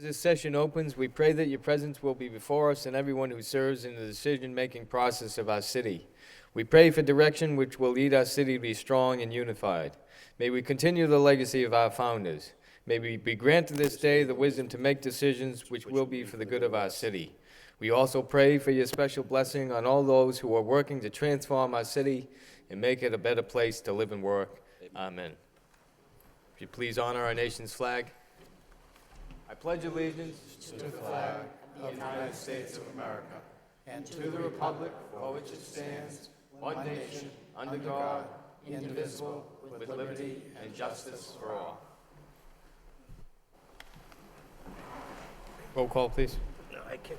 As this session opens, we pray that your presence will be before us and everyone who serves in the decision-making process of our city. We pray for direction which will lead our city to be strong and unified. May we continue the legacy of our founders. May we be granted this day the wisdom to make decisions which will be for the good of our city. We also pray for your special blessing on all those who are working to transform our city and make it a better place to live and work. Amen. If you please honor our nation's flag. I pledge allegiance to the flag of the United States of America and to the republic for which it stands, one nation, under God, indivisible, with liberty and justice for all. Roll call, please. I kick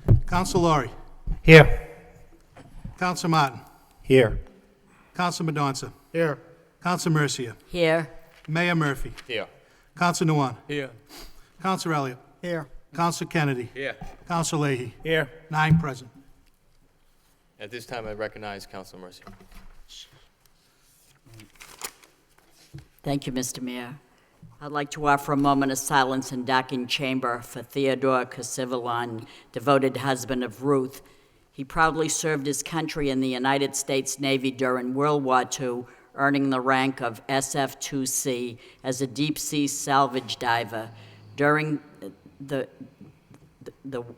off. Counsel Laurie. Here. Counsel Martin. Here. Counsel Mendonça. Here. Counsel Mercia. Here. Mayor Murphy. Here. Counsel Nguyen. Here. Counsel Elliott. Here. Counsel Kennedy. Here. Counsel Leahy. Here. 9 present. At this time, I recognize Councilor Mercia. Thank you, Mr. Mayor. I'd like to offer a moment of silence in Docking Chamber for Theodore Cassivilon, devoted husband of Ruth. He proudly served his country in the United States Navy during World War II, earning the rank of SF-2C as a deep-sea salvage diver. During during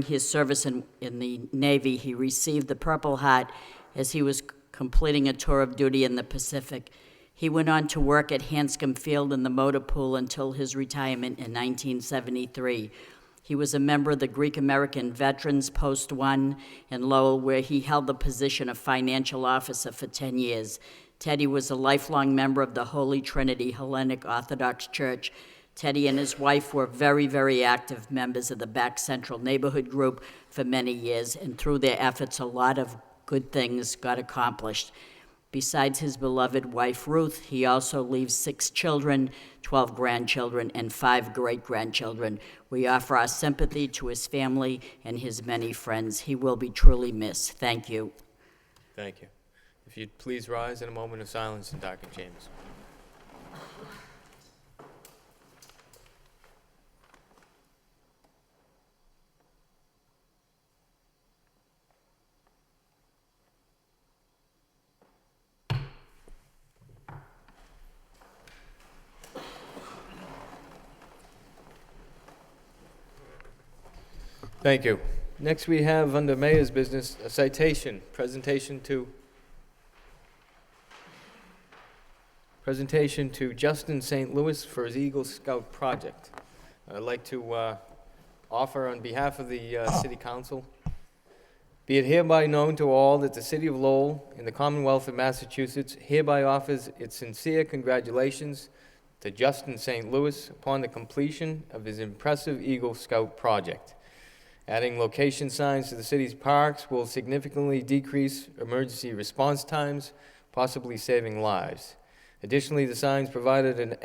his service in the Navy, he received the Purple Heart as he was completing a tour of duty in the Pacific. He went on to work at Hanscom Field in the motor pool until his retirement in 1973. He was a member of the Greek American Veterans Post 1 in Lowell, where he held the position of financial officer for 10 years. Teddy was a lifelong member of the Holy Trinity Hellenic Orthodox Church. Teddy and his wife were very, very active members of the Back Central Neighborhood Group for many years, and through their efforts, a lot of good things got accomplished. Besides his beloved wife, Ruth, he also leaves 6 children, 12 grandchildren, and 5 great-grandchildren. We offer our sympathy to his family and his many friends. He will be truly missed. Thank you. Thank you. If you'd please rise in a moment of silence in Docking Chambers. Thank you. Next we have under Mayor's business a citation, presentation to Justin St. Louis for his Eagle Scout project. I'd like to offer on behalf of the City Council, be it hereby known to all that the City of Lowell in the Commonwealth of Massachusetts hereby offers its sincere congratulations to Justin St. Louis upon the completion of his impressive Eagle Scout project. Adding location signs to the city's parks will significantly decrease emergency response times, possibly saving lives. Additionally, the signs provided an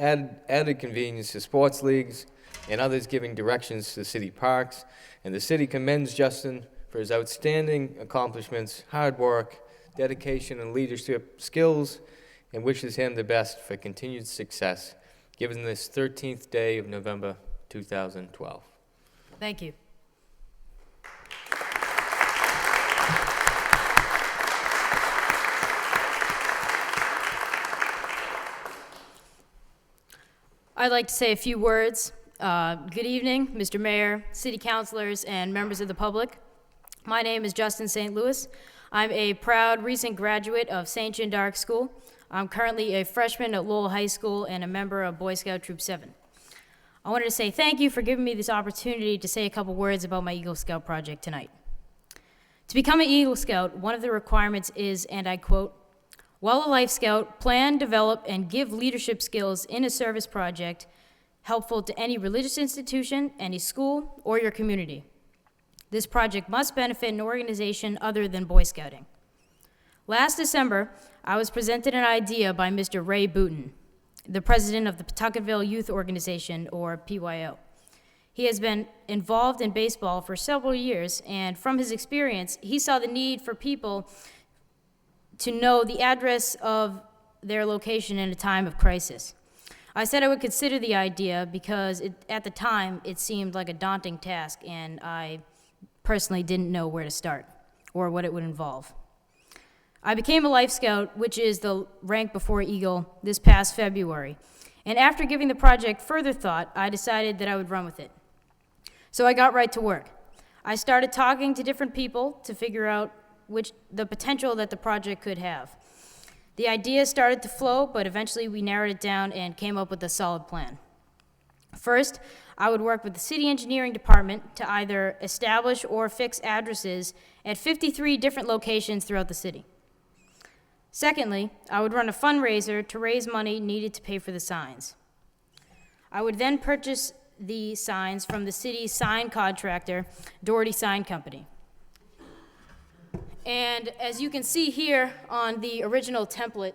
added convenience to sports leagues and others giving directions to city parks, and the city commends Justin for his outstanding accomplishments, hard work, dedication, and leadership skills, and wishes him the best for continued success, given this 13th day of November 2012. Thank you. I'd like to say a few words. Good evening, Mr. Mayor, City Councilors, and members of the public. My name is Justin St. Louis. I'm a proud recent graduate of St. John d'Arc School. I'm currently a freshman at Lowell High School and a member of Boy Scout Troop 7. I wanted to say thank you for giving me this opportunity to say a couple words about my Eagle Scout project tonight. To become an Eagle Scout, one of the requirements is, and I quote, "While a Life Scout, plan, develop, and give leadership skills in a service project helpful to any religious institution, any school, or your community. This project must benefit an organization other than Boy Scouting." Last December, I was presented an idea by Mr. Ray Booton, the president of the Pawtucketville Youth Organization, or PYO. He has been involved in baseball for several years, and from his experience, he saw the need for people to know the address of their location in a time of crisis. I said I would consider the idea because at the time it seemed like a daunting task, and I personally didn't know where to start or what it would involve. I became a Life Scout, which is the rank before Eagle, this past February. And after giving the project further thought, I decided that I would run with it. So I got right to work. I started talking to different people to figure out the potential that the project could have. The ideas started to flow, but eventually we narrowed it down and came up with a solid plan. First, I would work with the city engineering department to either establish or fix addresses at 53 different locations throughout the city. Secondly, I would run a fundraiser to raise money needed to pay for the signs. I would then purchase the signs from the city's sign contractor, Doherty Sign Company. And as you can see here on the original template,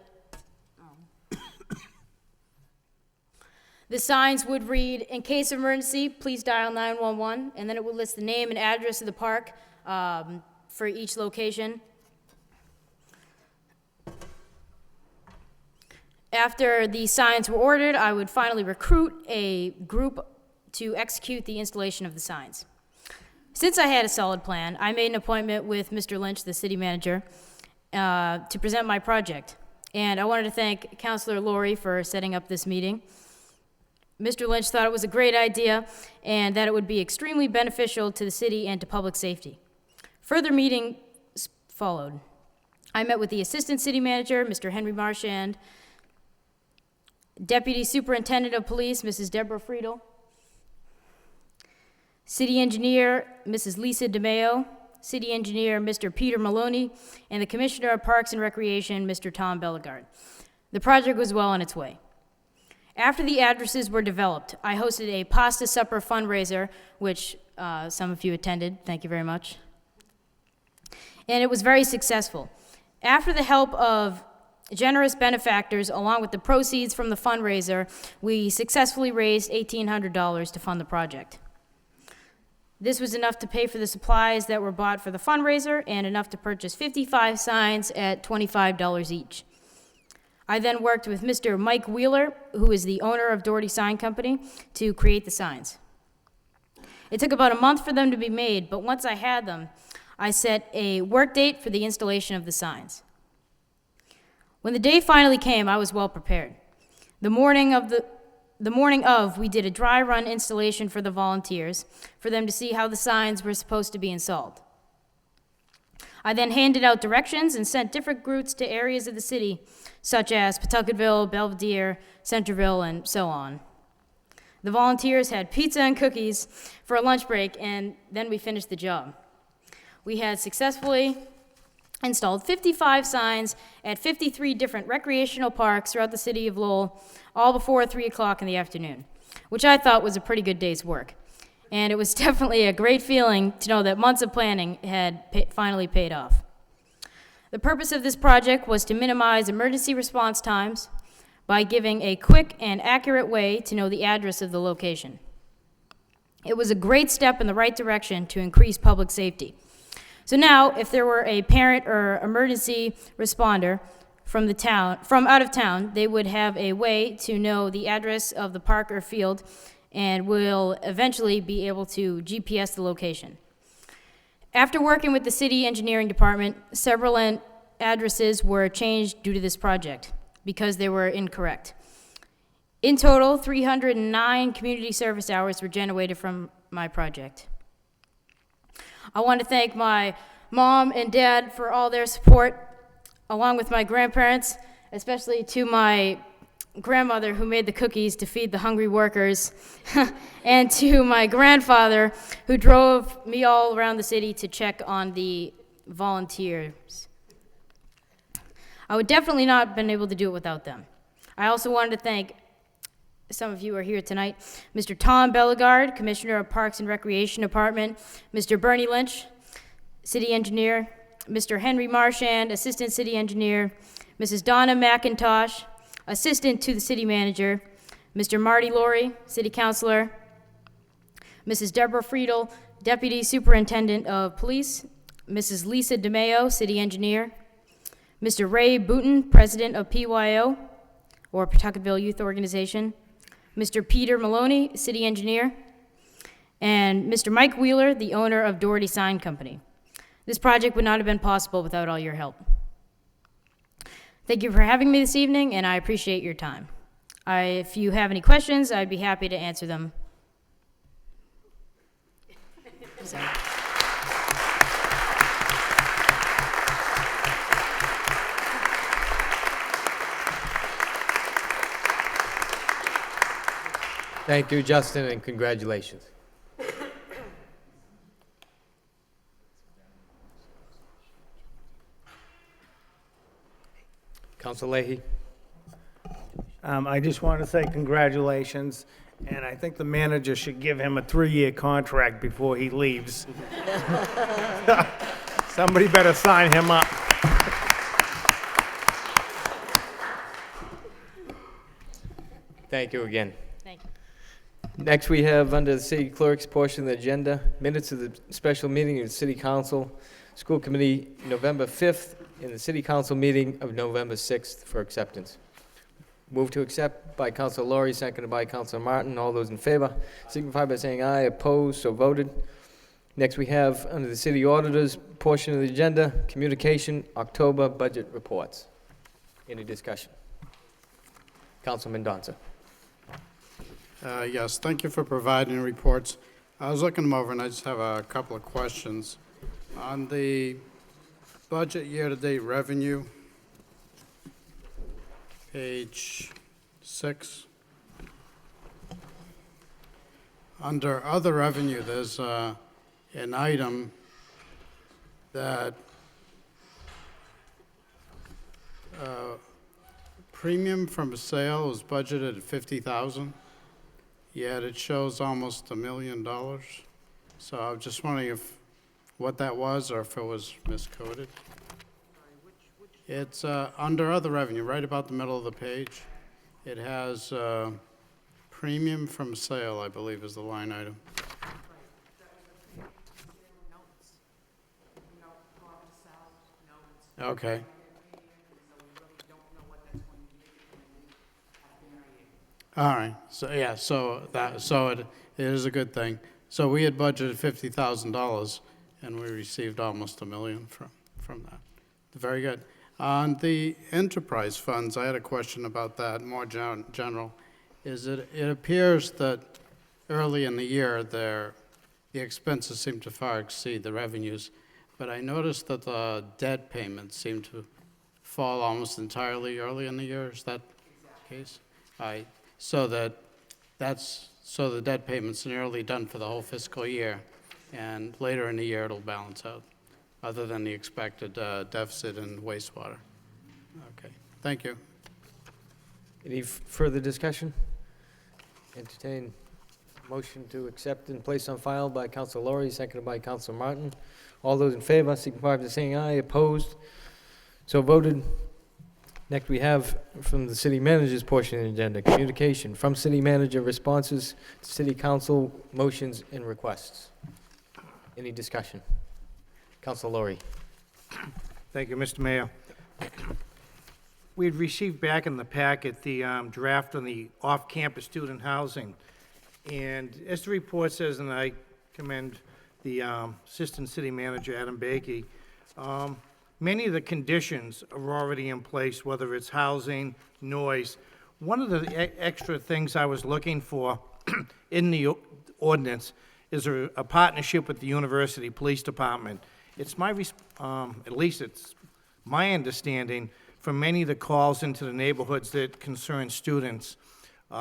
the signs would read, "In case of emergency, please dial 911," and then it would list the name and address of the park for each location. After the signs were ordered, I would finally recruit a group to execute the installation of the signs. Since I had a solid plan, I made an appointment with Mr. Lynch, the city manager, to present my project. And I wanted to thank Councilor Laurie for setting up this meeting. Mr. Lynch thought it was a great idea and that it would be extremely beneficial to the city and to public safety. Further meetings followed. I met with the assistant city manager, Mr. Henry Marchand, Deputy Superintendent of Police, Mrs. Deborah Friedel, City Engineer, Mrs. Lisa DeMeo, City Engineer, Mr. Peter Maloney, and the Commissioner of Parks and Recreation, Mr. Tom Bellegarde. The project was well on its way. After the addresses were developed, I hosted a pasta supper fundraiser, which some of you attended. Thank you very much. And it was very successful. After the help of generous benefactors, along with the proceeds from the fundraiser, we successfully raised $1,800 to fund the project. This was enough to pay for the supplies that were bought for the fundraiser and enough to purchase 55 signs at $25 each. I then worked with Mr. Mike Wheeler, who is the owner of Doherty Sign Company, to create the signs. It took about a month for them to be made, but once I had them, I set a work date for the installation of the signs. When the day finally came, I was well prepared. The morning of, we did a dry run installation for the volunteers, for them to see how the signs were supposed to be installed. I then handed out directions and sent different groups to areas of the city, such as Pawtucketville, Belvedere, Centerville, and so on. The volunteers had pizza and cookies for a lunch break, and then we finished the job. We had successfully installed 55 signs at 53 different recreational parks throughout the city of Lowell, all before 3 o'clock in the afternoon, which I thought was a pretty good day's work. And it was definitely a great feeling to know that months of planning had finally paid off. The purpose of this project was to minimize emergency response times by giving a quick and accurate way to know the address of the location. It was a great step in the right direction to increase public safety. So now, if there were a parent or emergency responder from out of town, they would have a way to know the address of the park or field and will eventually be able to GPS the location. After working with the city engineering department, several addresses were changed due to this project because they were incorrect. In total, 309 community service hours were generated from my project. I want to thank my mom and dad for all their support, along with my grandparents, especially to my grandmother who made the cookies to feed the hungry workers, and to my grandfather who drove me all around the city to check on the volunteers. I would definitely not have been able to do it without them. I also wanted to thank, some of you are here tonight, Mr. Tom Bellegarde, Commissioner of Parks and Recreation Department, Mr. Bernie Lynch, City Engineer, Mr. Henry Marchand, Assistant City Engineer, Mrs. Donna McIntosh, Assistant to the City Manager, Mr. Marty Laurie, City Councilor, Mrs. Deborah Friedel, Deputy Superintendent of Police, Mrs. Lisa DeMeo, City Engineer, Mr. Ray Booton, President of PYO, or Pawtucketville Youth Organization, Mr. Peter Maloney, City Engineer, and Mr. Mike Wheeler, the owner of Doherty Sign Company. This project would not have been possible without all your help. Thank you for having me this evening, and I appreciate your time. If you have any questions, I'd be happy to answer them. Thank you, Justin, and congratulations. Council Leahy. I just want to say congratulations, and I think the manager should give him a 3-year contract before he leaves. Somebody better sign him up. Thank you again. Thank you. Next, we have, under the city clerk's portion of the agenda, minutes of the special meeting of the city council, school committee, November 5th, and the city council meeting of November 6th for acceptance. Move to accept by Councilor Laurie, seconded by Councilor Martin. All those in favor signify by saying aye. Opposed, so voted. Next, we have, under the city auditor's portion of the agenda, communication, October budget reports. Any discussion? Councilman Donza. Yes, thank you for providing reports. I was looking them over, and I just have a couple of questions. On the budget year-to-date revenue, page 6, under other revenue, there's an item that premium from a sale was budgeted at $50,000. Yet it shows almost $1 million. So I was just wondering what that was, or if it was miscoded. It's under other revenue, right about the middle of the page. It has premium from sale, I believe, is the line item. Okay. All right, so yeah, so it is a good thing. So we had budgeted $50,000, and we received almost $1 million from that. Very good. On the enterprise funds, I had a question about that, more general. It appears that early in the year, the expenses seem to far exceed the revenues, but I noticed that the debt payments seem to fall almost entirely early in the year. Is that the case? So the debt payment's nearly done for the whole fiscal year, and later in the year it'll balance out, other than the expected deficit in wastewater. Okay, thank you. Any further discussion? Entertain motion to accept and place on file by Councilor Laurie, seconded by Councilor Martin. All those in favor, signify by saying aye. Opposed? So voted. Next, we have from the city manager's portion of the agenda, communication from city manager, responses to city council motions and requests. Any discussion? Councilor Laurie. Thank you, Mr. Mayor. We'd received back in the packet the draft on the off-campus student housing. And as the report says, and I commend the Assistant City Manager, Adam Bakey, many of the conditions are already in place, whether it's housing, noise. One of the extra things I was looking for in the ordinance is a partnership with the University Police Department. It's my, at least it's my understanding, from many of the calls into the neighborhoods that concern students,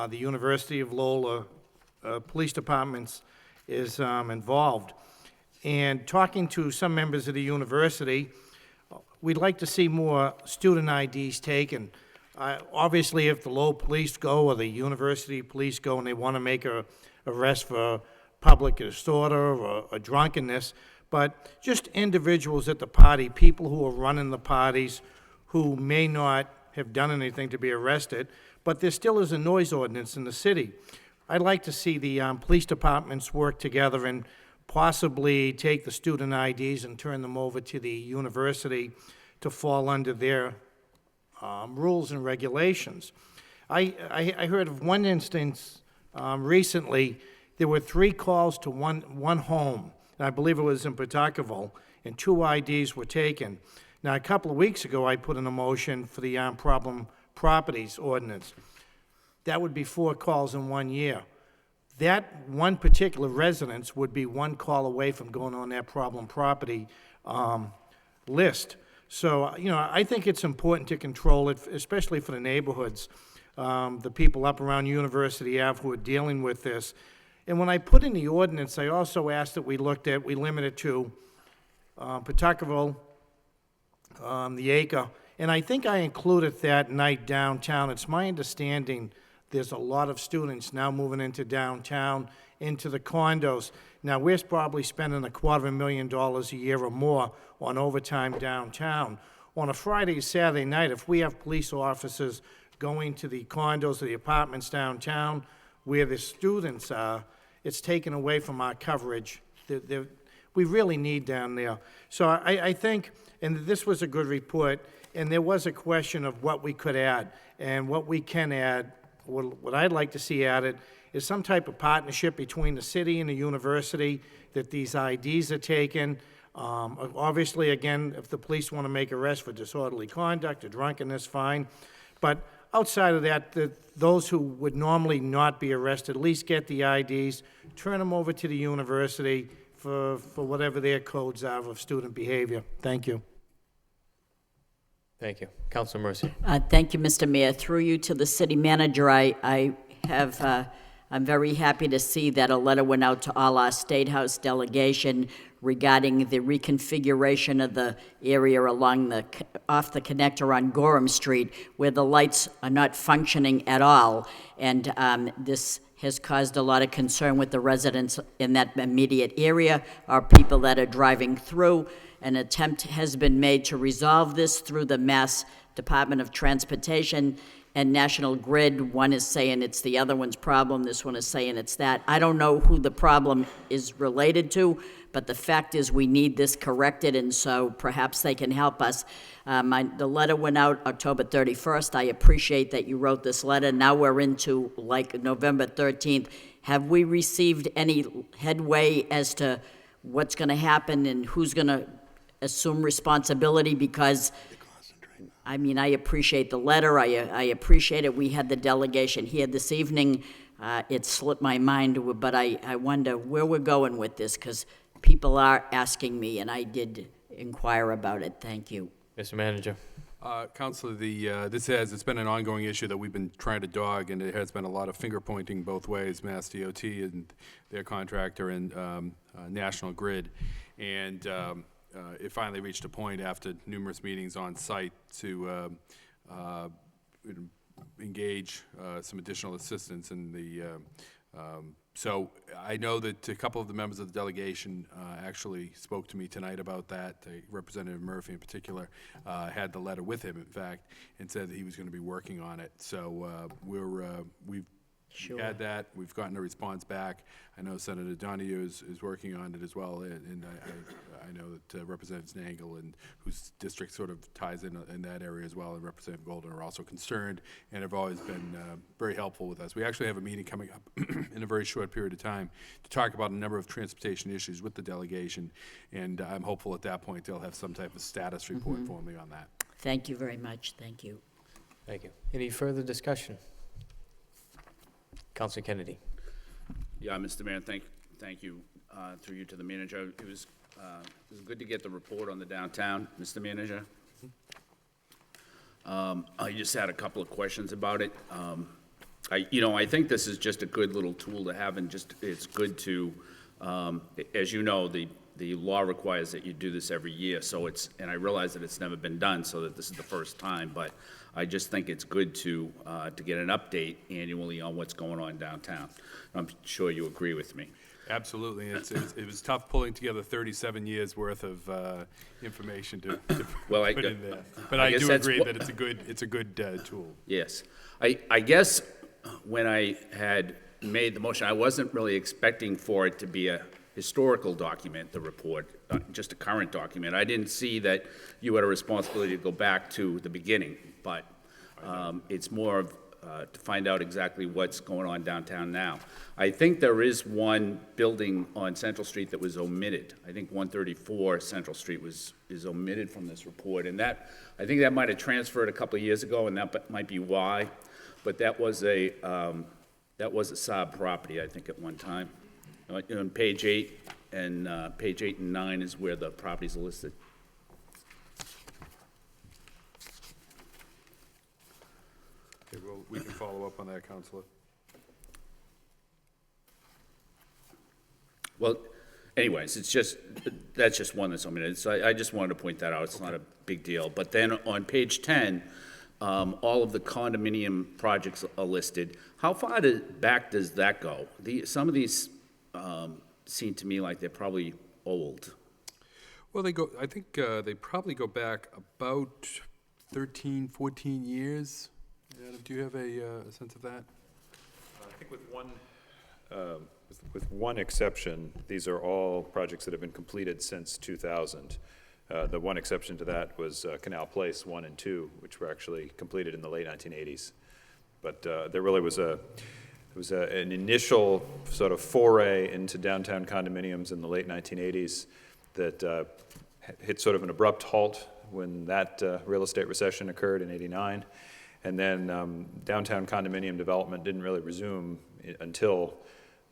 the University of Lowell Police Departments is involved. And talking to some members of the university, we'd like to see more student IDs taken. Obviously, if the Lowell police go or the university police go and they want to make a arrest for public disorder or a drunkenness, but just individuals at the party, people who are running the parties, who may not have done anything to be arrested, but there still is a noise ordinance in the city. I'd like to see the police departments work together and possibly take the student IDs and turn them over to the university to fall under their rules and regulations. I heard of one instance recently. There were 3 calls to one home, and I believe it was in Pawtuckaville, and 2 IDs were taken. Now, a couple of weeks ago, I put in a motion for the problem properties ordinance. That would be 4 calls in 1 year. That one particular residence would be 1 call away from going on that problem property list. So, I think it's important to control it, especially for the neighborhoods, the people up around University Ave who are dealing with this. And when I put in the ordinance, I also asked that we limit it to Pawtuckaville, the acre, and I think I included that night downtown. It's my understanding there's a lot of students now moving into downtown, into the condos. Now, we're probably spending $250,000 a year or more on overtime downtown. On a Friday, Saturday night, if we have police officers going to the condos or the apartments downtown where the students are, it's taken away from our coverage. We really need down there. So I think, and this was a good report, and there was a question of what we could add. And what we can add, what I'd like to see added, is some type of partnership between the city and the university, that these IDs are taken. Obviously, again, if the police want to make arrests for disorderly conduct or drunkenness, fine. But outside of that, those who would normally not be arrested, at least get the IDs, turn them over to the university for whatever their codes are of student behavior. Thank you. Thank you. Councilor Mercy. Thank you, Mr. Mayor. Through you to the city manager, I'm very happy to see that a letter went out to all our State House delegation regarding the reconfiguration of the area off the connector on Gorham Street, where the lights are not functioning at all. And this has caused a lot of concern with the residents in that immediate area, or people that are driving through. An attempt has been made to resolve this through the Mass Department of Transportation and National Grid. One is saying it's the other one's problem, this one is saying it's that. I don't know who the problem is related to, but the fact is we need this corrected, and so perhaps they can help us. The letter went out October 31st. I appreciate that you wrote this letter. Now we're into like November 13th. Have we received any headway as to what's going to happen and who's going to assume responsibility? Because I mean, I appreciate the letter. I appreciate it. We had the delegation here this evening. It slipped my mind, but I wonder where we're going with this, because people are asking me, and I did inquire about it. Thank you. Mr. Manager. Councilor, it's been an ongoing issue that we've been trying to dog, and it has been a lot of finger pointing both ways, Mass DOT and their contractor and National Grid. And it finally reached a point after numerous meetings on site to engage some additional assistance in the so I know that a couple of the members of the delegation actually spoke to me tonight about that. Representative Murphy in particular had the letter with him, in fact, and said that he was going to be working on it. So we've had that. We've gotten a response back. I know Senator Donahue is working on it as well, and I know that Representative Nangle, and whose district sort of ties in that area as well, and Representative Golden are also concerned and have always been very helpful with us. We actually have a meeting coming up in a very short period of time to talk about a number of transportation issues with the delegation, and I'm hopeful at that point they'll have some type of status report for me on that. Thank you very much. Thank you. Thank you. Any further discussion? Councilor Kennedy. Yeah, Mr. Mayor, thank you, through you to the manager. It was good to get the report on the downtown, Mr. Manager. I just had a couple of questions about it. I think this is just a good little tool to have, and it's good to, as you know, the law requires that you do this every year, and I realize that it's never been done, so that this is the first time, but I just think it's good to get an update annually on what's going on downtown. I'm sure you agree with me. Absolutely. It was tough pulling together 37 years worth of information to put in there. But I do agree that it's a good tool. Yes. I guess when I had made the motion, I wasn't really expecting for it to be historical document, the report, just a current document. I didn't see that you had a responsibility to go back to the beginning, but it's more of to find out exactly what's going on downtown now. I think there is one building on Central Street that was omitted. I think 134 Central Street is omitted from this report, and that, I think that might have transferred a couple of years ago, and that might be why, but that was a Saab property, I think, at one time. On page 8 and 9 is where the properties are listed. Okay, well, we can follow up on that, Counselor. Well, anyways, that's just one that's omitted, so I just wanted to point that out, it's not a big deal. But then on page 10, all of the condominium projects are listed. How far back does that go? Some of these seem to me like they're probably old. Well, I think they probably go back about 13, 14 years. Adam, do you have a sense of that? I think with one exception, these are all projects that have been completed since 2000. The one exception to that was Canal Place 1 and 2, which were actually completed in the late 1980s. But there really was an initial sort of foray into downtown condominiums in the late 1980s that hit sort of an abrupt halt when that real estate recession occurred in '89. And then downtown condominium development didn't really resume until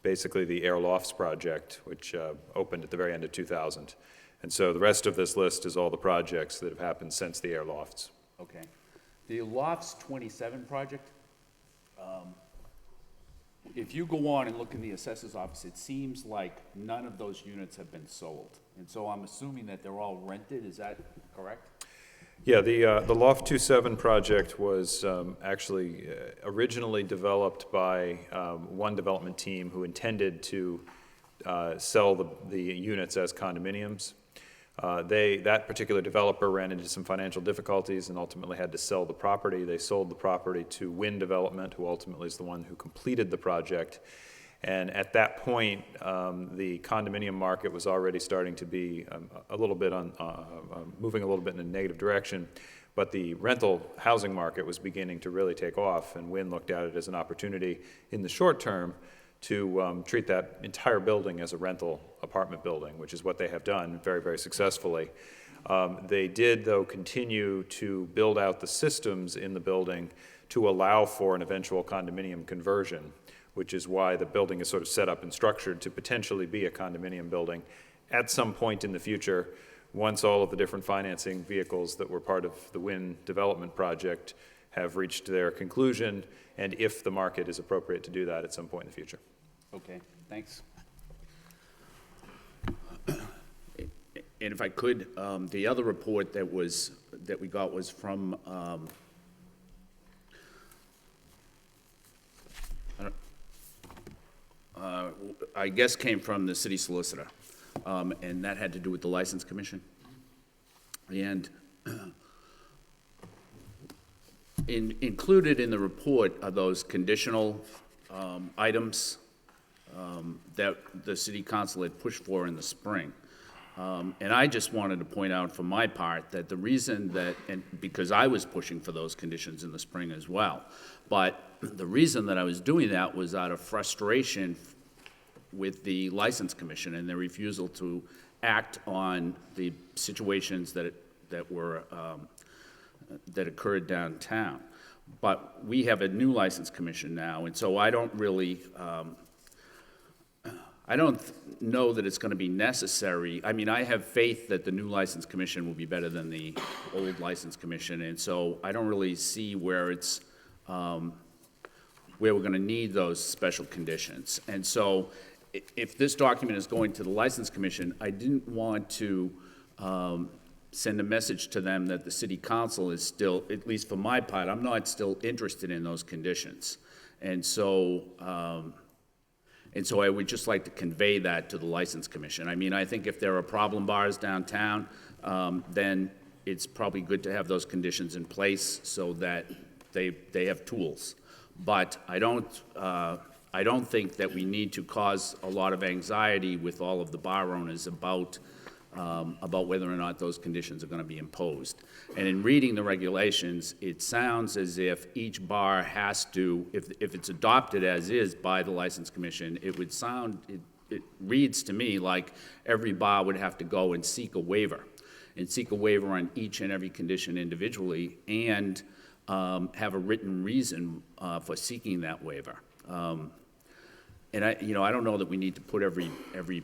basically the Air Lofts project, which opened at the very end of 2000. And so the rest of this list is all the projects that have happened since the Air Lofts. Okay. The Lofts 27 project, if you go on and look in the assessor's office, it seems like none of those units have been sold. And so I'm assuming that they're all rented, is that correct? Yeah, the Loft 27 project was actually originally developed by one development team who intended to sell the units as condominiums. That particular developer ran into some financial difficulties and ultimately had to sell the property. They sold the property to Wynn Development, who ultimately is the one who completed the project. And at that point, the condominium market was already starting to be a little bit moving a little bit in a negative direction, but the rental housing market was beginning to really take off, and Wynn looked at it as an opportunity in the short term to treat that entire building as a rental apartment building, which is what they have done very, very successfully. They did, though, continue to build out the systems in the building to allow for an eventual condominium conversion, which is why the building is sort of set up and structured to potentially be a condominium building at some point in the future, once all of the different financing vehicles that were part of the Wynn development project have reached their conclusion, and if the market is appropriate to do that at some point in the future. Okay, thanks. And if I could, the other report that we got was from I guess came from the city solicitor, and that had to do with the License Commission. And included in the report are those conditional items that the city council had pushed for in the spring. And I just wanted to point out for my part that the reason that, and because I was pushing for those conditions in the spring as well, but the reason that I was doing that was out of frustration with the License Commission and their refusal to act on the situations that occurred downtown. But we have a new License Commission now, and so I don't really, I don't know that it's going to be necessary. I mean, I have faith that the new License Commission will be better than the old License Commission, and so I don't really see where it's, where we're going to need those special conditions. And so if this document is going to the License Commission, I didn't want to send a message to them that the city council is still, at least for my part, I'm not still interested in those conditions. And so I would just like to convey that to the License Commission. I mean, I think if there are problem bars downtown, then it's probably good to have those conditions in place so that they have tools. But I I don't think that we need to cause a lot of anxiety with all of the bar owners about whether or not those conditions are going to be imposed. And in reading the regulations, it sounds as if each bar has to, if it's adopted as is by the License Commission, it would sound, it reads to me like every bar would have to go and seek a waiver on each and every condition individually, and have a written reason for seeking that waiver. And I don't know that we need to put every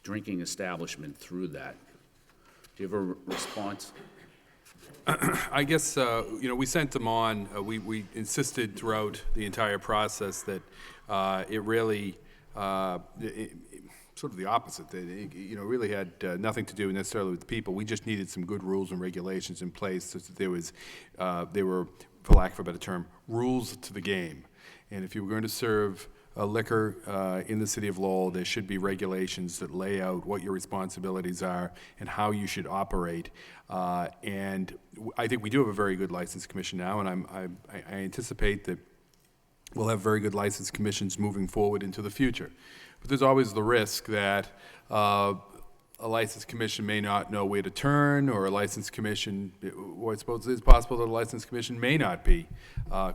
drinking establishment through that. Do you have a response? I guess, we sent them on, we insisted throughout the entire process that it really, sort of the opposite, that it, really had nothing to do necessarily with the people. We just needed some good rules and regulations in place so that there were, for lack of a better term, rules to the game. And if you were going to serve liquor in the city of Lowell, there should be regulations that lay out what your responsibilities are and how you should operate. And I think we do have a very good license commission now, and I anticipate that we'll have very good license commissions moving forward into the future. But there's always the risk that a license commission may not know where to turn, or a license commission, or I suppose it's possible that a license commission may not be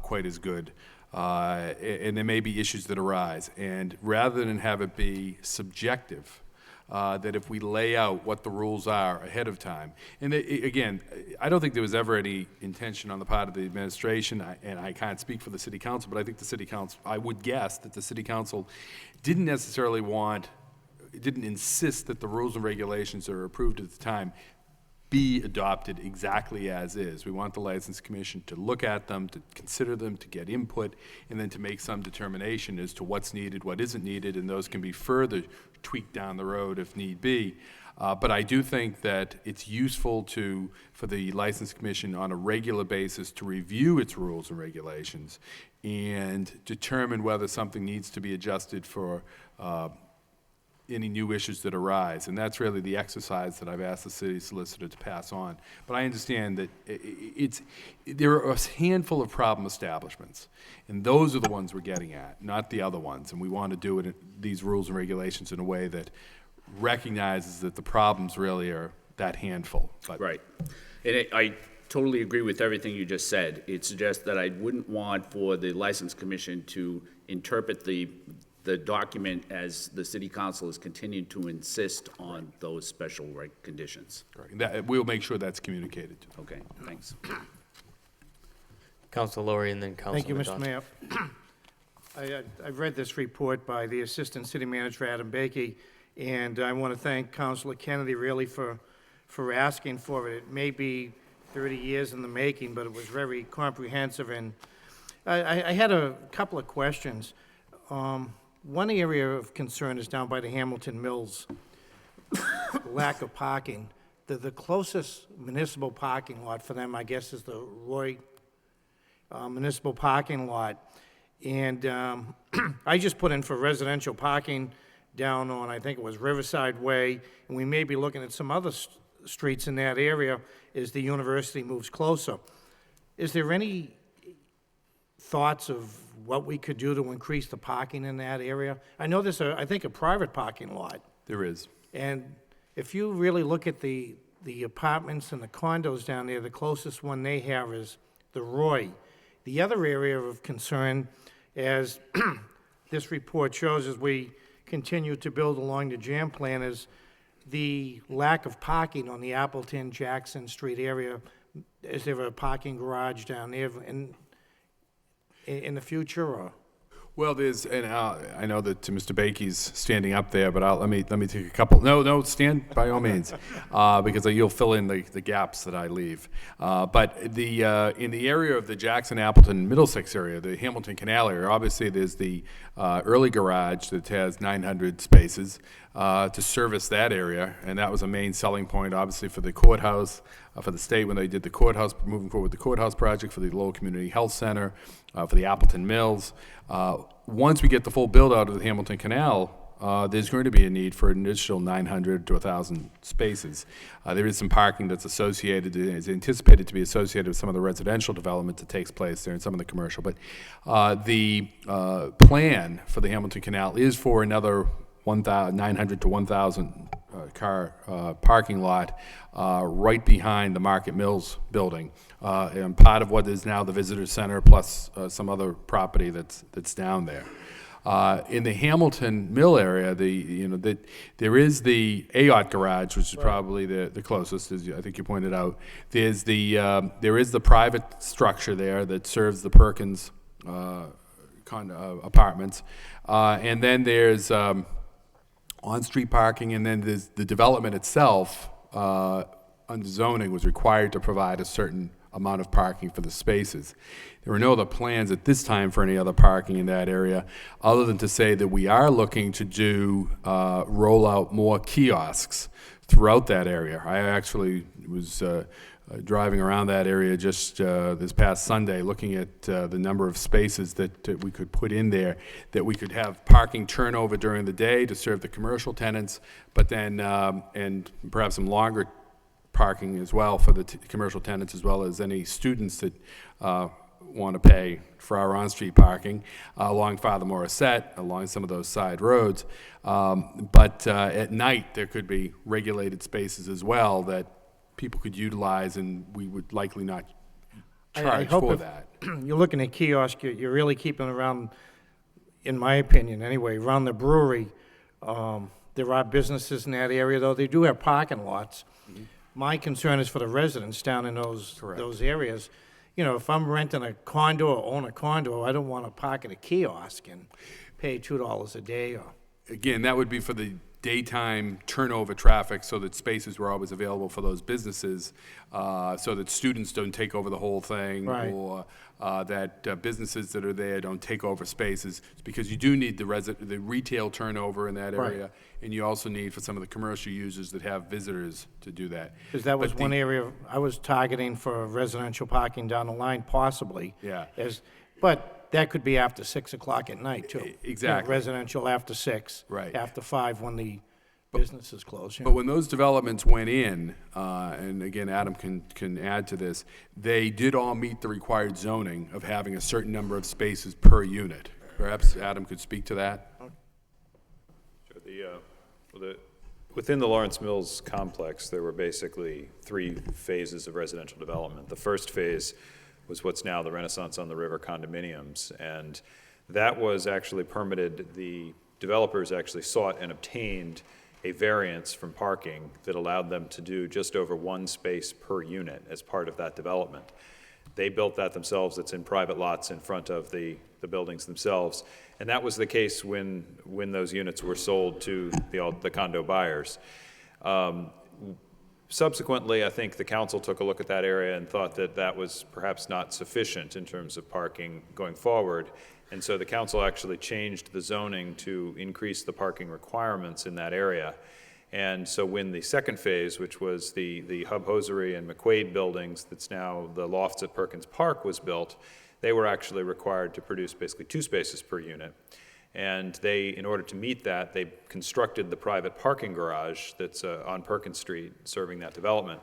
quite as good. And there may be issues that arise. And rather than have it be subjective, that if we lay out what the rules are ahead of time, and again, I don't think there was ever any intention on the part of the administration, and I can't speak for the city council, but I think the city council, I would guess that the city council didn't necessarily didn't insist that the rules and regulations that are approved at the time be adopted exactly as is. We want the License Commission to look at them, to consider them, to get input, and then to make some determination as to what's needed, what isn't needed, and those can be further tweaked down the road if need be. But I do think that it's useful for the License Commission on a regular basis to review its rules and regulations and determine whether something needs to be adjusted for any new issues that arise. And that's really the exercise that I've asked the city solicitor to pass on. But I understand that there are a handful of problem establishments, and those are the ones we're getting at, not the other ones. And we want to do these rules and regulations in a way that recognizes that the problems really are that handful. But Right. And I totally agree with everything you just said. It suggests that I wouldn't want for the License Commission to interpret the document as the city council has continued to insist on those special conditions. correct. We'll make sure that's communicated to them. Okay, thanks. Council Lowry and then Thank you, Councilman Mr. Mayor. I've read this report by the Assistant City Manager, Adam Bakey, and I want to thank Councilor Kennedy really for asking for it. It may be 30 years in the making, but it was very comprehensive, and I had a couple of questions. One area of concern is down by the Hamilton Mills, lack of parking. The closest municipal parking lot for them, I guess, is the Roy municipal parking lot. And I just put in for residential parking down on, I think it was Riverside Way, and we may be looking at some other streets in that area as the university moves closer. Is there any thoughts of what we could do to increase the parking in that area? I know there's, I think, a private parking lot. There is. And if you really look at the apartments and the condos down there, the closest one they have is the Roy. The other area of concern, as this report shows, as we continue to build along the jam plan, is the lack of parking on the Appleton-Jackson Street area. Is there a parking garage down there in the future, or? Well, there's, and I know that Mr. Bakey's standing up there, but let me take a couple. No, stand by all means, because you'll fill in the gaps that I leave. But in the area of the Jackson, Appleton, Middlesex area, the Hamilton Canal area, obviously there's the early garage that has 900 spaces to service that area, and that was a main selling point, obviously, for the courthouse, for the state when they did the courthouse, moving forward with the courthouse project, for the Lowell Community Health Center, for the Appleton Mills. Once we get the full build out of the Hamilton Canal there's going to be a need for an additional 900 to 1,000 spaces. There is some parking that's associated, is anticipated to be associated with some of the residential development that takes place there and some of the commercial. But the plan for the Hamilton Canal is for another 900 to 1,000 car parking lot right behind the Market Mills building, and part of what is now the visitor center, plus some other property that's down there. In the Hamilton Mill area, there is the AOT garage, which is probably the closest, as I think you pointed out. There is the private structure there that serves the Perkins apartments, and then there's on-street parking, and then there's the development itself. Under zoning was required to provide a certain amount of parking for the spaces. There were no other plans at this time for any other parking in that area, other than to say that we are looking to roll out more kiosks throughout that area. I actually was driving around that area just this past Sunday, looking at the number of spaces that we could put in there, that we could have parking turnover during the day to serve the commercial tenants, but then, and perhaps some longer parking as well for the commercial tenants, as well as any students that want to pay for our on-street parking along Father Morissette, along some of those side roads. But at night, there could be regulated spaces as well that people could utilize, and we would likely not charge for that. You're looking at kiosk, you're really keeping around, in my opinion anyway, around the brewery. There are businesses in that area, though. They do have parking lots. Mm-hmm. My concern is for the residents down in those areas. You know, if I'm renting a condo or own a condo, I don't want to park at a kiosk and pay $2 a day or. Again, that would be for the daytime turnover traffic, so that spaces were always available for those businesses, so that students don't take over the whole thing, Right. or that businesses that are there don't take over spaces, because you do need the retail turnover in that area, Right. and you also need for some of the commercial users that have visitors to do that. Because that was But one area I was targeting for residential parking down the line, possibly. Yeah. But that could be after 6 o'clock at night, too. You know, Exactly. residential after 6. Right. After 5 when the businesses close. But when those developments went in, and again, Adam can add to this, they did all meet the required zoning of having a certain number of spaces per unit. Perhaps Adam could speak to that? Sure. Within the Lawrence Mills complex, there were basically 3 phases of residential development. The first phase was what's now the Renaissance on the River condominiums, and that was actually permitted. The developers actually sought and obtained a variance from parking that allowed them to do just over 1 space per unit as part of that development. They built that themselves. It's in private lots in front of the buildings themselves, and that was the case when those units were sold to the condo buyers. Subsequently, I think the council took a look at that area and thought that that was perhaps not sufficient in terms of parking going forward. And so the council actually changed the zoning to increase the parking requirements in that area. And so when the second phase, which was the Hub Hosiery and McQuaid buildings, that's now the lofts at Perkins Park, was built, they were actually required to produce basically 2 spaces per unit. And they, in order to meet that, they constructed the private parking garage that's on Perkins Street serving that development.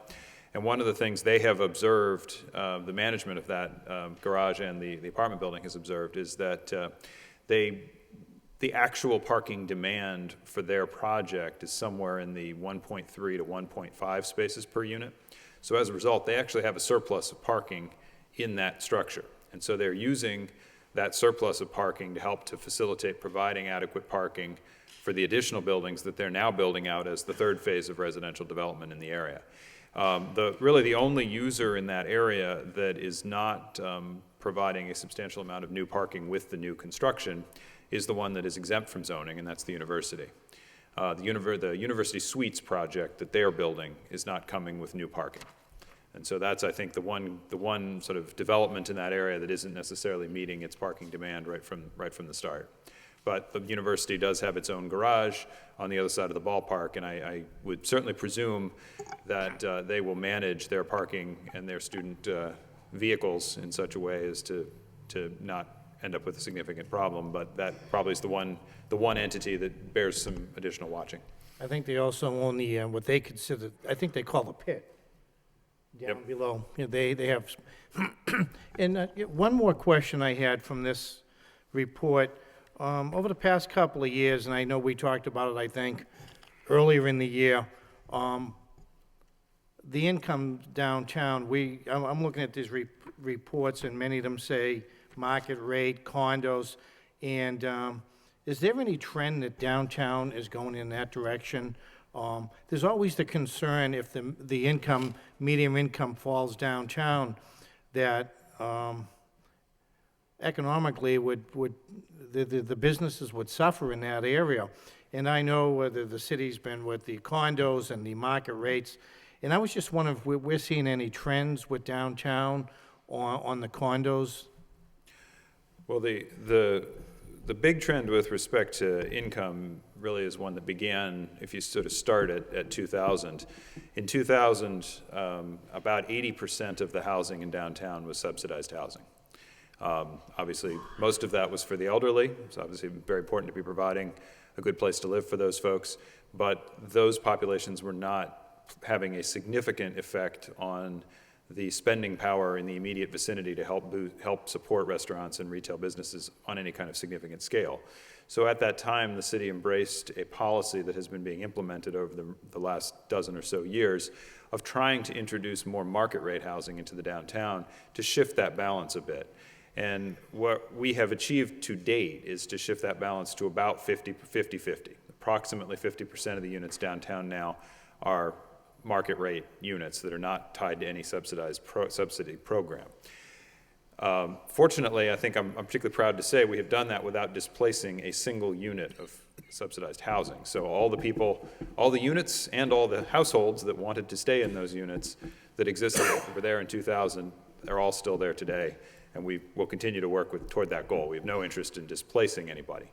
And one of the things they have observed, the management of that garage and the apartment building has observed, is that the actual parking demand for their project is somewhere in the 1.3 to 1.5 spaces per unit. So as a result, they actually have a surplus of parking in that structure. And so they're using that surplus of parking to help to facilitate providing adequate parking for the additional buildings that they're now building out as the third phase of residential development in the area. Really the only user in that area that is not providing a substantial amount of new parking with the new construction is the one that is exempt from zoning, and that's the university. The University Suites project that they're building is not coming with new parking. And so that's, I think, the one sort of development in that area that isn't necessarily meeting its parking demand right from the start. But the university does have its own garage on the other side of the ballpark, and I would certainly presume that they will manage their parking and their student vehicles in such a way as to not end up with a significant problem, but that probably is the one entity that bears some additional watching. I think they also own the, what they consider, I think they call the pit down Yep. below. You know, they have, and one more question I had from this report. Over the past couple of years, and I know we talked about it, I think, earlier in the year, the income downtown, I'm looking at these reports, and many of them say market rate, condos, and is there any trend that downtown is going in that direction? There's always the concern if the income, medium income falls downtown, that economically the businesses would suffer in that area. And I know the city's been with the condos and the market rates, and I was just wondering if we're seeing any trends with downtown on the condos. Well, the big trend with respect to income really is one that began, if you sort of start at 2000. In 2000, about 80% of the housing in downtown was subsidized housing. Obviously, most of that was for the elderly. It's obviously very important to be providing a good place to live for those folks, but those populations were not having a significant effect on the spending power in the immediate vicinity to help support restaurants and retail businesses on any kind of significant scale. So at that time, the city embraced a policy that has been being implemented over the last dozen or so years of trying to introduce more market rate housing into the downtown to shift that balance a bit. And what we have achieved to date is to shift that balance to about 50-50. Approximately 50% of the units downtown now are market rate units that are not tied to any subsidy program. Fortunately, I think I'm particularly proud to say we have done that without displacing a single unit of subsidized housing. So all the units and all the households that wanted to stay in those units that existed were there in 2000, they're all still there today, and we will continue to work toward that goal. We have no interest in displacing anybody.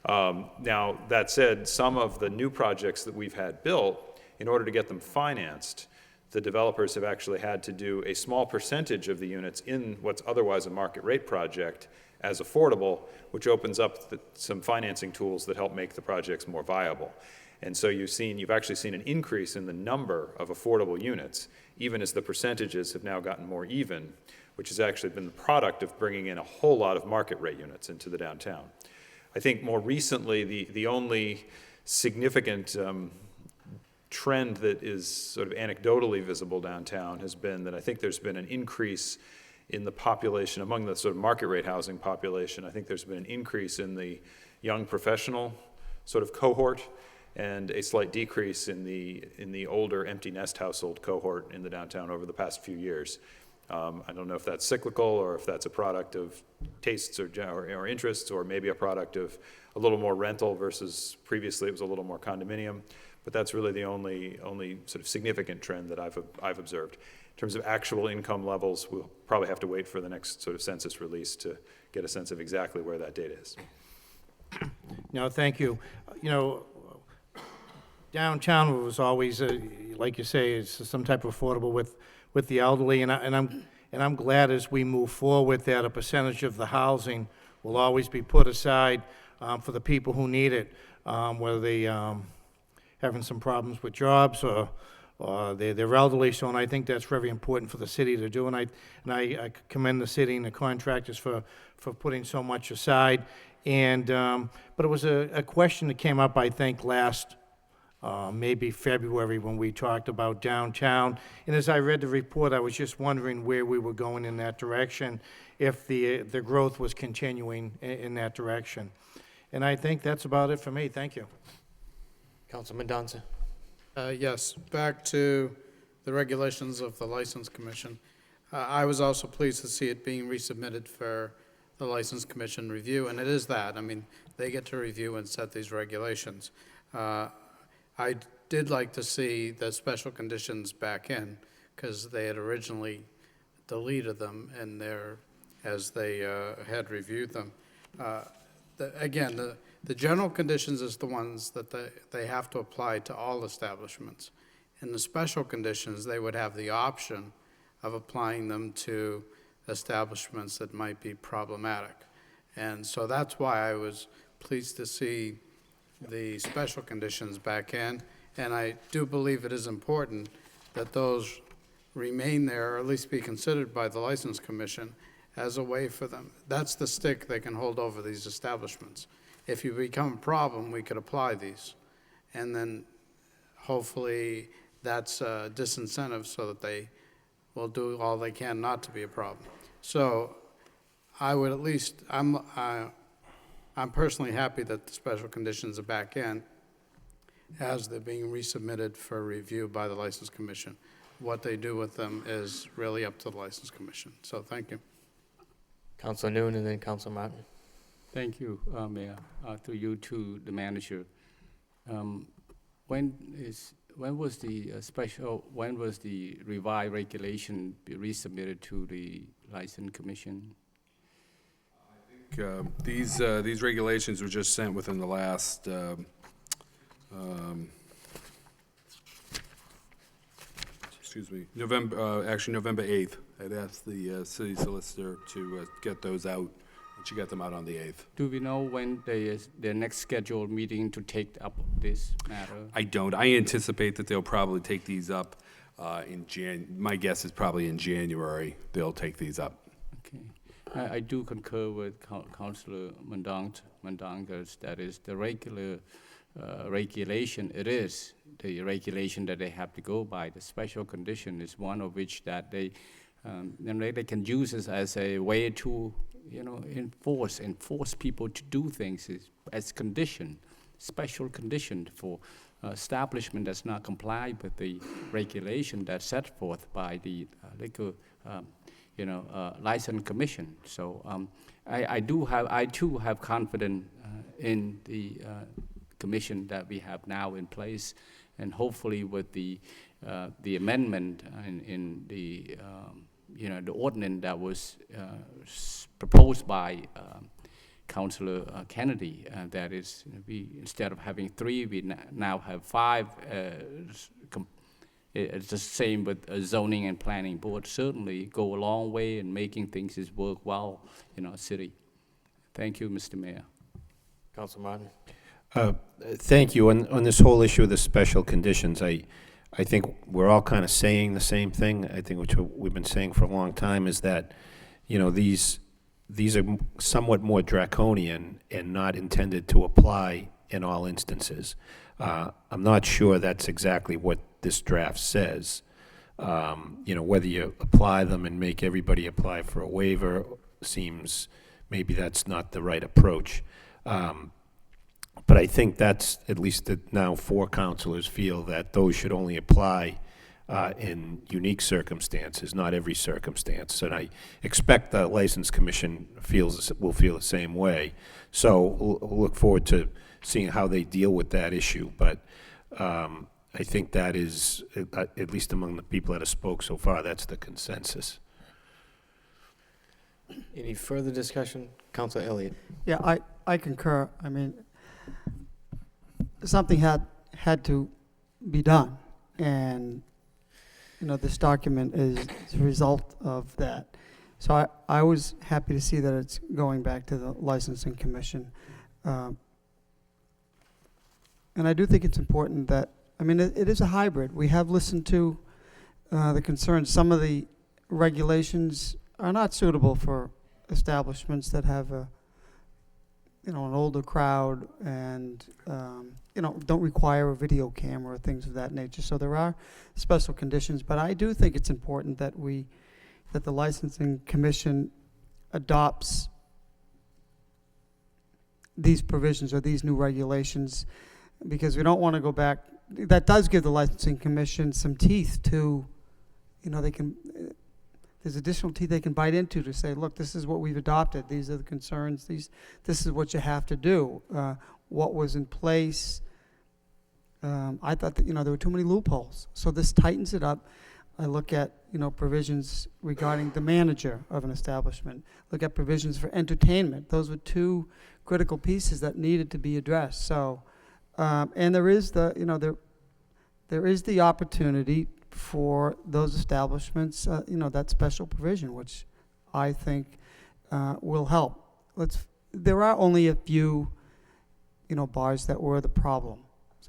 Now, that said, some of the new projects that we've had built, in order to get them financed, the developers have actually had to do a small percentage of the units in what's otherwise a market rate project as affordable, which opens up some financing tools that help make the projects more viable. And so you've actually seen an increase in the number of affordable units, even as the percentages have now gotten more even, which has actually been the product of bringing in a whole lot of market rate units into the downtown. I think more recently, the only significant trend that is sort of anecdotally visible downtown has been that I think there's been an increase in the population, among the sort of market rate housing population. I think there's been an increase in the young professional sort of cohort and a slight decrease in the older empty nest household cohort in the downtown over the past few years. I don't know if that's cyclical or if that's a product of tastes or interests, or maybe a product of a little more rental versus previously it was a little more condominium. But that's really the only sort of significant trend that I've observed. In terms of actual income levels, we'll probably have to wait for the next sort of census release to get a sense of exactly where that data is. No, thank you. You know, downtown was always, like you say, is some type of affordable with the elderly, and I'm glad as we move forward that a percentage of the housing will always be put aside for the people who need it, whether they having some problems with jobs or they're elderly. So, and I think that's very important for the city to do, and I commend the city and the contractors for putting so much aside. And but it was a question that came up, I think, last maybe February when we talked about downtown. And as I read the report, I was just wondering where we were going in that direction, if the growth was continuing in that direction. And I think that's about it for me. Thank you. Councilman Danza. Yes, back to the regulations of the License Commission. I was also pleased to see it being resubmitted for the License Commission review, and it is that. I mean, they get to review and set these regulations. I did like to see the special conditions back in, because they had originally deleted them in there as they had reviewed them. The general conditions is the ones that they have to apply to all establishments. In the special conditions, they would have the option of applying them to establishments that might be problematic. And so that's why I was pleased to see the special conditions back in. And I do believe it is important that those remain there, or at least be considered by the License Commission as a way for them. That's the stick they can hold over these establishments. If you become a problem, we could apply these. And then hopefully that's a disincentive so that they will do all they can not to be a problem. So I would at least, I'm personally happy that the special conditions are back in as they're being resubmitted for review by the License Commission. What they do with them is really up to the License Commission. So thank you. Councilor Noon and then Councilor Martin. Thank you, Mayor. To you, to the manager. When was the revised regulation be resubmitted to the License Commission? These regulations were just sent within the last, excuse me, November 8th. I'd asked the city solicitor to get those out, and she got them out on the 8th. Do we know when their next scheduled meeting to take up this matter? I don't. I anticipate that they'll probably take these up my guess is probably in January they'll take these up. Okay. I do concur with Councilor Mandangas, that is the regular regulation. It is the regulation that they have to go by. The special condition is one of which that they can use this as a way to, enforce people to do things as condition, special condition for establishment that's not complied with the regulation that's set forth by the liquor, license commission. So I too have confidence in the commission that we have now in place, and hopefully with the amendment in the the ordinance that was proposed by Councilor Kennedy, that is, instead of having 3, we now have 5. It's the same with zoning and planning board. Certainly go a long way in making things work well in our city. Thank you, Mr. Mayor. Councilor Martin. Thank you. On this whole issue of the special conditions, I think we're all kind of saying the same thing. I think which we've been saying for a long time is that, these are somewhat more draconian and not intended to apply in all instances. I'm not sure that's exactly what this draft says. Whether you apply them and make everybody apply for a waiver seems maybe that's not the right approach. But I think that's, at least that now 4 councilors feel that those should only apply in unique circumstances, not every circumstance. And I expect the License Commission will feel the same way. So we'll look forward to seeing how they deal with that issue. But I think that is, at least among the people that have spoke so far, that's the consensus. Any further discussion? Councilor Elliott. Yeah, I concur. I mean, something had to be done, and this document is a result of that. So I was happy to see that it's going back to the Licensing Commission, and I do think it's important that, it is a hybrid. We have listened to the concerns. Some of the regulations are not suitable for establishments that have an older crowd and, don't require a video camera or things of that nature. So there are special conditions, but I do think it's important that the Licensing Commission adopts these provisions or these new regulations, because we don't want to go back. That does give the Licensing Commission some teeth to, there's additional teeth they can bite into to say, look, this is what we've adopted. These are the concerns. This is what you have to do. What was in place, I thought that, there were too many loopholes. So this tightens it up. I look at, provisions regarding the manager of an establishment. Look at provisions for entertainment. Those were 2 critical pieces that needed to be addressed. So, and there is there is the opportunity for those establishments, that special provision, which I think will help. there are only a few, bars that were the problem.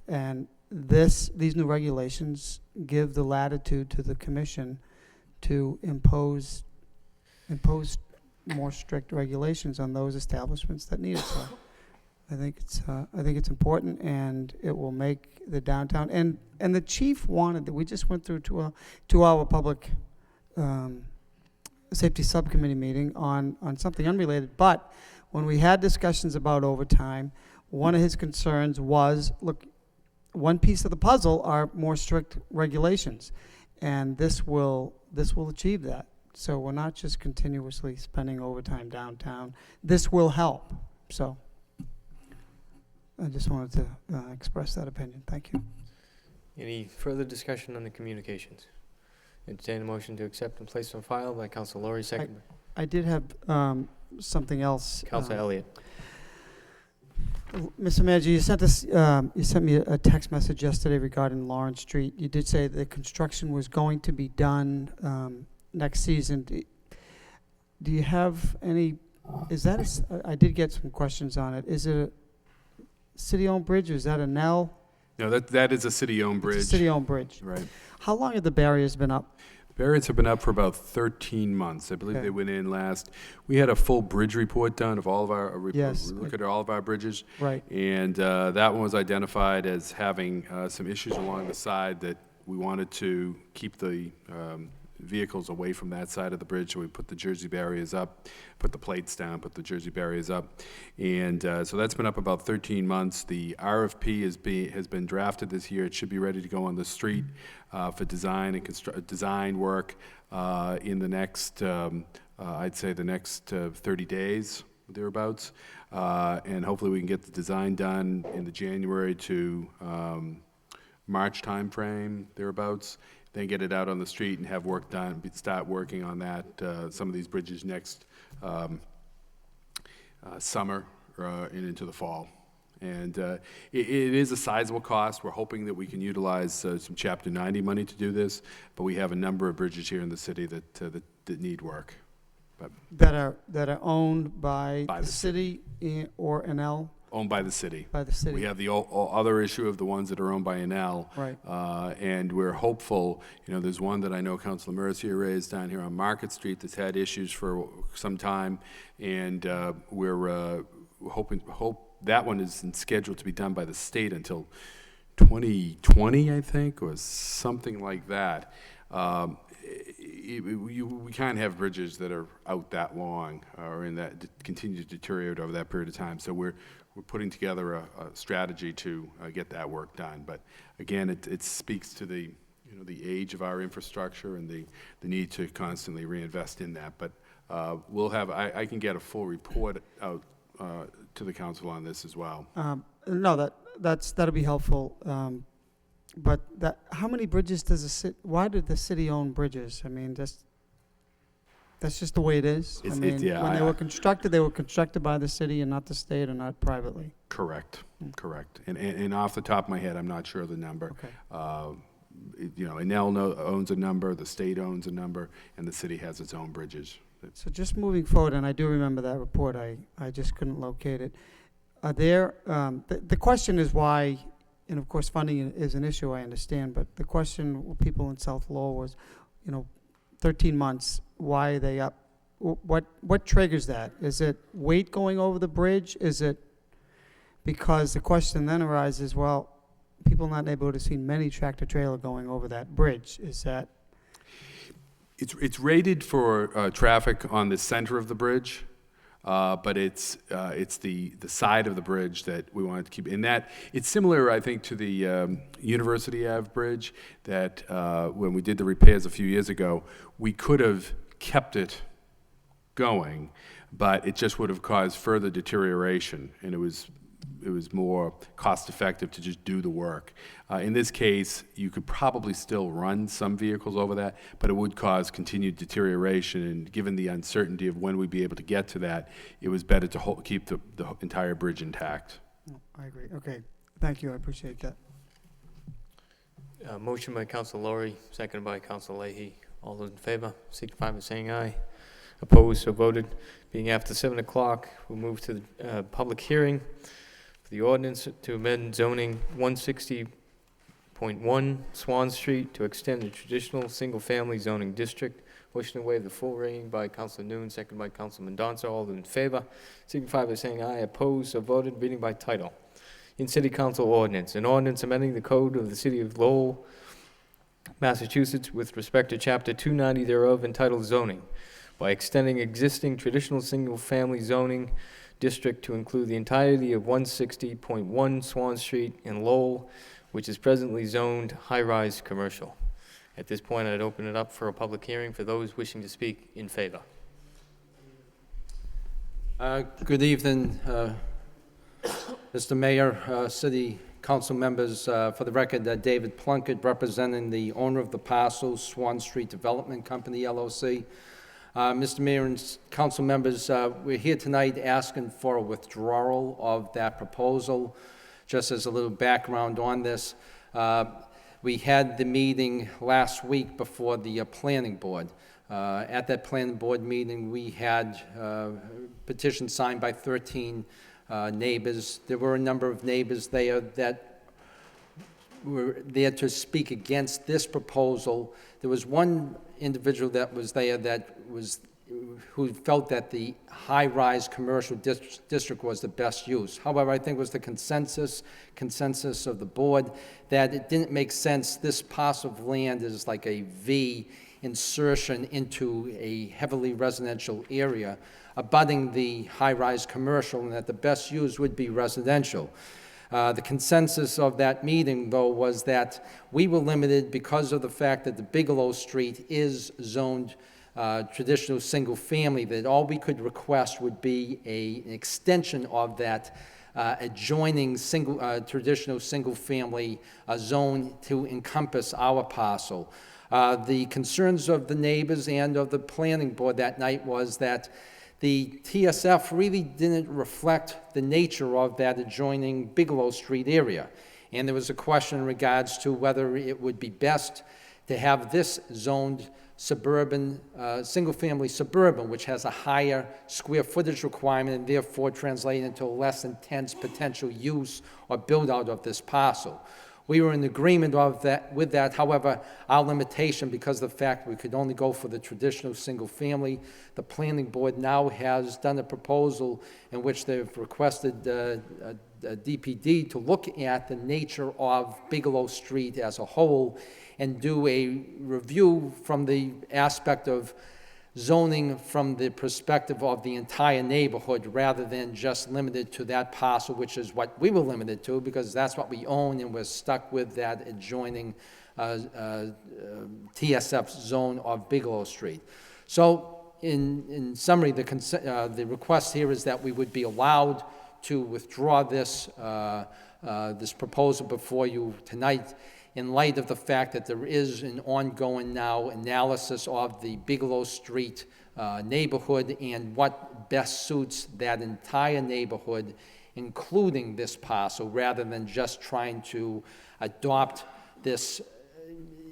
And these new regulations give the latitude to the commission to impose more strict regulations on those establishments that need it. So I think it's important, and it will make the downtown, and the chief wanted that. We just went through 2-hour public safety subcommittee meeting on something unrelated, but when we had discussions about overtime, one of his concerns was, look, one piece of the puzzle are more strict regulations, and this will achieve that. So we're not just continuously spending overtime downtown. This will help. So I just wanted to express that opinion. Thank you. Any further discussion on the communications? Entertain a motion to accept and place on file by Council Lowry, second I did have something else. by Council Elliott. Mr. Manager, you sent me a text message yesterday regarding Lawrence Street. You did say the construction was going to be done next season. Do you have any, I did get some questions on it. Is it a city-owned bridge, or is that a Nell? No, that is a city-owned bridge. It's a city-owned bridge. Right. How long have the barriers been up? Barriers have been up for about 13 months. I believe Okay. they went in last. We had a full bridge report done of all of our, Yes. look at all of our bridges. Right. And that one was identified as having some issues along the side that we wanted to keep the vehicles away from that side of the bridge. So we put the Jersey barriers up, put the plates down, put the Jersey barriers up. And so that's been up about 13 months. The RFP has been drafted this year. It should be ready to go on the street for design and design work in the next, I'd say the next 30 days, thereabouts. And hopefully we can get the design done in the January to March timeframe, thereabouts. Then get it out on the street and have work done, start working on that, some of these bridges next summer and into the fall. And it is a sizable cost. We're hoping that we can utilize some Chapter 90 money to do this, but we have a number of bridges here in the city that need work. But That are owned by By the the city or NL? owned by the city. By the city. We have the other issue of the ones that are owned by NL. Right. And we're hopeful, there's one that I know Councilor Mercier raised down here on Market Street that's had issues for some time. And we're hoping that one is scheduled to be done by the state until 2020, I think, or something like that. We can't have bridges that are out that long or continue to deteriorate over that period of time. So we're putting together a strategy to get that work done. But again, it speaks to the age of our infrastructure and the need to constantly reinvest in that. But we'll have I can get a full report out to the council on this as well. No, that'll be helpful. But how many bridges does the city? Why did the city own bridges? I mean, that's just the way it is. It's- I mean, yeah, when they were constructed by the city and not the state, and not privately. Correct. Correct. And off the top of my head, I'm not sure of the number. Okay. Enel owns a number, the state owns a number, and the city has its own bridges. So just moving forward, and I do remember that report. I just couldn't locate it. Are there? The question is why. And of course, funding is an issue, I understand, but the question with people in South Lowell was, 13 months, why are they up? What triggers that? Is it weight going over the bridge? Is it because the question then arises, well, people not able to see many tractor trailer going over that bridge. Is that? It's rated for traffic on the center of the bridge. But it's the side of the bridge that we wanted to keep. And that, it's similar, I think, to the University Ave Bridge that when we did the repairs a few years ago, we could have kept it going, but it just would have caused further deterioration, and it was more cost-effective to just do the work. In this case, you could probably still run some vehicles over that, but it would cause continued deterioration, and given the uncertainty of when we'd be able to get to that, it was better to keep the entire bridge intact. I agree. Okay. Thank you. I appreciate that. Motion by Council Lowry, seconded by Council Leahy. All those in favor, signify by saying aye. Opposed, so voted. Being after 7 o'clock, we'll move to the public hearing for the ordinance to amend zoning 160.1 Swan Street to extend the traditional single-family zoning district. Motion to waive the full reading by Councilor Noon, second by Councilman Mendoza. All in favor, signify by saying aye. Opposed, so voted. Reading by title. In City Council ordinance, an ordinance amending the code of the City of Lowell, Massachusetts with respect to Chapter 290 thereof entitled Zoning by extending existing traditional single-family zoning district to include the entirety of 160.1 Swan Street in Lowell, which is presently zoned high-rise commercial. At this point, I'd open it up for a public hearing for those wishing to speak in favor. Good evening, Mr. Mayor, City Council members. For the record, David Plunkett, representing the owner of the parcel, Swan Street Development Company, LLC. Mr. Mayor and council members, we're here tonight asking for a withdrawal of that proposal. Just as a little background on this, we had the meeting last week before the planning board. At that planning board meeting, we had petitions signed by 13 neighbors. There were a number of neighbors there that were there to speak against this proposal. There was one individual that was there who felt that the high-rise commercial district was the best use. However, I think it was the consensus of the board that it didn't make sense. This parcel of land is like a V insertion into a heavily residential area abutting the high-rise commercial, and that the best use would be residential. The consensus of that meeting, though, was that we were limited because of the fact that the Bigelow Street is zoned traditional single-family, that all we could request would be an extension of that adjoining traditional single-family zone to encompass our parcel. The concerns of the neighbors and of the planning board that night was that the TSF really didn't reflect the nature of that adjoining Bigelow Street area. And there was a question in regards to whether it would be best to have this zoned suburban, single-family suburban, which has a higher square footage requirement and therefore translate into a less intense potential use or build-out of this parcel. We were in agreement with that. However, our limitation, because of the fact we could only go for the traditional single-family, the planning board now has done a proposal in which they've requested DPD to look at the nature of Bigelow Street as a whole and do a review from the aspect of zoning from the perspective of the entire neighborhood rather than just limited to that parcel, which is what we were limited to because that's what we own and we're stuck with that adjoining TSF zone of Bigelow Street. So in summary, the request here is that we would be allowed to withdraw this, this proposal before you tonight in light of the fact that there is an ongoing now analysis of the Bigelow Street neighborhood and what best suits that entire neighborhood, including this parcel, rather than just trying to adopt this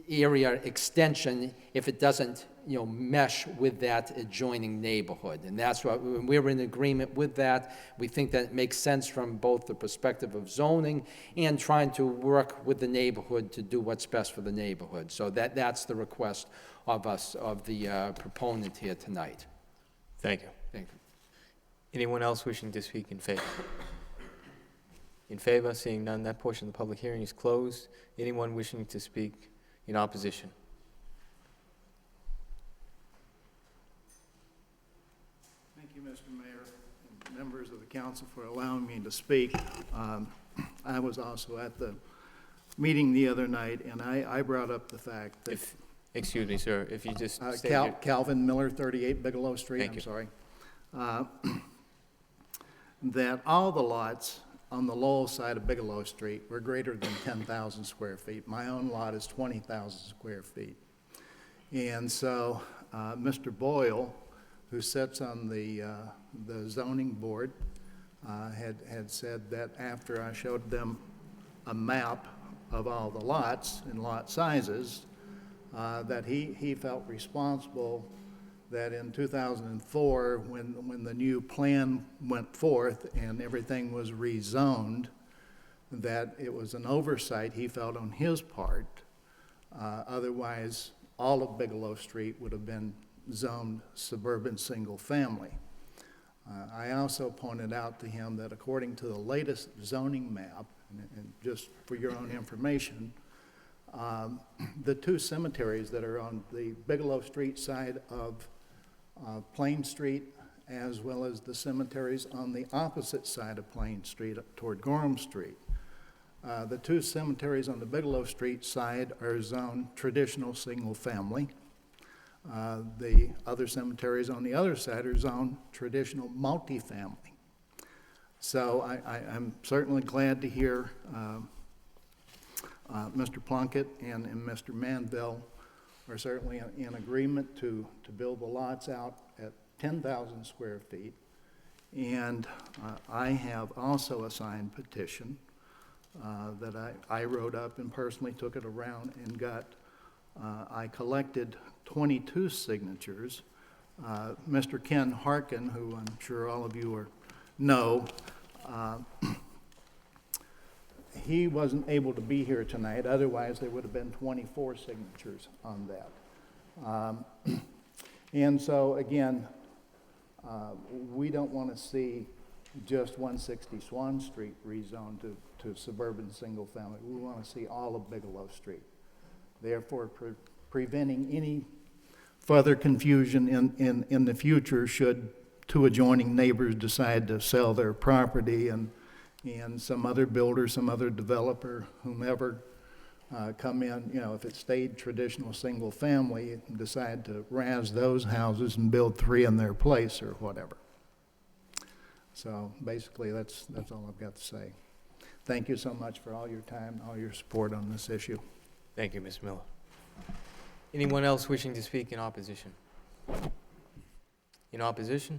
area extension if it doesn't, mesh with that adjoining neighborhood. And that's what we're in agreement with that. We think that it makes sense from both the perspective of zoning and trying to work with the neighborhood to do what's best for the neighborhood. So that's the request of us, of the proponent here tonight. Thank you. Thank you. Anyone else wishing to speak in favor? In favor, seeing none, that portion of the public hearing is closed. Anyone wishing to speak in opposition? Thank you, Mr. Mayor, and members of the council for allowing me to speak. I was also at the meeting the other night, and I brought up the fact that... Excuse me, sir, if you just state your... Calvin Miller, 38 Bigelow Street, Thank you. sorry. That all the lots on the Lowell side of Bigelow Street were greater than 10,000 square feet. My own lot is 20,000 square feet. And so Mr. Boyle, who sits on the zoning board, had said that after I showed them a map of all the lots and lot sizes, that he felt responsible that in 2004, when the new plan went forth and everything was rezoned, that it was an oversight he felt on his part. Otherwise, all of Bigelow Street would have been zoned suburban single-family. I also pointed out to him that according to the latest zoning map, and just for your own information, the two cemeteries that are on the Bigelow Street side of Plain Street, as well as the cemeteries on the opposite side of Plain Street toward Gorham Street. The two cemeteries on the Bigelow Street side are zoned traditional single-family. The other cemeteries on the other side are zoned traditional multifamily. So I'm certainly glad to hear Mr. Plunkett and Mr. Manville are certainly in agreement to build the lots out at 10,000 square feet. And I have also a signed petition that I wrote up and personally took it around and got, I collected 22 signatures. Mr. Ken Harkin, who I'm sure all of you know, he wasn't able to be here tonight, otherwise there would have been 24 signatures on that. And so again, we don't want to see just 160 Swan Street rezoned to suburban single family. We want to see all of Bigelow Street. Therefore, preventing any further confusion in the future should two adjoining neighbors decide to sell their property and some other builder, some other developer, whomever, come in, you know, if it stayed traditional single family, decide to razz those houses and build 3 in their place or whatever. So basically, that's all I've got to say. Thank you so much for all your time, all your support on this issue. Thank you, Ms. Miller. Anyone else wishing to speak in opposition? In opposition?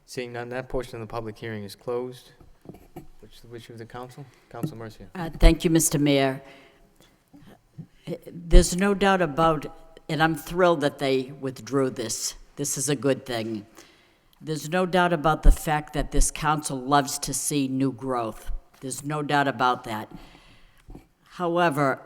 Seeing none, that portion of the public hearing is closed. Which is the wish of the council? Council Mercia. Thank you, Mr. Mayor. There's no doubt about, and I'm thrilled that they withdrew this. This is a good thing. There's no doubt about the fact that this council loves to see new growth. There's no doubt about that. However,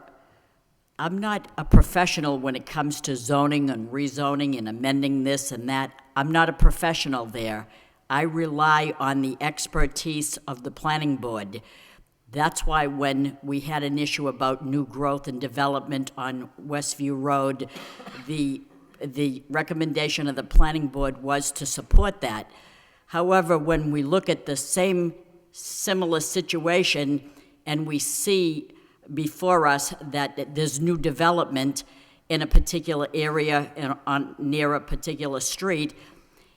I'm not a professional when it comes to zoning and rezoning and amending this and that. I'm not a professional there. I rely on the expertise of the planning board. That's why when we had an issue about new growth and development on Westview Road, the recommendation of the planning board was to support that. However, when we look at the same similar situation and we see before us that there's new development in a particular area near a particular street,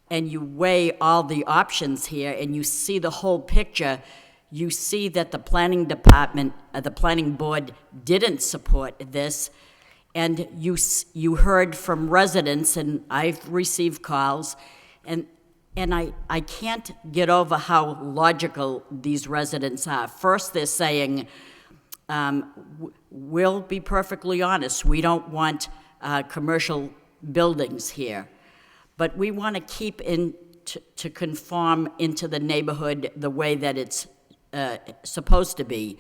and you weigh all the options here and you see the whole picture, you see that the planning department, the planning board didn't support this, and you heard from residents, and I've received calls, and I can't get over how logical these residents are. First, they're saying, we'll be perfectly honest, we don't want commercial buildings here, but we want to keep to conform into the neighborhood the way that it's supposed to be.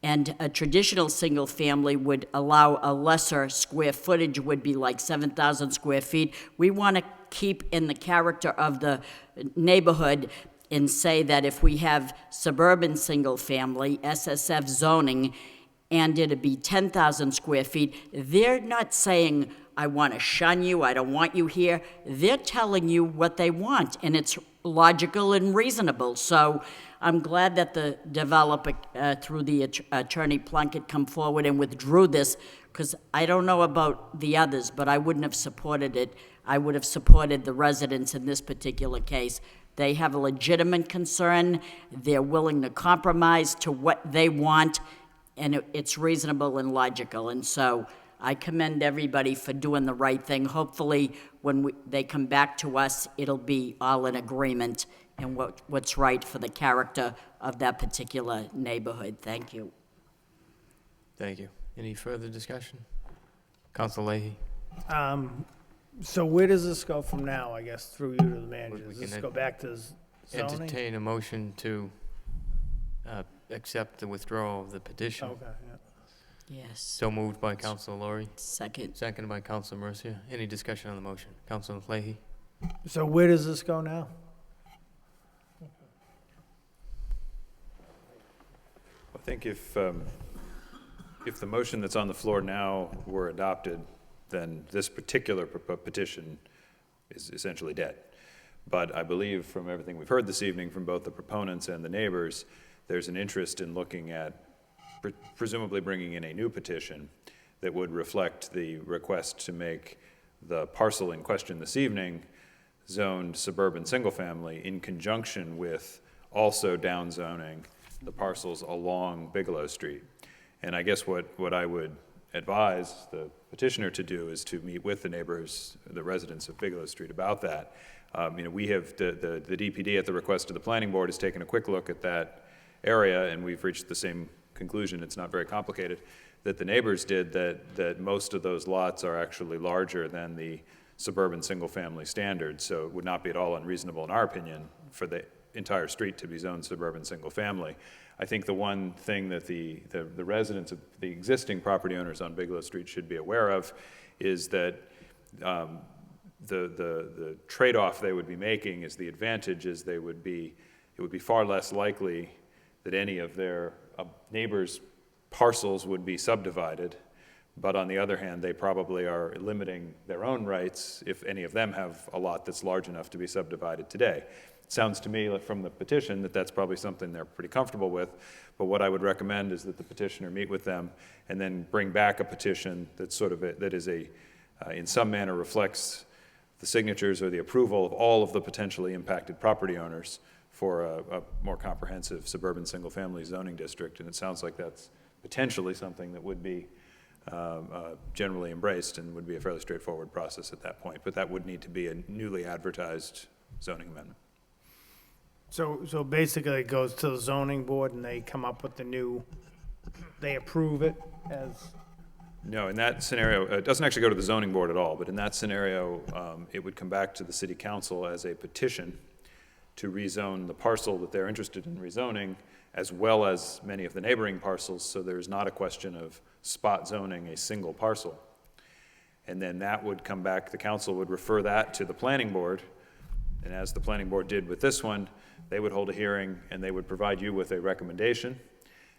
And a traditional single family would allow a lesser square footage, would be like 7,000 square feet. We want to keep in the character of the neighborhood and say that if we have suburban single family, SSF zoning, and it'd be 10,000 square feet, they're not saying, I want to shun you, I don't want you here. They're telling you what they want, and it's logical and reasonable. So I'm glad that the developer, through the attorney Plunkett, come forward and withdrew this, because I don't know about the others, but I wouldn't have supported it. I would have supported the residents in this particular case. They have a legitimate concern. They're willing to compromise to what they want, and it's reasonable and logical. And so I commend everybody for doing the right thing. Hopefully, when they come back to us, it'll be all in agreement and what's right for the character of that particular neighborhood. Thank you. Thank you. Any further discussion? Council Leahy. So where does this go from now, I guess, through you to the manager? We Does this can go back to zoning? Entertain a motion to accept the withdrawal of the petition. Okay, yeah. Yes. So moved by Councilor Laurie, Second. seconded by Councilor Mercia. Any discussion on the motion? Councilor Leahy? So where does this go now? I think if the motion that's on the floor now were adopted, then this particular petition is essentially dead. But I believe from everything we've heard this evening from both the proponents and the neighbors, there's an interest in looking at presumably bringing in a new petition that would reflect the request to make the parcel in question this evening zoned suburban single-family in conjunction with also downzoning the parcels along Bigelow Street. And I guess what I would advise the petitioner to do is to meet with the neighbors, the residents of Bigelow Street about that. We have, the DPD at the request of the planning board has taken a quick look at that area, and we've reached the same conclusion, it's not very complicated, that the neighbors did, that most of those lots are actually larger than the suburban single-family standard, so it would not be at all unreasonable, in our opinion, for the entire street to be zoned suburban single-family. I think the one thing that the residents of the existing property owners on Bigelow Street should be aware of is that the trade-off they would be making is the advantage is it would be far less likely that any of their neighbors' parcels would be subdivided, but on the other hand, they probably are limiting their own rights if any of them have a lot that's large enough to be subdivided today. It sounds to me like from the petition that that's probably something they're pretty comfortable with, but what I would recommend is that the petitioner meet with them and then bring back a petition that's in some manner reflects the signatures or the approval of all of the potentially impacted property owners for a more comprehensive suburban single-family zoning district, and it sounds like that's potentially something that would be generally embraced and would be a fairly straightforward process at that point, but that would need to be a newly advertised zoning amendment. So basically it goes to the zoning board and they come up with they approve it as? No, in that scenario, it doesn't actually go to the zoning board at all, but in that scenario, it would come back to the city council as a petition to rezone the parcel that they're interested in rezoning, as well as many of the neighboring parcels, so there's not a question of spot zoning a single parcel. And then that would come back, the council would refer that to the planning board, and as the planning board did with this one, they would hold a hearing and they would provide you with a recommendation,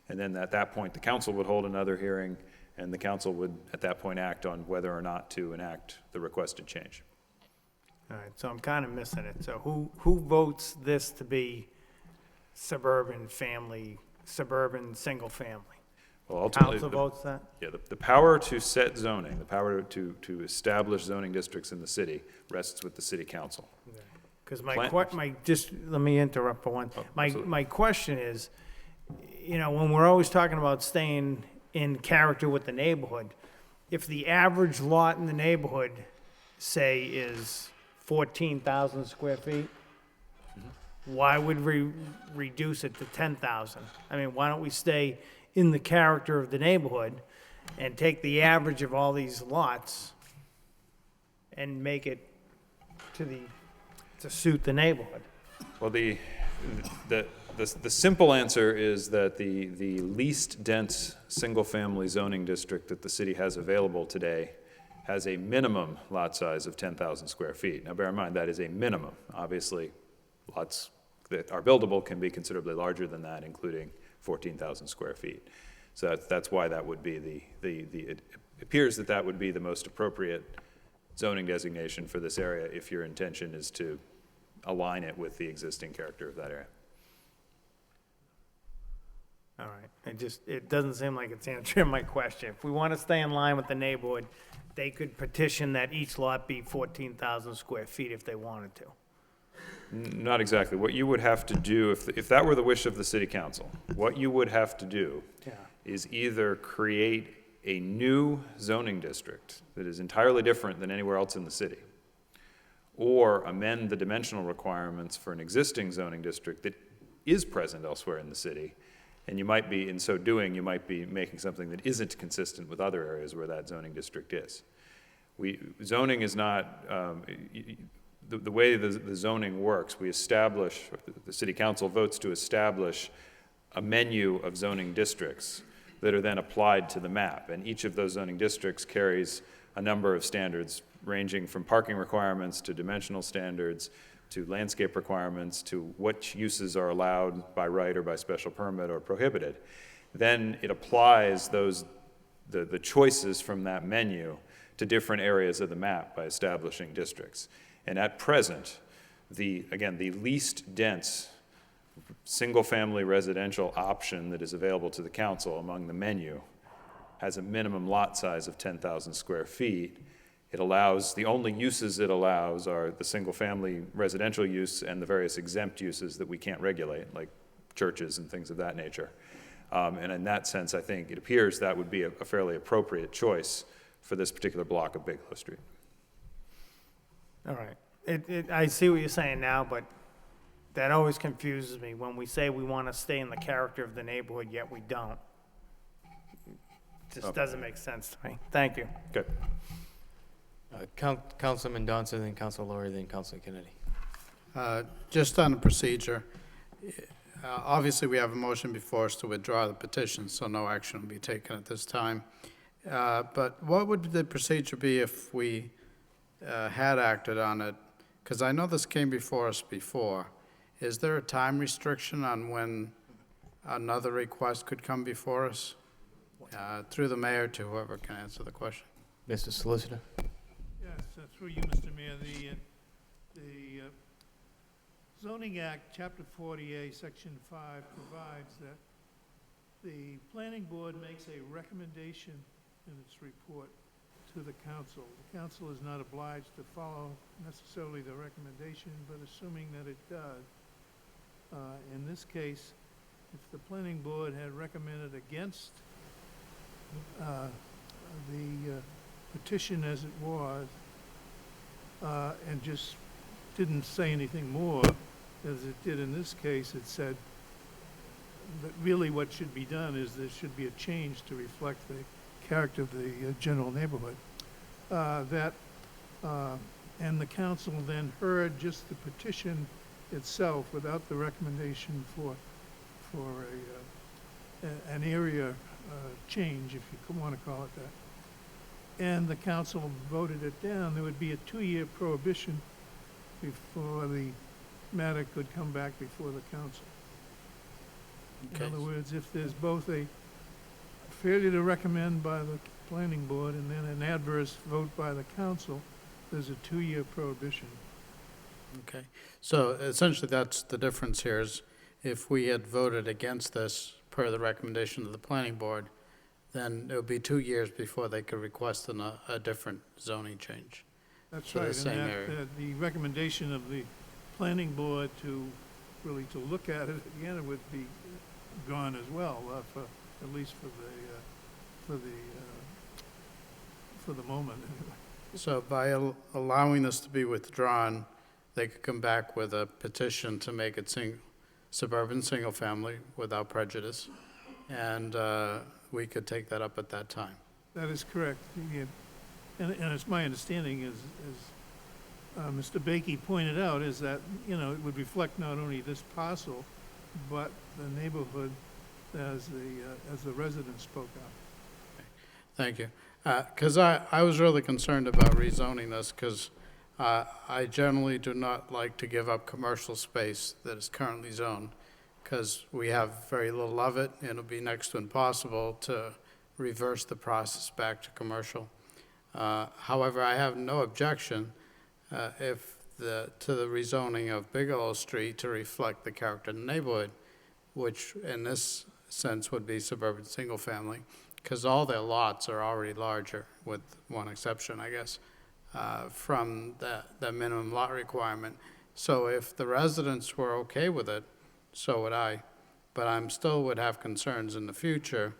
and then at that point, the council would hold another hearing, and the council would at that point act on whether or not to enact the requested change. All right, so I'm kind of missing it. So who votes this to be suburban single family? Well, ultimately, Council votes that? Yeah, the power to set zoning, the power to establish zoning districts in the city rests with the city council. Because let me interrupt for one. My question is, when we're always talking about staying in character with the neighborhood, if the average lot in the neighborhood, say, is 14,000 square feet, why would we reduce it to 10,000? I mean, why don't we stay in the character of the neighborhood and take the average of all these lots and make it to suit the neighborhood? Well, the simple answer is that the least dense single-family zoning district that the city has available today has a minimum lot size of 10,000 square feet. Now, bear in mind, that is a minimum. Obviously, lots that are buildable can be considerably larger than that, including 14,000 square feet. So that's why that would be it appears that would be the most appropriate zoning designation for this area if your intention is to align it with the existing character of that area. All right, it doesn't seem like it's answering my question. If we want to stay in line with the neighborhood, they could petition that each lot be 14,000 square feet if they wanted to. Not exactly. What you would have to do, if that were the wish of the city council, what you would have to do is either create a new zoning district that is entirely different than anywhere else in the city, or amend the dimensional requirements for an existing zoning district that is present elsewhere in the city. And you might be, in so doing, you might be making something that isn't consistent with other areas where that zoning district is. Zoning is not, the way the zoning works, we establish, the city council votes to establish a menu of zoning districts that are then applied to the map. And each of those zoning districts carries a number of standards ranging from parking requirements to dimensional standards to landscape requirements to what uses are allowed by right or by special permit or prohibited. Then it applies the choices from that menu to different areas of the map by establishing districts. And at present, again, the least dense single-family residential option that is available to the council among the menu has a minimum lot size of 10,000 square feet. It allows, the only uses it allows are the single-family residential use and the various exempt uses that we can't regulate, like churches and things of that nature. And in that sense, I think it appears that would be a fairly appropriate choice for this particular block of Bigelow Street. All right. I see what you're saying now, but that always confuses me when we say we want to stay in the character of the neighborhood, yet we don't. Just doesn't make sense to me. Thank you. Okay. Councilman Johnson, then Council Laurie, then Council Kennedy. Just on the procedure, obviously we have a motion before us to withdraw the petition, so no action will be taken at this time. But what would the procedure be if we had acted on it? Because I know this came before us before. Is there a time restriction on when another request could come before us? Through the mayor to whoever can answer the question. Mr. Solicitor. Yes, through you, Mr. Mayor. The Zoning Act, Chapter 40A, Section 5, provides that the planning board makes a recommendation in its report to the council. The council is not obliged to follow necessarily the recommendation, but assuming that it does. In this case, if the planning board had recommended against the petition as it was, and just didn't say anything more, as it did in this case, it said that really what should be done is there should be a change to reflect the character of the general neighborhood. And the council then heard just the petition itself without the recommendation for an area change, if you want to call it that. And the council voted it down. There would be a 2-year prohibition before the matter could come back before the council. Okay. In other words, if there's both a failure to recommend by the planning board and then an adverse vote by the council, there's a 2-year prohibition. Okay. So essentially that's the difference here is if we had voted against this per the recommendation of the planning board, then it would be 2 years before they could request a different zoning change. That's So the right, same and area. the recommendation of the planning board to really to look at it again would be gone as well, at least for the moment. Anyway. So by allowing this to be withdrawn, they could come back with a petition to make it suburban single family without prejudice, and we could take that up at that time. That is correct. And it's my understanding, as Mr. Bakey pointed out, is that, you know, it would reflect not only this parcel, but the neighborhood as the residents spoke of. Thank you. Because I was really concerned about rezoning this, because I generally do not like to give up commercial space that is currently zoned, because we have very little of it, and it'll be next to impossible to reverse the process back to commercial. However, I have no objection to the rezoning of Bigelow Street to reflect the character of the neighborhood, which in this sense would be suburban single family, because all their lots are already larger, with one exception, I guess, from the minimum lot requirement. So if the residents were okay with it, so would I. But I'm still would have concerns in the future,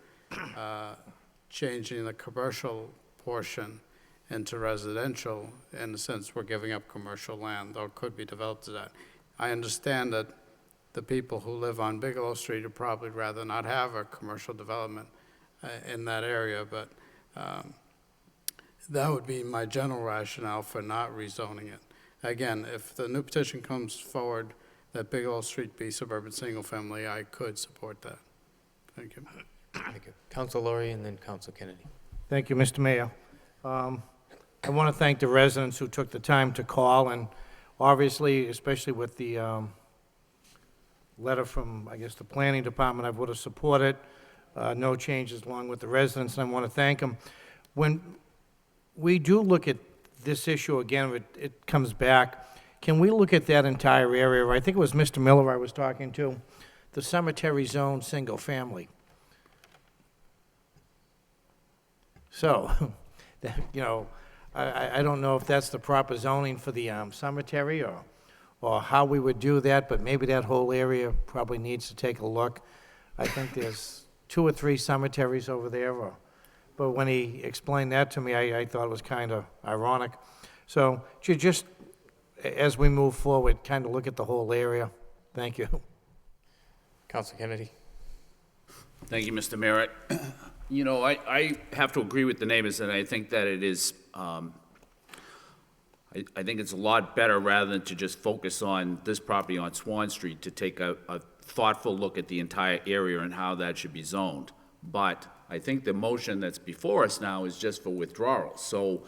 changing the commercial portion into residential, in the sense we're giving up commercial land, or could be developed to that. I understand that the people who live on Bigelow Street would probably rather not have a commercial development in that area, but That would be my general rationale for not rezoning it. Again, if the new petition comes forward, that Bigelow Street be suburban single-family, I could support that. Thank you. Thank you. Council Laurie and then Council Kennedy. Thank you, Mr. Mayor. I want to thank the residents who took the time to call, and obviously, especially with the letter from, I guess, the planning department, I would have supported no changes along with the residents, and I want to thank them. When we do look at this issue again, it comes back, can we look at that entire area? I think it was Mr. Miller I was talking to, the cemetery zone, single family. So, you know, I don't know if that's the proper zoning for the cemetery or how we would do that, but maybe that whole area probably needs to take a look. I think there's 2 or 3 cemeteries over there, but when he explained that to me, I thought it was kind of ironic. So just as we move forward, kind of look at the whole area. Thank you. Council Kennedy. Thank you, Mr. Merritt. You know, I have to agree with the neighbors, and I think that it is, I think it's a lot better, rather than to just focus on this property on Swan Street, to take a thoughtful look at the entire area and how that should be zoned. But I think the motion that's before us now is just for withdrawal. So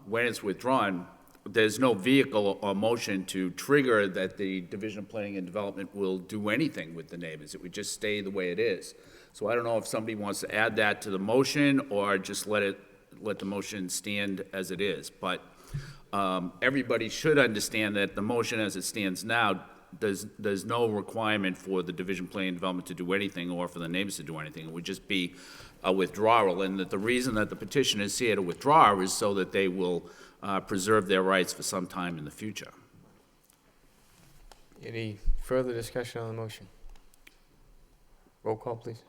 when it's withdrawn, there's no vehicle or motion to trigger that the Division of Planning and Development will do anything with the neighbors. It would just stay the way it is. So I don't know if somebody wants to add that to the motion or just let the motion stand as it is. But everybody should understand that the motion as it stands now, there's no requirement for the Division of Planning and Development to do anything or for the neighbors to do anything. It would just be a withdrawal. And that the reason that the petition is here to withdraw is so that they will preserve their rights for some time in the future. Any further discussion on the motion? Roll call, please.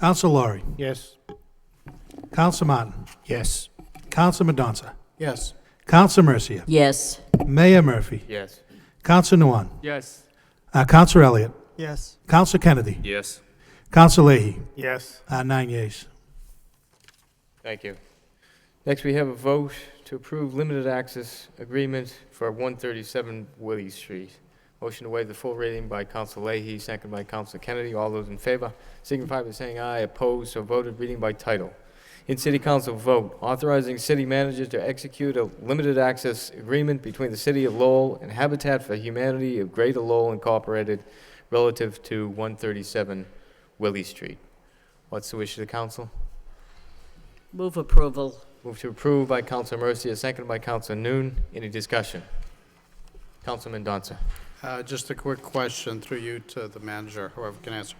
Counsel Laurie. Yes. Counsel Martin. Yes. Counsel Mendoza. Yes. Counsel Mercia. Yes. Mayor Murphy. Yes. Counsel Nguyen. Yes. Counsel Elliott. Yes. Counsel Kennedy. Yes. Counsel Leahy. Yes. 9 yeas. Thank you. Next, we have a vote to approve limited access agreement for 137 Willie Street. Motion to waive the full reading by Counsel Leahy, second by Counsel Kennedy. All those in favor signify by saying aye. Opposed, so voted. Reading by title. In City Council vote, authorizing city manager to execute a limited access agreement between the City of Lowell and Habitat for Humanity of Greater Lowell Incorporated relative to 137 Willie Street. What's the wish of the council? Move approval. Move to approve by Counsel Mercia, second by Counsel Noon. Any discussion? Councilman Mendoza. Just a quick question through you to the manager, whoever can answer.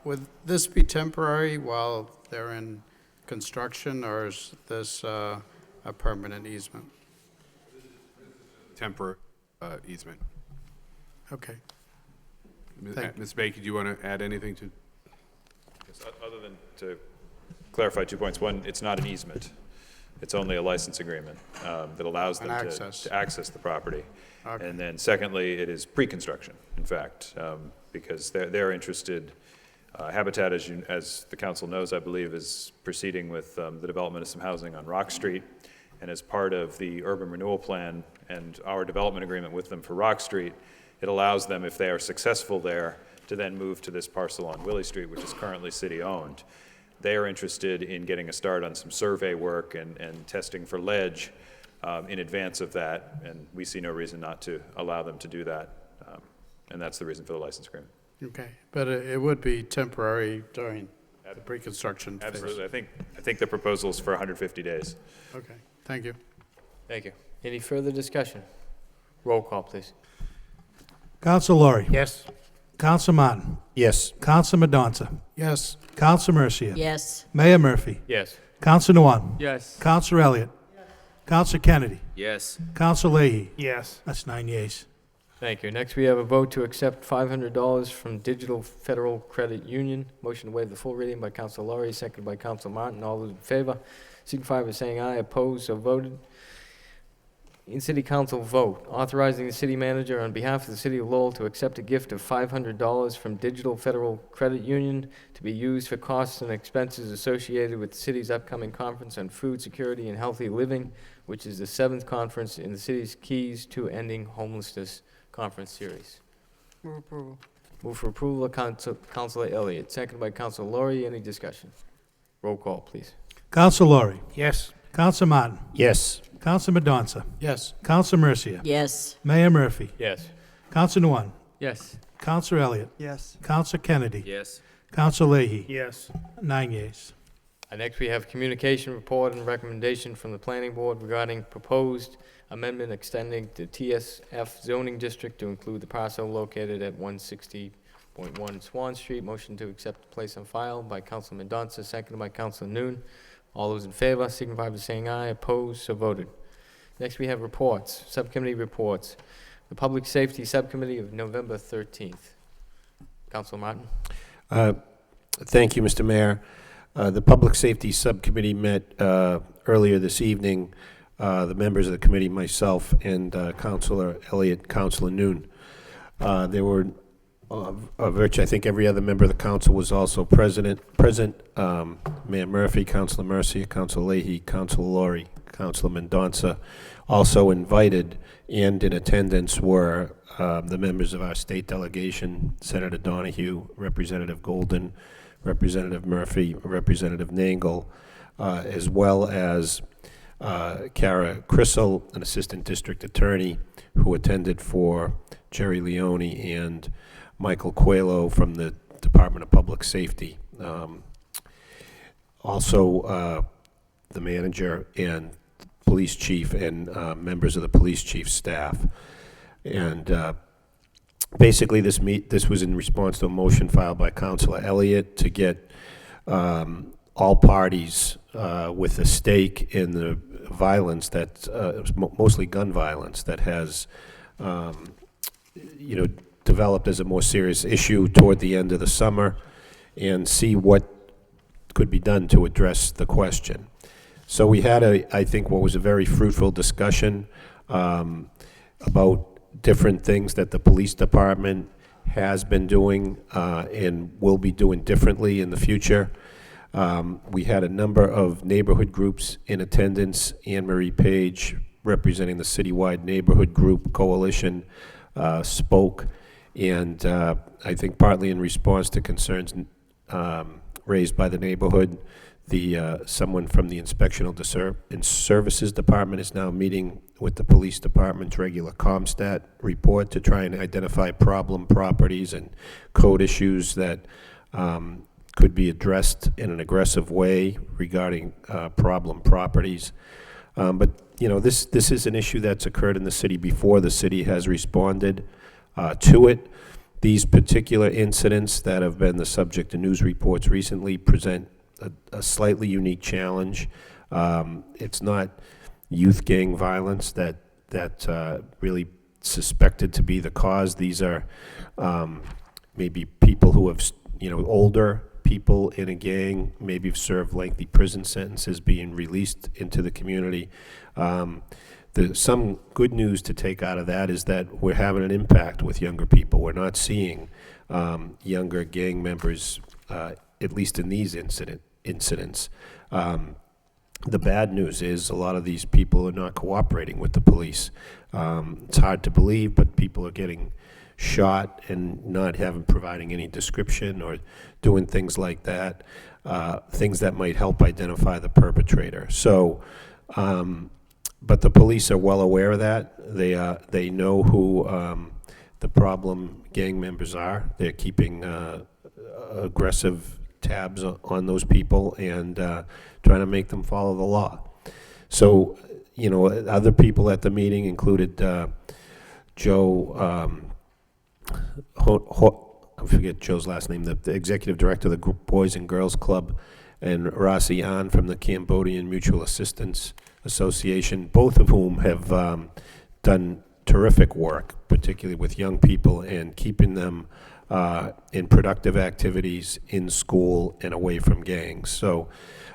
Would this be temporary while they're in construction, or is this a permanent easement? Temporary easement. Okay. Ms. Baker, do you want to add anything to? Yes, other than to clarify 2 points. One, it's not an easement. It's only a license agreement that allows them to access the property. Okay. And then secondly, it is pre-construction, in fact, because they're interested. Habitat, as the council knows, I believe, is proceeding with the development of some housing on Rock Street. And as part of the urban renewal plan and our development agreement with them for Rock Street, it allows them, if they are successful there, to then move to this parcel on Willie Street, which is currently city-owned. They are interested in getting a start on some survey work and testing for ledge in advance of that, and we see no reason not to allow them to do that, and that's the reason for the license agreement. Okay, but it would be temporary during the pre-construction phase. Absolutely. I think the proposal is for 150 days. Okay, thank you. Thank you. Any further discussion? Roll call, please. Counsel Laurie. Yes. Counsel Martin. Yes. Counsel Mendoza. Yes. Counsel Mercia. Yes. Mayor Murphy. Yes. Counsel Nguyen. Yes. Counsel Elliott. Counsel Kennedy. Yes. Counsel Leahy. Yes. That's 9 yeas. Thank you. Next, we have a vote to accept $500 from Digital Federal Credit Union. Motion to waive the full reading by Counsel Laurie, seconded by Counsel Martin. All those in favor signify by saying aye. Opposed, so voted. in City Council vote, authorizing the city manager on behalf of the City of Lowell to accept a gift of $500 from Digital Federal Credit Union to be used for costs and expenses associated with the city's upcoming conference on food security and healthy living, which is the 7th conference in the city's Keys to Ending Homelessness Conference Series. Move approval. Move for approval of Councilor Elliott, seconded by Councilor Laurie. Any discussion? Roll call, please. Counsel Laurie. Yes. Counsel Martin. Yes. Counsel Mendoza. Yes. Counsel Mercia. Yes. Mayor Murphy. Yes. Counsel Nguyen. Yes. Counsel Elliott. Yes. Counsel Kennedy. Yes. Counsel Leahy. Yes. 9 yeas. Next, we have communication report and recommendation from the planning board regarding proposed amendment extending the TSF zoning district to include the parcel located at 160.1 Swan Street. Motion to accept, place on file by Councilor Mendoza, seconded by Councilor Noon. All those in favor signify by saying aye. Opposed, so voted. Next, we have reports, subcommittee reports. The Public Safety Subcommittee of November 13th. Councilor Martin. Thank you, Mr. Mayor. The Public Safety Subcommittee met earlier this evening. The members of the committee, myself, and Councilor Elliott, Councilor Noon. There were virtually, I think every other member of the council was also present. Mayor Murphy, Councilor Mercia, Councilor Leahy, Councilor Laurie, Councilor Mendoza. Also invited and in attendance were the members of our state delegation, Senator Donahue, Representative Golden, Representative Murphy, Representative Nangle, as well as Kara Crissell, an assistant district attorney who attended for Jerry Leone, and Michael Coelho from the Department of Public Safety. Also, the manager and police chief and members of the police chief's staff. And basically, this was in response to a motion filed by Councilor Elliott to get all parties with a stake in the violence that, mostly gun violence, that has, developed as a more serious issue toward the end of the summer, and see what could be done to address the question. So we had I think what was a very fruitful discussion about different things that the police department has been doing and will be doing differently in the future. We had a number of neighborhood groups in attendance. Anne Marie Page, representing the citywide neighborhood group coalition, spoke, and I think partly in response to concerns raised by the neighborhood, someone from the Inspectional Services Department is now meeting with the police department's regular ComStat report to try and identify problem properties and code issues that could be addressed in an aggressive way regarding problem properties. But this is an issue that's occurred in the city before. The city has responded to it. These particular incidents that have been the subject of news reports recently present a slightly unique challenge. It's not youth gang violence that really suspected to be the cause. These are maybe people who have, older people in a gang, maybe have served lengthy prison sentences, being released into the community. Some good news to take out of that is that we're having an impact with younger people. We're not seeing younger gang members, at least in these incidents. The bad news is a lot of these people are not cooperating with the police. It's hard to believe, but people are getting shot and not providing any description or doing things like that, things that might help identify the perpetrator. So, but the police are well aware of that. They know who the problem gang members are. They're keeping aggressive tabs on those people and trying to make them follow the law. So, other people at the meeting included Joe, I forget Joe's last name, the executive director of the Boys and Girls Club, and Rasi An from the Cambodian Mutual Assistance Association, both of whom have done terrific work, particularly with young people and keeping them in productive activities in school and away from gangs. So,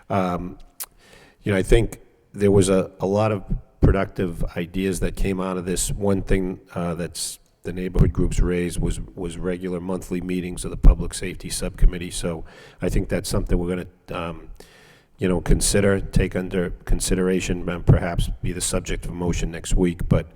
I think there was a lot of productive ideas that came out of this. One thing that's the neighborhood groups raised was regular monthly meetings of the Public Safety Subcommittee. So I think that's something we're going to, consider, take under consideration, and perhaps be the subject of a motion next week. But,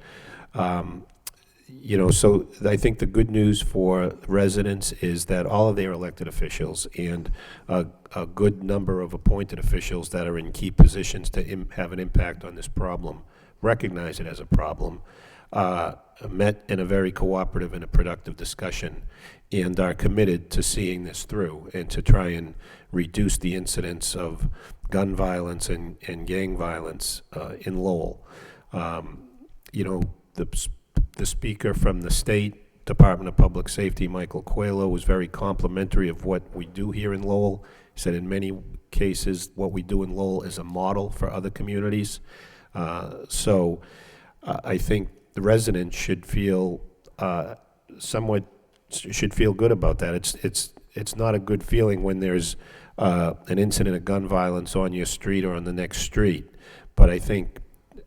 so I think the good news for residents is that all of their elected officials and a good number of appointed officials that are in key positions to have an impact on this problem recognize it as a problem, met in a very cooperative and a productive discussion, and are committed to seeing this through and to try and reduce the incidence of gun violence and gang violence in Lowell. The speaker from the State Department of Public Safety, Michael Coelho, was very complimentary of what we do here in Lowell. He said in many cases what we do in Lowell is a model for other communities. So I think the residents should feel should feel good about that. It's not a good feeling when there's an incident of gun violence on your street or on the next street, but I think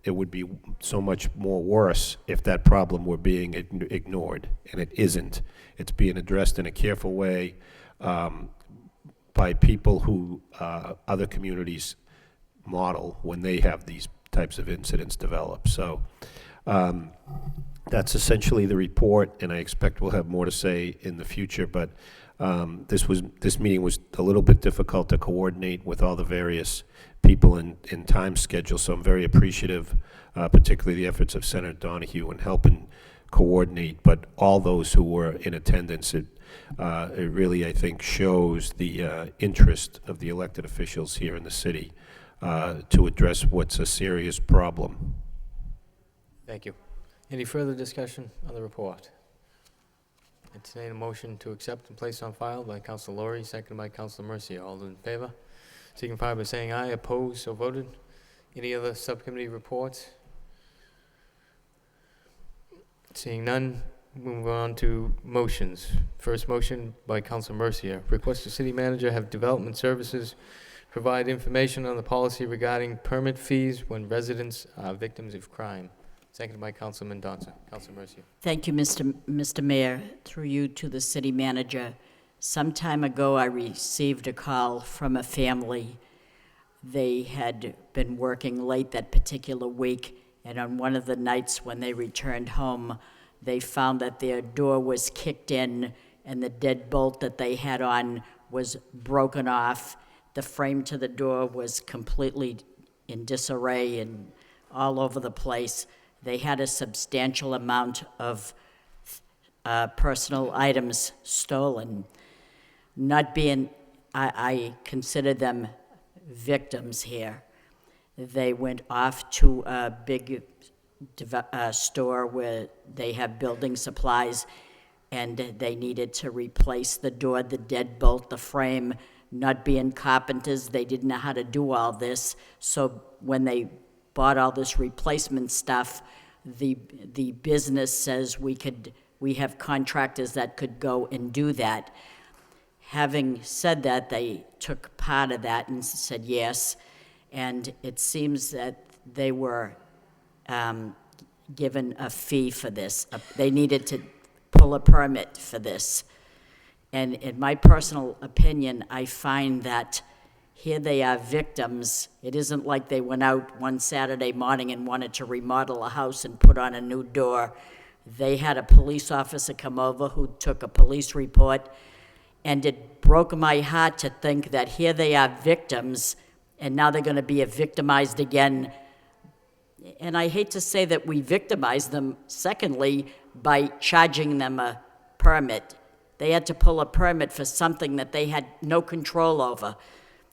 it would be so much more worse if that problem were being ignored, and it isn't. It's being addressed in a careful way by people who other communities model when they have these types of incidents develop. So that's essentially the report, and I expect we'll have more to say in the future, but this meeting was a little bit difficult to coordinate with all the various people in time schedule, so I'm very appreciative, particularly the efforts of Senator Donahue in helping coordinate, but all those who were in attendance. It really, I think, shows the interest of the elected officials here in the city to address what's a serious problem. Thank you. Any further discussion on the report? Entertain a motion to accept and place on file by Councilor Laurie, seconded by Councilor Mercia. All in favor? Signify by saying aye. Opposed? So voted. Any other subcommittee reports? Seeing none, move on to motions. First motion by Councilor Mercia. Request the city manager have development services provide information on the policy regarding permit fees when residents are victims of crime. Seconded by Councilor Mendonça. Councilor Mercia. Thank you, Mr. Mayor. Through you to the city manager. Some time ago, I received a call from a family. They had been working late that particular week, and on one of the nights when they returned home, they found that their door was kicked in and the deadbolt that they had on was broken off. The frame to the door was completely in disarray and all over the place. They had a substantial amount of personal items stolen. Not being, I consider them victims here. They went off to a big store where they have building supplies, and they needed to replace the door, the deadbolt, the frame. Not being carpenters, they didn't know how to do all this. So when they bought all this replacement stuff, the business says we have contractors that could go and do that. Having said that, they took part of that and said yes, and it seems that they were given a fee for this. They needed to pull a permit for this. And in my personal opinion, I find that here they are victims. It isn't like they went out one Saturday morning and wanted to remodel a house and put on a new door. They had a police officer come over who took a police report, and it broke my heart to think that here they are victims, and now they're going to be victimized again. And I hate to say that we victimize them, secondly, by charging them a permit. They had to pull a permit for something that they had no control over.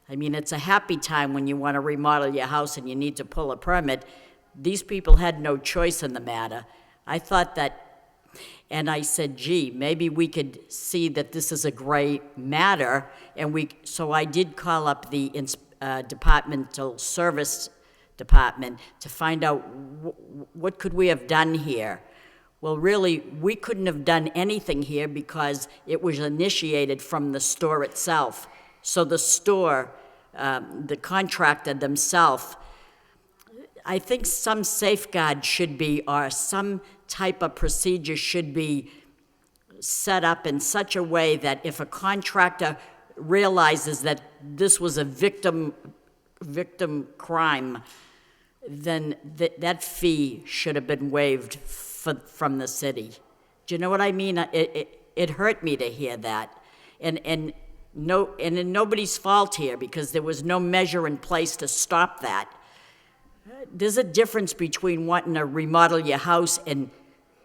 I mean, it's a happy time when you want to remodel your house and you need to pull a permit. These people had no choice in the matter. I thought that, and I said, gee, maybe we could see that this is a gray matter, and so I did call up the departmental service department to find out what could we have done here. Well, really, we couldn't have done anything here because it was initiated from the store itself. So the store, the contractor themselves, I think some safeguard should be, or some type of procedure should be set up in such a way that if a contractor realizes that this was a victim crime, then that fee should have been waived from the city. Do you know what I mean? It hurt me to hear that. And nobody's fault here, because there was no measure in place to stop that. There's a difference between wanting to remodel your house and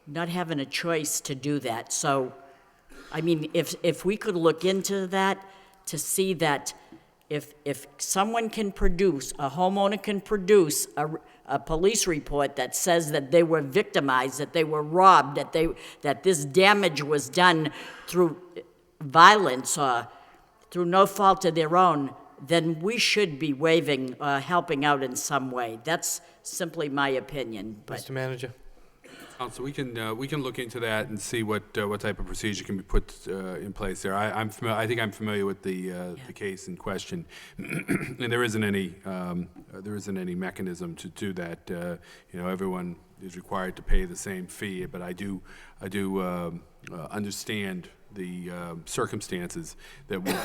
not having a choice to do that. So, I mean, if we could look into that to see that if someone can produce, a homeowner can produce a police report that says that they were victimized, that they were robbed, that this damage was done through violence or through no fault of their own, then we should be waiving, helping out in some way. That's simply my opinion. But Mr. Manager? So we can look into that and see what type of procedure can be put in place there. I think I'm familiar with the case in question, and there isn't any mechanism to do that. Everyone is required to pay the same fee, but I do understand the circumstances that would.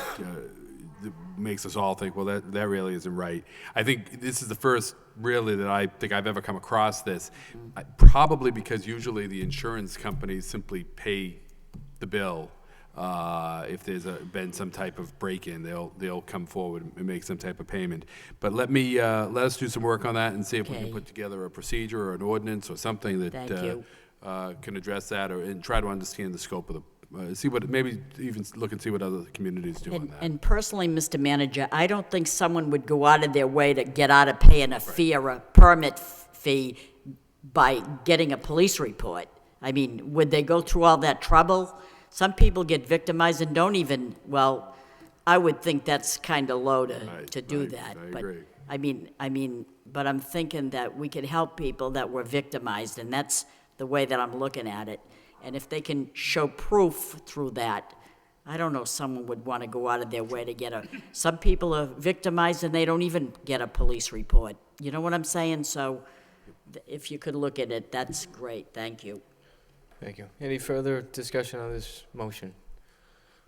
That makes us all think, well, that really isn't right. I think this is the first, really, that I think I've ever come across this. Probably because usually the insurance companies simply pay the bill. If there's been some type of break-in, they'll come forward and make some type of payment. But let us do some work on that and see if we can put together a procedure or an ordinance or something that can address that, and try to understand the scope of the. Maybe even look and see what other communities do on that. And personally, Mr. Manager, I don't think someone would go out of their way to get out of paying a fee or a permit fee by getting a police report. I mean, would they go through all that trouble? Some people get victimized and don't even, well, I would think that's kind of low to do that. I agree. I mean, but I'm thinking that we could help people that were victimized, and that's the way that I'm looking at it. And if they can show proof through that, I don't know, someone would want to go out of their way to get some people are victimized and they don't even get a police report. You know what I'm saying? So if you could look at it, that's great. Thank you. Thank you. Any further discussion on this motion?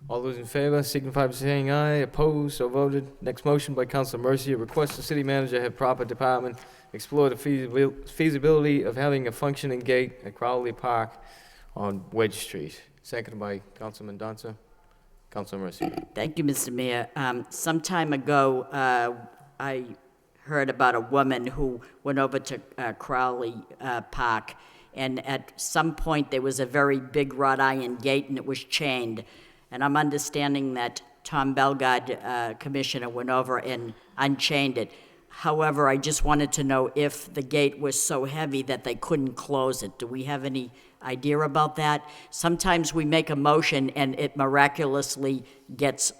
All those in favor signify by saying aye. Opposed, so voted. Next motion by Councilor Mercia, request the city manager have proper department explore the feasibility of having a functioning gate at Crowley Park on Wedge Street. Seconded by Councilman Danza. Councilor Mercia. Thank you, Mr. Mayor. Some time ago, I heard about a woman who went over to Crowley Park, and at some point there was a very big wrought iron gate and it was chained. And I'm understanding that Tom Belgard, Commissioner, went over and unchained it. However, I just wanted to know if the gate was so heavy that they couldn't close it. Do we have any idea about that? Sometimes we make a motion and it miraculously gets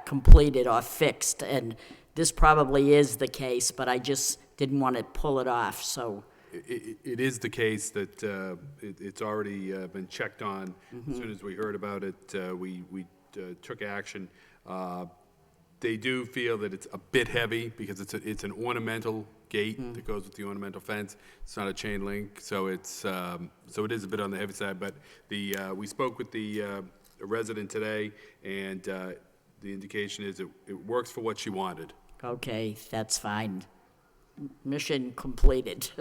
completed or fixed, and this probably is the case, but I just didn't want to pull it off, so. It is the case that it's already been checked on. As soon as we heard about it, we took action. They do feel that it's a bit heavy because it's an ornamental gate that goes with the ornamental fence. It's not a chain link, so it is a bit on the heavy side. But we spoke with the resident today, and the indication is it works for what she wanted. Okay, that's fine. Mission completed.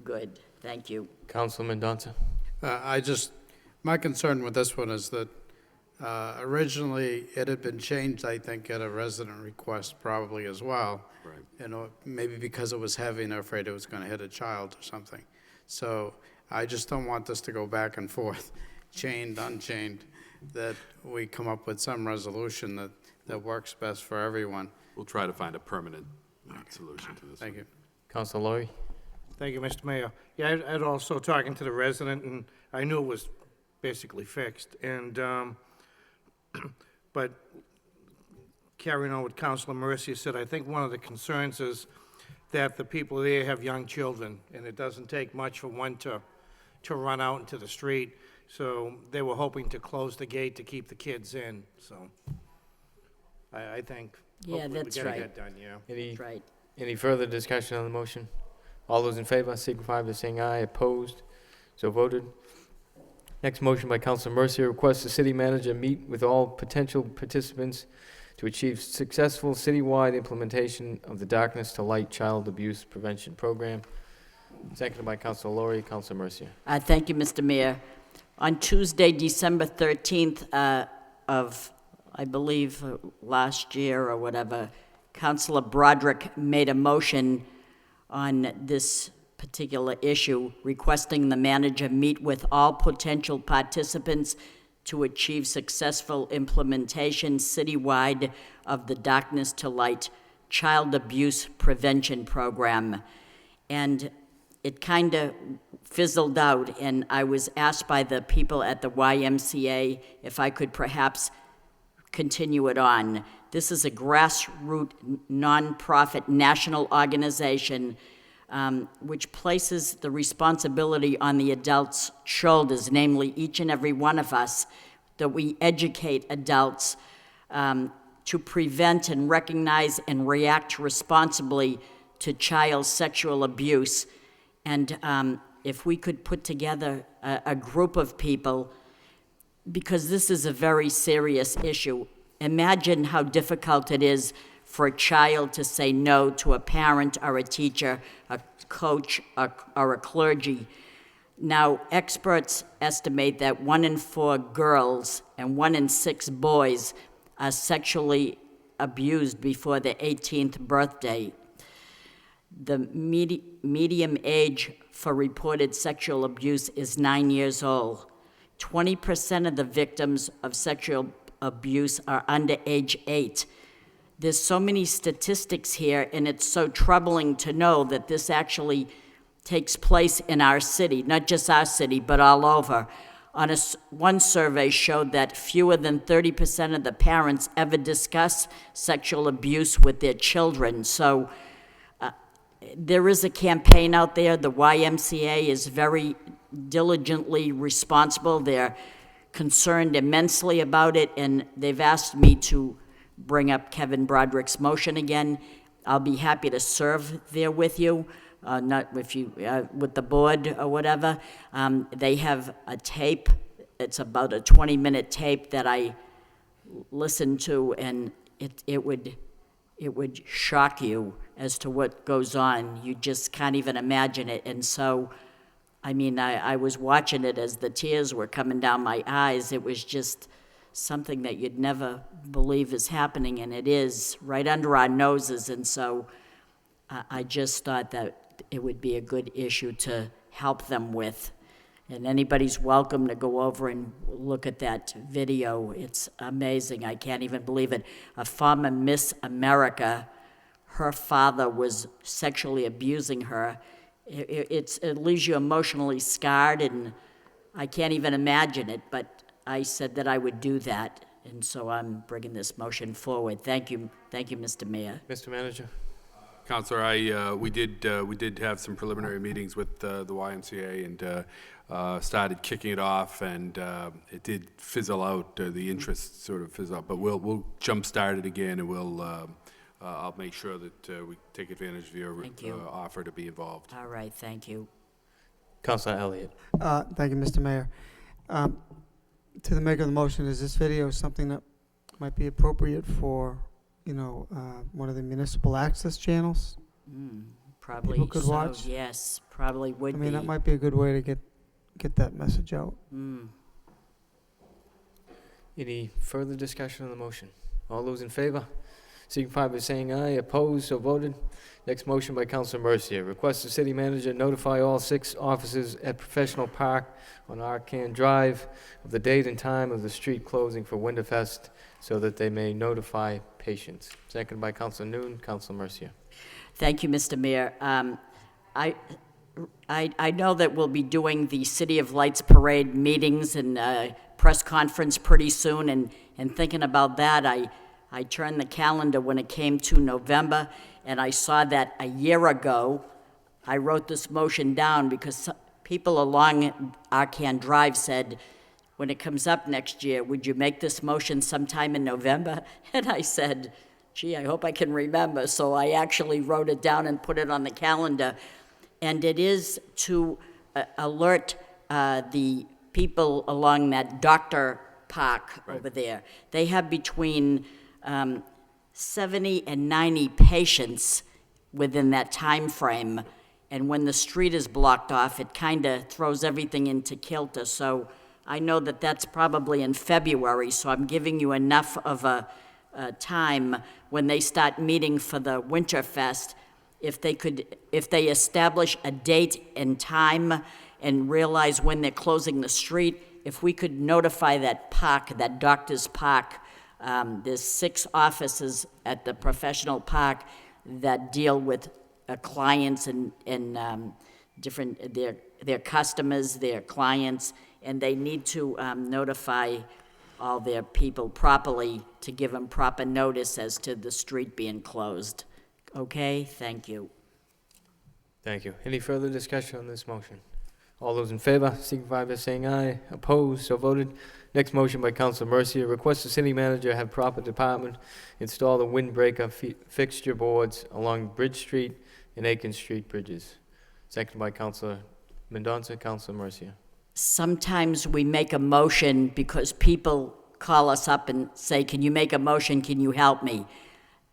Good, thank you. Councilman Danza. My concern with this one is that originally it had been changed, I think, at a resident request probably as well. Right. Maybe because it was heavy and they're afraid it was going to hit a child or something. So I just don't want this to go back and forth, chained, unchained, that we come up with some resolution that works best for everyone. We'll try to find a permanent solution to this. Thank you. Councilor Laurie. Thank you, Mr. Mayor. Yeah, I'd also talking to the resident, and I knew it was basically fixed. And but carrying on what Councilor Mercia said, I think one of the concerns is that the people there have young children, and it doesn't take much for one to run out into the street. So they were hoping to close the gate to keep the kids in. So I think Yeah, hopefully that's we gotta right. get done, yeah. That's right. Any further discussion on the motion? All those in favor signify by saying aye. Opposed? So voted. Next motion by Councilor Mercier, requests the city manager meet with all potential participants to achieve successful citywide implementation of the Darkness to Light Child Abuse Prevention Program. Seconded by Councilor Laurie. Councilor Mercier. Thank you, Mr. Mayor. On Tuesday, December 13th of, I believe, last year or whatever, Councilor Broderick made a motion on this particular issue, requesting the manager meet with all potential participants to achieve successful implementation citywide of the Darkness to Light Child Abuse Prevention Program. And it kind of fizzled out, and I was asked by the people at the YMCA if I could perhaps continue it on. This is a grassroots, nonprofit national organization which places the responsibility on the adults' shoulders, namely each and every one of us, that we educate adults to prevent and recognize and react responsibly to child sexual abuse. And if we could put together a group of people, because this is a very serious issue. Imagine how difficult it is for a child to say no to a parent or a teacher, a coach, or a clergy. Now, experts estimate that 1 in 4 girls and 1 in 6 boys are sexually abused before their 18th birthday. The median age for reported sexual abuse is 9 years old. 20% of the victims of sexual abuse are under age 8. There's so many statistics here, and it's so troubling to know that this actually takes place in our city, not just our city, but all over. One survey showed that fewer than 30% of the parents ever discuss sexual abuse with their children. So there is a campaign out there. The YMCA is very diligently responsible. They're concerned immensely about it, and they've asked me to bring up Kevin Broderick's motion again. I'll be happy to serve there with you, not with you, with the board or whatever. They have a tape. It's about a 20-minute tape that I listened to, and it would shock you as to what goes on. You just can't even imagine it. And so, I mean, I was watching it as the tears were coming down my eyes. It was just something that you'd never believe is happening, and it is right under our noses. And so I just thought that it would be a good issue to help them with. And anybody's welcome to go over and look at that video. It's amazing. I can't even believe it. A former Miss America, her father was sexually abusing her. It leaves you emotionally scarred, and I can't even imagine it, but I said that I would do that, and so I'm bringing this motion forward. Thank you, Mr. Mayor. Mr. Manager. Councilor, we did have some preliminary meetings with the YMCA and started kicking it off, and it did fizzle out. The interest sort of fizzle out, but we'll jumpstart it again, and I'll make sure that we take advantage of your offer to be involved. All right, thank you. Councilor Elliott. Thank you, Mr. Mayor. To the maker of the motion, is this video something that might be appropriate for, one of the municipal access channels? Probably People could so, watch? yes, probably would I be. mean, that might be a good way to get that message out. Any further discussion on the motion? All those in favor signify by saying aye. Opposed? So voted. Next motion by Councilor Mercier. Request the city manager notify all 6 officers at Professional Park on Arcan Drive of the date and time of the street closing for Winterfest so that they may notify patients. Seconded by Councilor Noon. Councilor Mercier. Thank you, Mr. Mayor. I know that we'll be doing the City of Lights Parade meetings and press conference pretty soon, and thinking about that, I turned the calendar when it came to November, and I saw that a year ago, I wrote this motion down because people along Arcan Drive said, when it comes up next year, would you make this motion sometime in November? And I said, gee, I hope I can remember. So I actually wrote it down and put it on the calendar. and it is to alert the people along that Doctor Park over there. They have between 70 and 90 patients within that time frame, and when the street is blocked off, it kind of throws everything into kilter. So I know that that's probably in February, so I'm giving you enough of a time when they start meeting for the Winterfest, if they establish a date and time and realize when they're closing the street, if we could notify that park, that Doctor's Park, there's 6 offices at the professional park that deal with clients and different, their customers, their clients, and they need to notify all their people properly to give them proper notice as to the street being closed. Okay, thank you. Thank you. Any further discussion on this motion? All those in favor, signify by saying aye. Opposed, so voted. Next motion by Councilor Mercia, request the city manager have proper department install the windbreaker fixture boards along Bridge Street and Aiken Street bridges. Second by Councilor Mendonça. Councilor Mercia. Sometimes we make a motion because people call us up and say, can you make a motion, can you help me?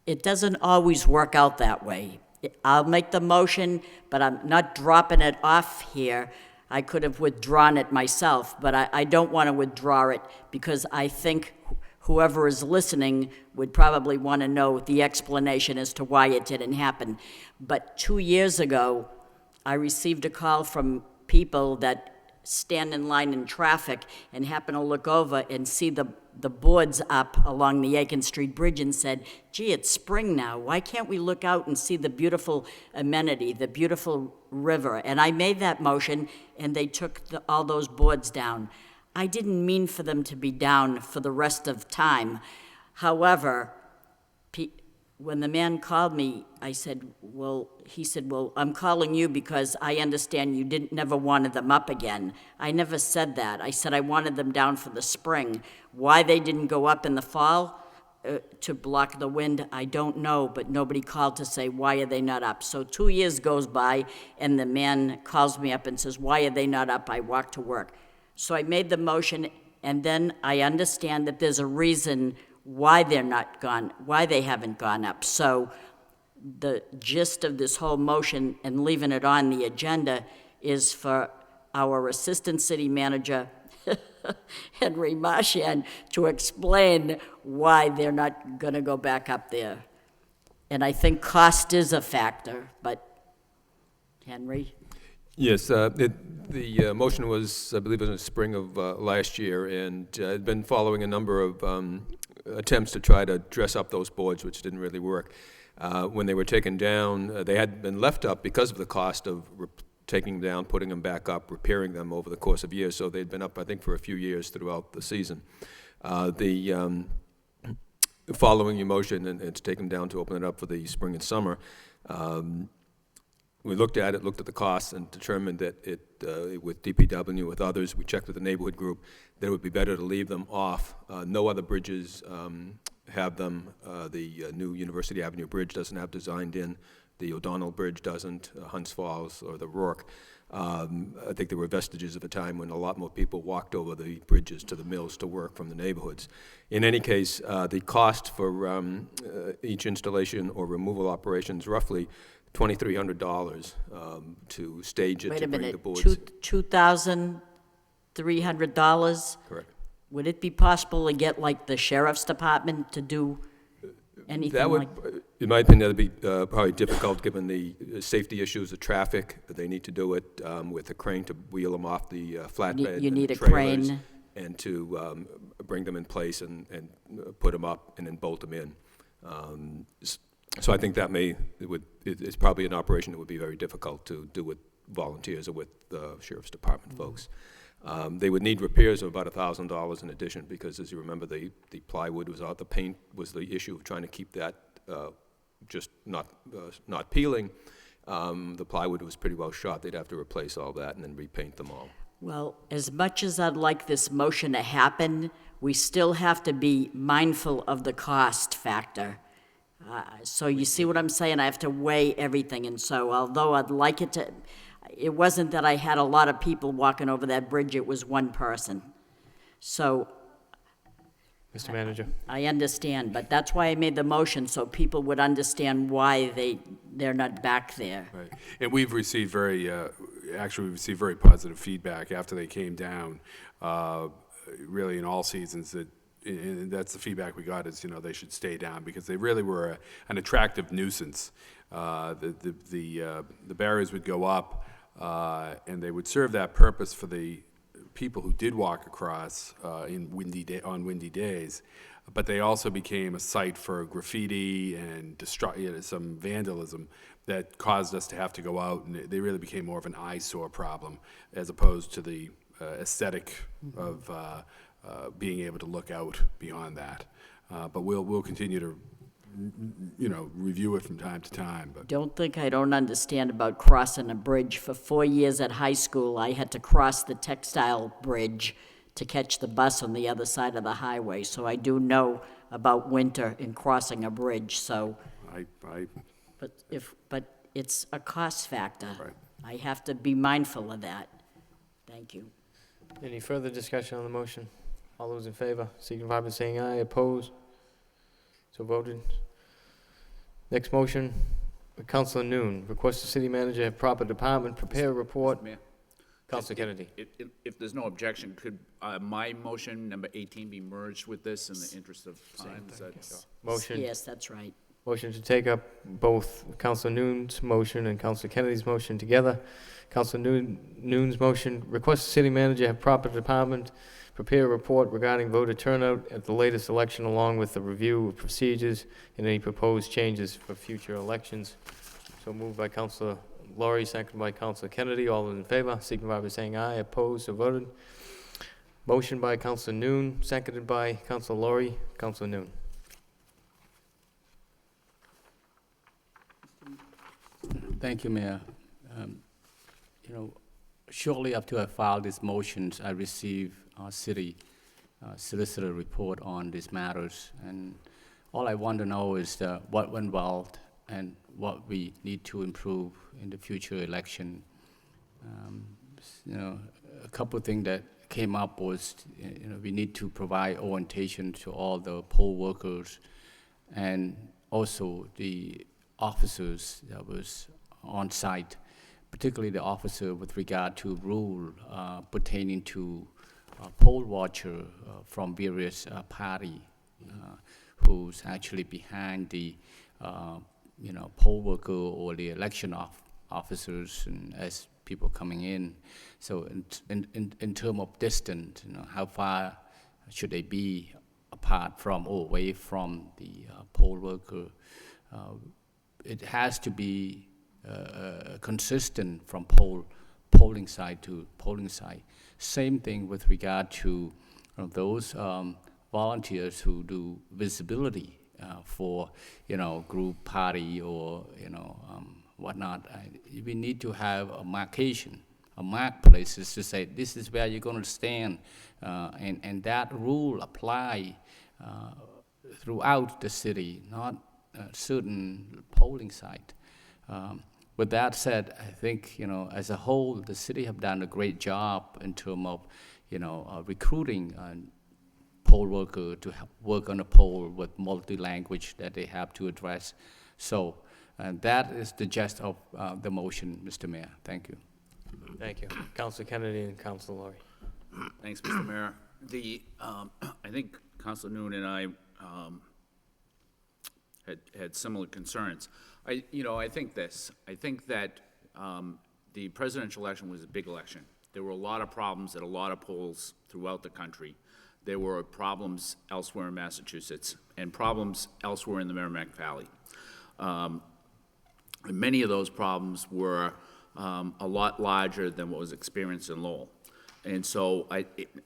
It doesn't always work out that way. I'll make the motion, but I'm not dropping it off here. I could have withdrawn it myself, but I don't want to withdraw it because I think whoever is listening would probably want to know the explanation as to why it didn't happen. But 2 years ago, I received a call from people that stand in line in traffic and happen to look over and see the boards up along the Aiken Street Bridge and said, gee, it's spring now. Why can't we look out and see the beautiful amenity, the beautiful river? And I made that motion, and they took all those boards down. I didn't mean for them to be down for the rest of time. However, when the man called me, he said, well, I'm calling you because I understand you never wanted them up again. I never said that. I said I wanted them down for the spring. Why they didn't go up in the fall to block the wind, I don't know, but nobody called to say, why are they not up? So 2 years goes by, and the man calls me up and says, why are they not up? I walk to work. So I made the motion, and then I understand that there's a reason why they haven't gone up. So the gist of this whole motion and leaving it on the agenda is for our Assistant City Manager, Henry Marchand, to explain why they're not going to go back up there. And I think cost is a factor, but Henry? Yes, the motion was, I believe, in the spring of last year, and had been following a number of attempts to try to dress up those boards, which didn't really work. When they were taken down, they had been left up because of the cost of taking them down, putting them back up, repairing them over the course of years. So they'd been up, I think, for a few years throughout the season. Following your motion and to take them down to open it up for the spring and summer, we looked at the costs and determined that with DPW, with others, we checked with the neighborhood group, that it would be better to leave them off. No other bridges have them. The new University Avenue Bridge doesn't have designed in. The O'Donnell Bridge doesn't, Hunts Falls or the Rourke. I think there were vestiges of a time when a lot more people walked over the bridges to the mills to work from the neighborhoods. In any case, the cost for each installation or removal operation is roughly $2,300 to stage it, to bring the boards. Wait a minute, $2,300? Correct. Would it be possible to get like the sheriff's department to do anything That would, like? in my opinion, that would be probably difficult given the safety issues of traffic. They need to do it with a crane to wheel them off the flatbed. You need and a trailers, crane. and to bring them in place and put them up and then bolt them in. So I think that it's probably an operation that would be very difficult to do with volunteers or with the sheriff's department folks. They would need repairs of about $1,000 in addition, because as you remember, the plywood was out, the paint was the issue of trying to keep that just not peeling. The plywood was pretty well shot. They'd have to replace all that and then repaint them all. Well, as much as I'd like this motion to happen, we still have to be mindful of the cost factor. So you see what I'm saying? I have to weigh everything, and so although I'd like it to, it wasn't that I had a lot of people walking over that bridge, it was one person. So Mr. Manager. I understand, but that's why I made the motion, so people would understand why they're not back there. Right. And we've received actually, we received very positive feedback after they came down, really in all seasons, and that's the feedback we got is, they should stay down because they really were an attractive nuisance. The barriers would go up, and they would serve that purpose for the people who did walk across on windy days, but they also became a site for graffiti and some vandalism that caused us to have to go out, and they really became more of an eyesore problem as opposed to the aesthetic of being able to look out beyond that. But we'll continue to review it from time to time. But Don't think I don't understand about crossing a bridge. For 4 years at high school, I had to cross the textile bridge to catch the bus on the other side of the highway. So I do know about winter and crossing a bridge, so. But it's a cost factor. Right. I have to be mindful of that. Thank you. Any further discussion on the motion? All those in favor, signify by saying aye. Opposed? So voted. Next motion, Councilor Noon. Request the city manager have proper department prepare a report. Mayor, Councilor Kennedy. if there's no objection, could my motion, number 18, be merged with this in the interest of time? Is that- Motion. Yes, that's right. Motion to take up both Councilor Noon's motion and Councilor Kennedy's motion together. Councilor Noon's motion, request the city manager have proper department prepare a report regarding voter turnout at the latest election along with the review of procedures and any proposed changes for future elections. So moved by Councilor Laurie, seconded by Councilor Kennedy. All those in favor, signify by saying aye. Opposed, so voted. Motion by Councilor Noon, seconded by Councilor Laurie. Councilor Noon. Thank you, Mayor. Shortly after I filed these motions, I received our city solicitor report on these matters, and all I want to know is what went well and what we need to improve in the future election. A couple of things that came up was, we need to provide orientation to all the poll workers and also the officers that was on site, particularly the officer with regard to rule pertaining to poll watcher from various party who's actually behind the poll worker or the election officers and as people coming in. So in terms of distance, how far should they be apart from or away from the poll worker? It has to be consistent from polling side to polling side. Same thing with regard to those volunteers who do visibility for group party or whatnot. We need to have a marcation, a mark places to say this is where you're going to stand, and that rule apply throughout the city, not a certain polling site. With that said, I think, as a whole, the city have done a great job in terms of, recruiting poll worker to help work on a poll with multi-language that they have to address. So that is the gist of the motion, Mr. Mayor. Thank you. Thank you. Councilor Kennedy and Councilor Laurie. Thanks, Mr. Mayor. I think Councilor Noon and I had similar concerns. I think that the presidential election was a big election. There were a lot of problems at a lot of polls throughout the country. There were problems elsewhere in Massachusetts and problems elsewhere in the Merrimack Valley. And many of those problems were a lot larger than what was experienced in Lowell. And so,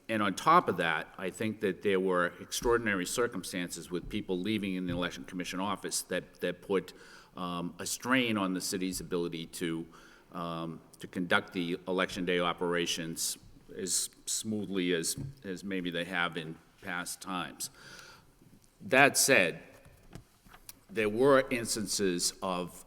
and on top of that, I think that there were extraordinary circumstances with people leaving in the Election Commission office that put a strain on the city's ability to conduct the election day operations as smoothly as maybe they have in past times. That said, there were instances of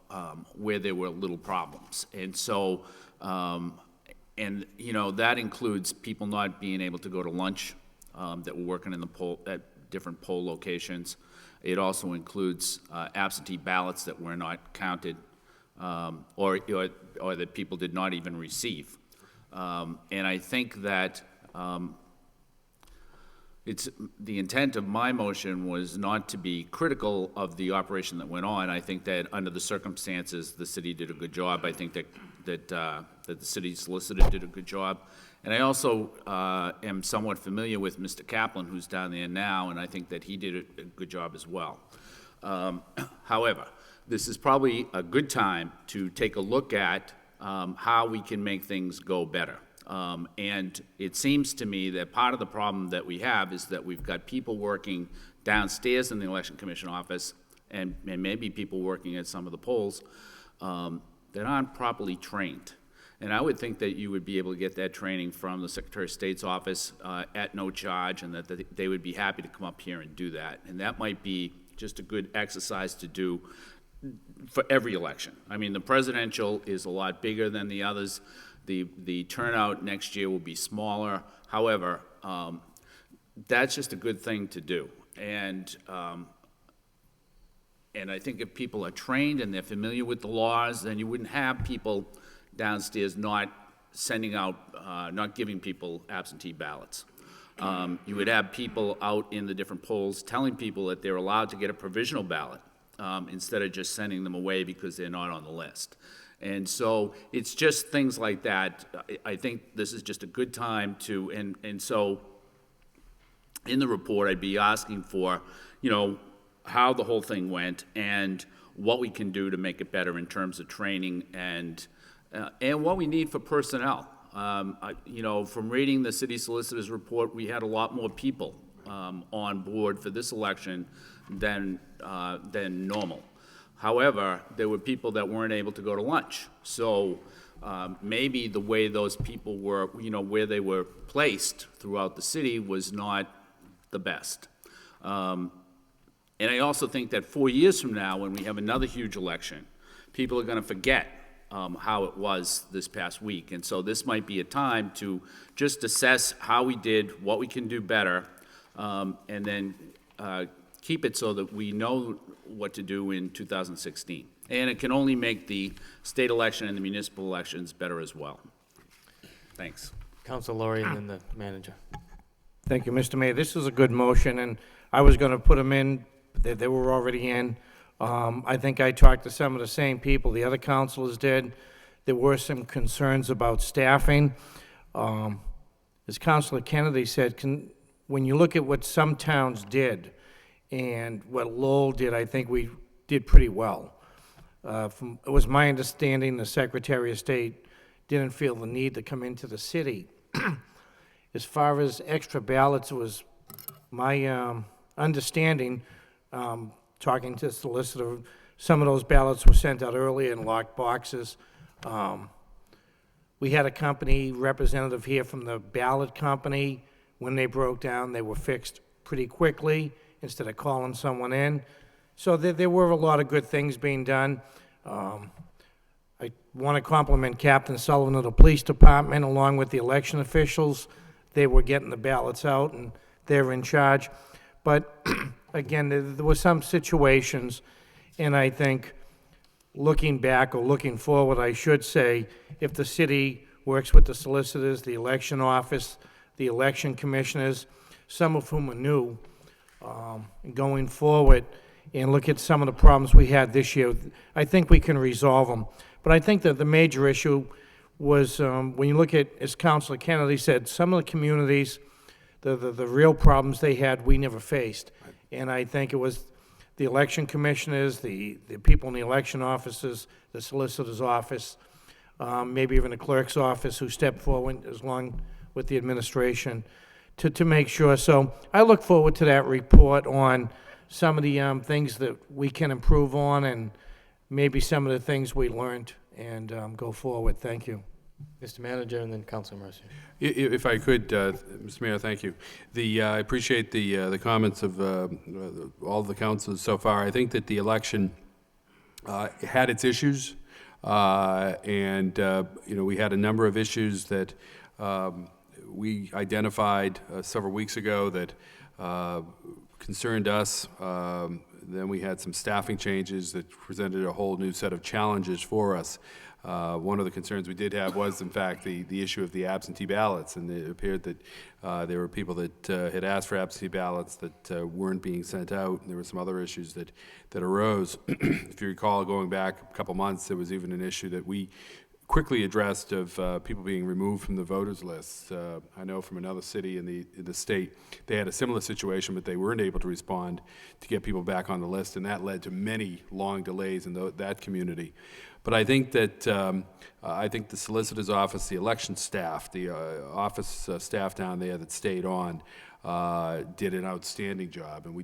where there were little problems. And so, and, you know, that includes people not being able to go to lunch that were working in the poll, at different poll locations. It also includes absentee ballots that were not counted or that people did not even receive. And I think that it's, the intent of my motion was not to be critical of the operation that went on. I think that under the circumstances, the city did a good job. I think that the city solicitor did a good job. And I also am somewhat familiar with Mr. Kaplan, who's down there now, and I think that he did a good job as well. However, this is probably a good time to take a look at how we can make things go better. And it seems to me that part of the problem that we have is that we've got people working downstairs in the Election Commission office and maybe people working at some of the polls that aren't properly trained. And I would think that you would be able to get that training from the Secretary of State's office at no charge, and that they would be happy to come up here and do that. And that might be just a good exercise to do for every election. I mean, the presidential is a lot bigger than the others. The turnout next year will be smaller. However, that's just a good thing to do. And I think if people are trained and they're familiar with the laws, then you wouldn't have people downstairs not sending out, not giving people absentee ballots. You would have people out in the different polls telling people that they're allowed to get a provisional ballot instead of just sending them away because they're not on the list. And so it's just things like that. I think this is just a good time to, and so in the report, I'd be asking for, you know, how the whole thing went and what we can do to make it better in terms of training and what we need for personnel. You know, from reading the city solicitor's report, we had a lot more people on board for this election than normal. However, there were people that weren't able to go to lunch. So maybe the way those people were, you know, where they were placed throughout the city was not the best. And I also think that 4 years from now, when we have another huge election, people are going to forget how it was this past week. And so this might be a time to just assess how we did, what we can do better, and then keep it so that we know what to do in 2016. And it can only make the state election and the municipal elections better as well. Thanks. Council Laurie and then the manager. Thank you, Mr. Mayor. This is a good motion, and I was going to put them in. They were already in. I think I talked to some of the same people the other councilors did. There were some concerns about staffing. As Councilor Kennedy said, when you look at what some towns did and what Lowell did, I think we did pretty well. It was my understanding the Secretary of State didn't feel the need to come into the city. As far as extra ballots, it was my understanding, talking to the solicitor, some of those ballots were sent out early in locked boxes. We had a company representative here from the ballot company. When they broke down, they were fixed pretty quickly instead of calling someone in. So there were a lot of good things being done. I want to compliment Captain Sullivan of the police department along with the election officials. They were getting the ballots out and they're in charge. But again, there were some situations, and I think looking back or looking forward, I should say, if the city works with the solicitors, the election office, the election commissioners, some of whom are new, going forward, and look at some of the problems we had this year, I think we can resolve them. But I think that the major issue was when you look at, as Councilor Kennedy said, some of the communities, the real problems they had, we never faced. And I think it was the election commissioners, the people in the election offices, the solicitor's office, maybe even the clerk's office who stepped forward along with the administration to make sure. So I look forward to that report on some of the things that we can improve on and maybe some of the things we learned and go forward. Thank you. Mr. Manager, and then Councilor Mercer. If I could, Mr. Mayor, thank you. I appreciate the comments of all of the councilors so far. I think that the election had its issues, and we had a number of issues that we identified several weeks ago that concerned us. Then we had some staffing changes that presented a whole new set of challenges for us. One of the concerns we did have was, in fact, the issue of the absentee ballots, and it appeared that there were people that had asked for absentee ballots that weren't being sent out, and there were some other issues that arose. If you recall, going back a couple months, there was even an issue that we quickly addressed of people being removed from the voters list. I know from another city in the state, they had a similar situation, but they weren't able to respond to get people back on the list, and that led to many long delays in that community. But I think that the solicitor's office, the election staff, the office staff down there that stayed on, did an outstanding job, and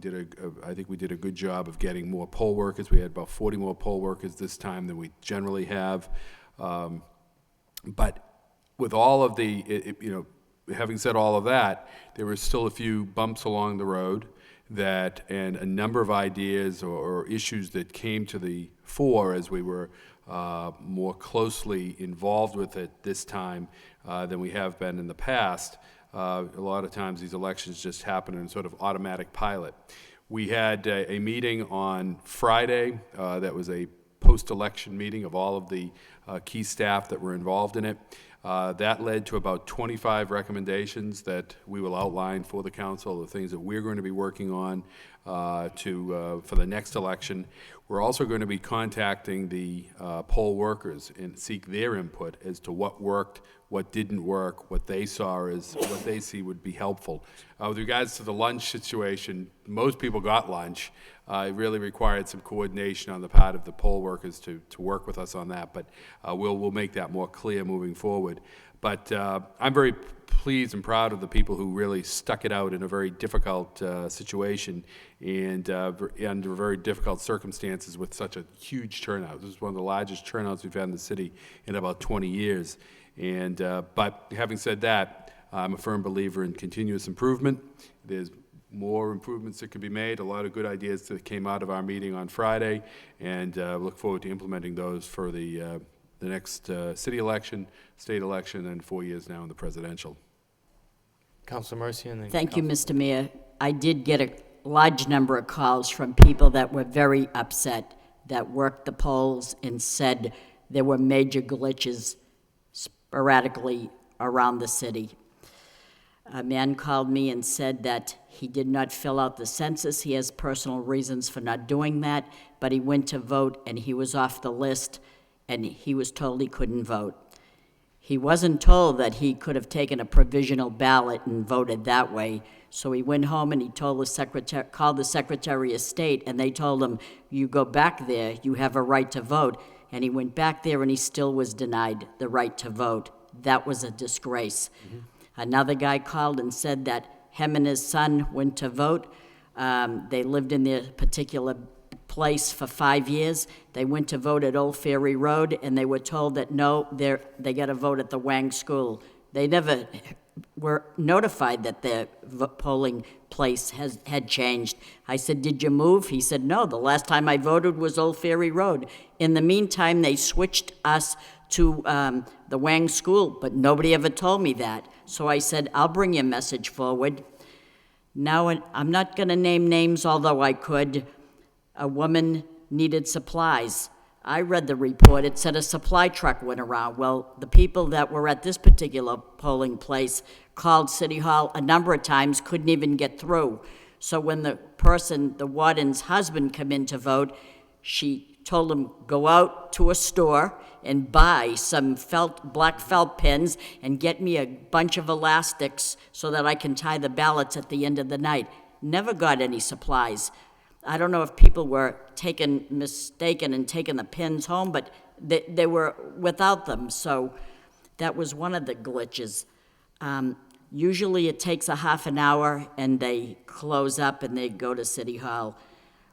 I think we did a good job of getting more poll workers. We had about 40 more poll workers this time than we generally have. But with all of having said all of that, there were still a few bumps along the road and a number of ideas or issues that came to the fore as we were more closely involved with it this time than we have been in the past. A lot of times these elections just happen in sort of automatic pilot. We had a meeting on Friday that was a post-election meeting of all of the key staff that were involved in it. That led to about 25 recommendations that we will outline for the council, the things that we're going to be working on for the next election. We're also going to be contacting the poll workers and seek their input as to what worked, what didn't work, what they saw as what they see would be helpful. With regards to the lunch situation, most people got lunch. It really required some coordination on the part of the poll workers to work with us on that, but we'll make that more clear moving forward. But I'm very pleased and proud of the people who really stuck it out in a very difficult situation and under very difficult circumstances with such a huge turnout. This is one of the largest turnouts we've had in the city in about 20 years. But having said that, I'm a firm believer in continuous improvement. There's more improvements that could be made, a lot of good ideas that came out of our meeting on Friday, and look forward to implementing those for the next city election, state election, and 4 years now in the presidential. Councilor Mercy, and then Thank you, Mr. Mayor. I did get a large number of calls from people that were very upset, that worked the polls and said there were major glitches sporadically around the city. A man called me and said that he did not fill out the census. He has personal reasons for not doing that, but he went to vote and he was off the list and he was told he couldn't vote. He wasn't told that he could have taken a provisional ballot and voted that way. So he went home and he told called the Secretary of State, and they told him, you go back there, you have a right to vote. And he went back there and he still was denied the right to vote. That was a disgrace. Mm-hmm. Another guy called and said that him and his son went to vote. They lived in their particular place for 5 years. They went to vote at Old Ferry Road, and they were told that no, they got to vote at the Wang School. They never were notified that their polling place had changed. I said, did you move? He said, no, the last time I voted was Old Ferry Road. In the meantime, they switched us to the Wang School, but nobody ever told me that. So I said, I'll bring your message forward. Now, I'm not going to name names, although I could. A woman needed supplies. I read the report. It said a supply truck went around. Well, the people that were at this particular polling place called City Hall a number of times, couldn't even get through. So when the warden's husband came in to vote, she told him, go out to a store and buy some black felt pins and get me a bunch of elastics so that I can tie the ballots at the end of the night. Never got any supplies. I don't know if people were mistaken and taking the pins home, but they were without them, so that was one of the glitches. Usually it takes a half an hour and they close up and they go to City Hall.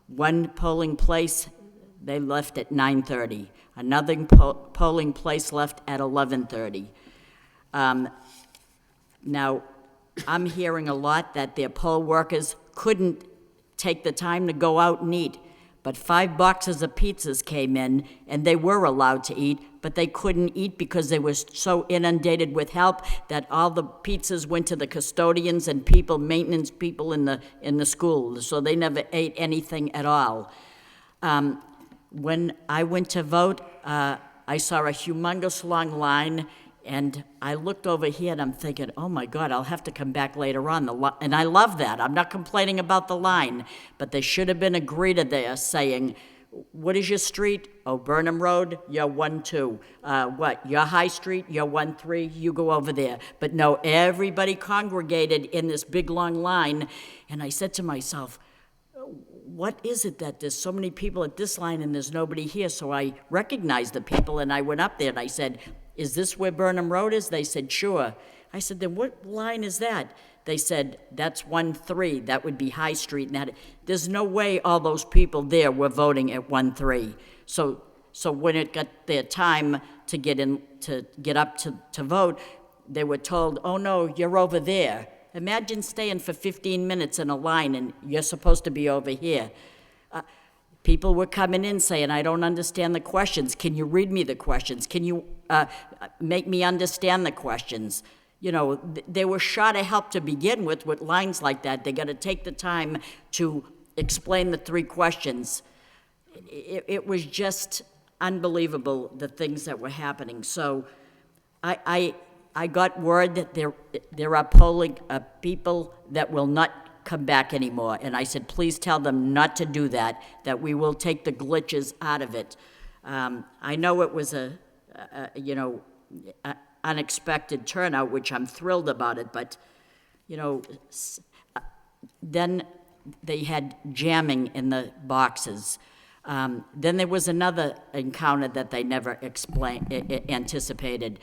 One polling place, they left at 9:30. Another polling place left at 11:30. Now, I'm hearing a lot that their poll workers couldn't take the time to go out and eat, but 5 boxes of pizzas came in, and they were allowed to eat, but they couldn't eat because they were so inundated with help that all the pizzas went to the custodians and people, maintenance people in the school, so they never ate anything at all. When I went to vote, I saw a humongous long line, and I looked over here and I'm thinking, oh my God, I'll have to come back later on. And I love that. I'm not complaining about the line, but there should have been a greeter there saying, what is your street? Oh, Burnham Road, you're 1-2. What, your High Street, you're 1-3, you go over there. But no, everybody congregated in this big long line, and I said to myself, what is it that there's so many people at this line and there's nobody here? So I recognized the people, and I went up there and I said, is this where Burnham Road is? They said, sure. I said, then what line is that? They said, that's 1-3, that would be High Street. And that, there's no way all those people there were voting at 1-3. So when it got their time to get up to vote, they were told, oh no, you're over there. Imagine staying for 15 minutes in a line and you're supposed to be over here. People were coming in saying, I don't understand the questions. Can you read me the questions? Can you make me understand the questions? You know, they were short of help to begin with lines like that. They got to take the time to explain the 3 questions. It was just unbelievable, the things that were happening. So I got word that there are polling people that will not come back anymore. And I said, please tell them not to do that, that we will take the glitches out of it. I know it was a unexpected turnout, which I'm thrilled about it, but, you know, then they had jamming in the boxes. Then there was another encounter that they never anticipated.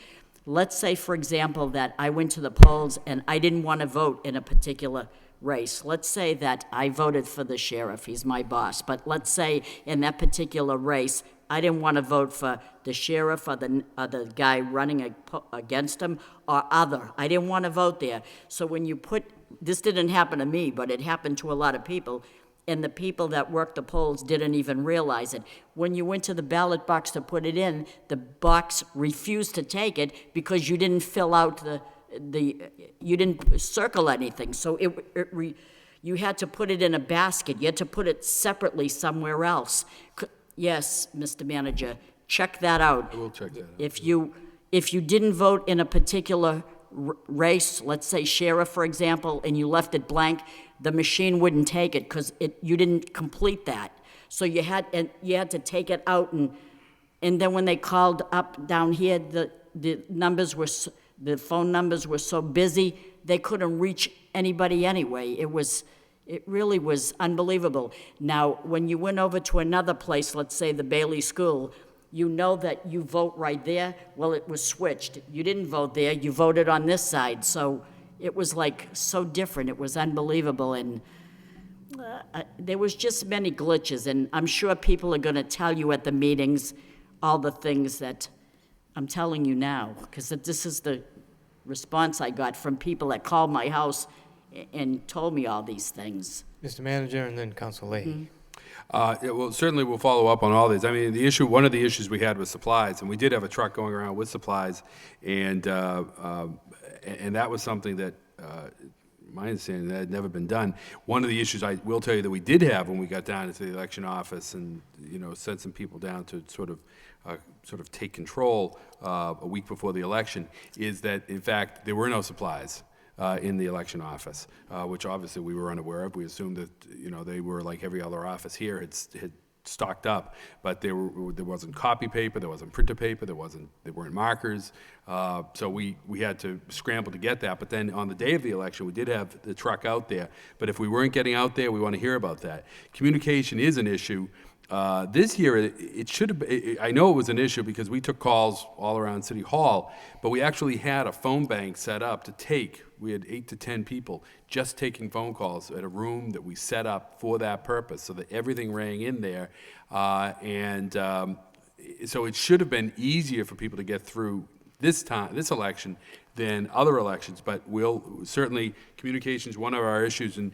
Let's say, for example, that I went to the polls and I didn't want to vote in a particular race. Let's say that I voted for the sheriff, he's my boss, but let's say in that particular race, I didn't want to vote for the sheriff or the guy running against him or other. I didn't want to vote there. So when you this didn't happen to me, but it happened to a lot of people, and the people that worked the polls didn't even realize it. When you went to the ballot box to put it in, the box refused to take it because you didn't fill out you didn't circle anything. So you had to put it in a basket. You had to put it separately somewhere else. Yes, Mr. Manager, check that out. I will check that out. If you didn't vote in a particular race, let's say sheriff, for example, and you left it blank, the machine wouldn't take it because you didn't complete that. So you had to take it out, and then when they called up down here, the phone numbers were so busy they couldn't reach anybody anyway. It really was unbelievable. Now, when you went over to another place, let's say the Bailey School, you know that you vote right there. Well, it was switched. You didn't vote there, you voted on this side. So it was like so different. It was unbelievable. And there was just many glitches. And I'm sure people are going to tell you at the meetings all the things that I'm telling you now, because this is the response I got from people that called my house and told me all these things. Mr. Manager, and then Council Leahy. Yeah, well, certainly we'll follow up on all these. I mean, one of the issues we had was supplies, and we did have a truck going around with supplies, and that was something that, my understanding, that had never been done. One of the issues I will tell you that we did have when we got down into the election office and, sent some people down to sort of take control a week before the election, is that, in fact, there were no supplies in the election office, which obviously we were unaware of. We assumed that, they were like every other office here, had stocked up, but there wasn't copy paper, there wasn't printer paper, there weren't markers, so we had to scramble to get that. But then on the day of the election, we did have the truck out there, but if we weren't getting out there, we want to hear about that. Communication is an issue. This year, it should have, I know it was an issue because we took calls all around City Hall, but we actually had a phone bank set up to take, we had 8 to 10 people just taking phone calls at a room that we set up for that purpose, so that everything rang in there. So it should have been easier for people to get through this election than other elections, but certainly, communication's one of our issues, and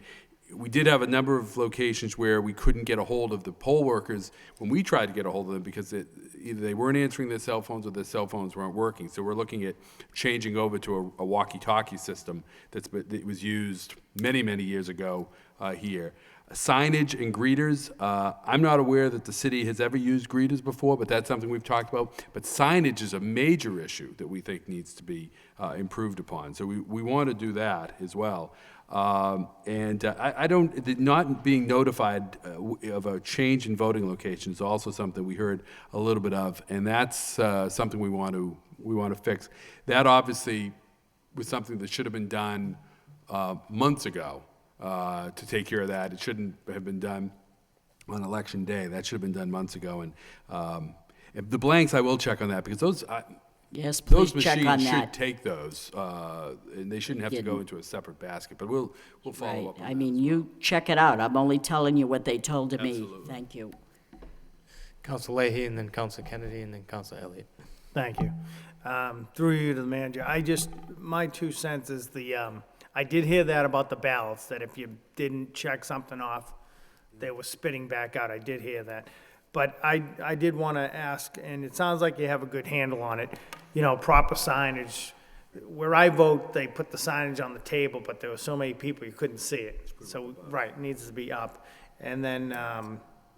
we did have a number of locations where we couldn't get a hold of the poll workers when we tried to get a hold of them because either they weren't answering their cell phones or their cell phones weren't working. So we're looking at changing over to a walkie-talkie system that was used many, many years ago here. Signage and greeters, I'm not aware that the city has ever used greeters before, but that's something we've talked about. But signage is a major issue that we think needs to be improved upon. So we want to do that as well. Not being notified of a change in voting location is also something we heard a little bit of, and that's something we want to fix. That obviously was something that should have been done months ago to take care of that. It shouldn't have been done on election day. That should have been done months ago. And the blanks, I will check on that because those. Yes, please Those check on machines should that. take those, and they shouldn't have to go into a separate basket, but we'll follow up on that. I mean, you check it out. I'm only telling you what they told me. Absolutely. Thank you. Council Leahy, and then Council Kennedy, and then Council Elliott. Thank you. Through you to the manager, my 2 cents is I did hear that about the ballots, that if you didn't check something off, they were spitting back out. I did hear that. But I did want to ask, and it sounds like you have a good handle on it, proper signage. Where I vote, they put the signage on the table, but there were so many people you couldn't see it. So, right, it needs to be up. And then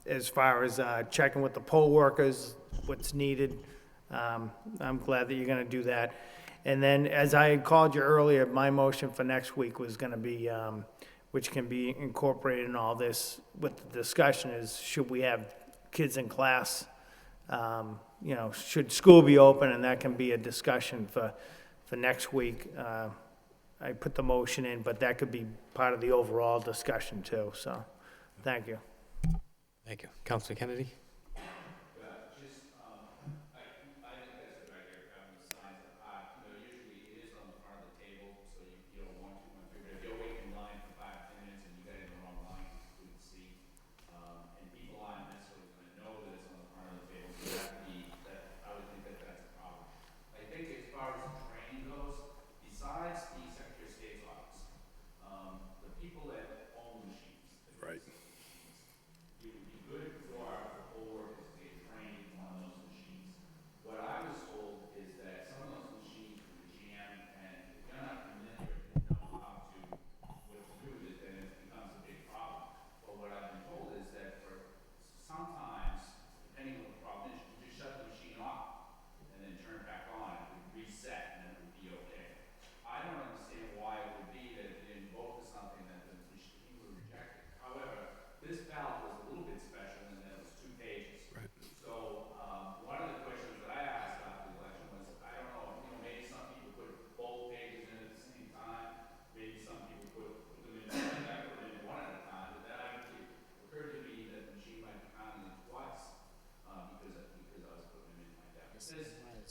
as far as checking with the poll workers, what's needed, I'm glad that you're going to do that. And then, as I had called you earlier, my motion for next week was going to be, which can be incorporated in all this with the discussion, is should we have kids in class? Should school be open? And that can be a discussion for next week. I put the motion in, but that could be part of the overall discussion too. So, thank you. Thank you. Council Kennedy?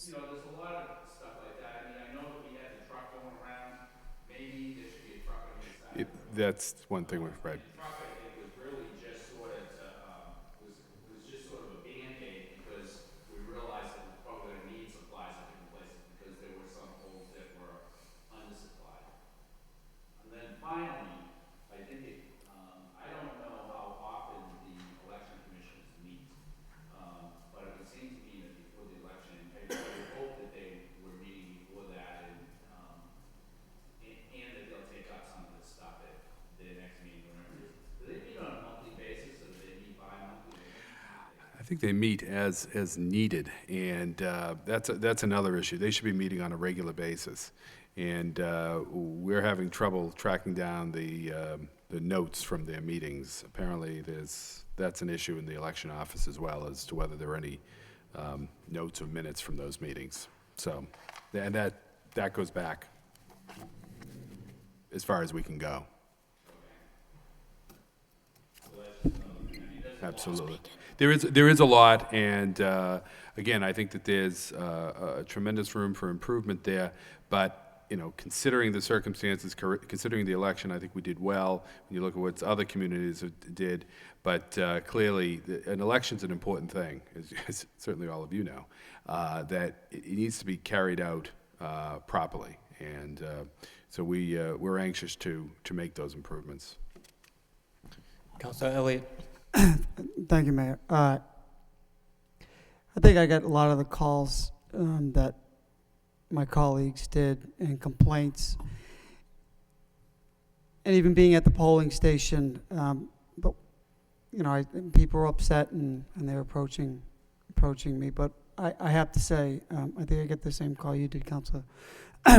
There's a lot of stuff like that. I mean, I know that we had the truck going around. Maybe there should be a truck on the side. That's one thing we've read. The truck, I think, was really just sort of was just sort of a Band-Aid because we realized that we're probably going to need supplies at different places because there were some holes that were undersupplied. And then finally, I think I don't know how often the election commissioners meet, but it would seem to me that before the election, I would hope that they were meeting before that and that they'll take up some of this stuff at their next meeting, whenever it is. Do they meet on a monthly basis or do they meet bi-monthly? I think they meet as needed, and that's another issue. They should be meeting on a regular basis, and we're having trouble tracking down the notes from their meetings. Apparently, that's an issue in the election office as well as to whether there are any notes or minutes from those meetings. So, and that goes back as far as we can go. Absolutely. there is a lot, and again, I think that there's a tremendous room for improvement there, but considering the circumstances, considering the election, I think we did well when you look at what other communities did. But clearly, an election's an important thing, as certainly all of you know, that it needs to be carried out properly. And so we're anxious to make those improvements. Councilor Elliott. Thank you, Mayor. I think I got a lot of the calls that my colleagues did and complaints, and even being at the polling station. But people were upset and they were approaching me. But I have to say, I think I get the same call you did, Councilor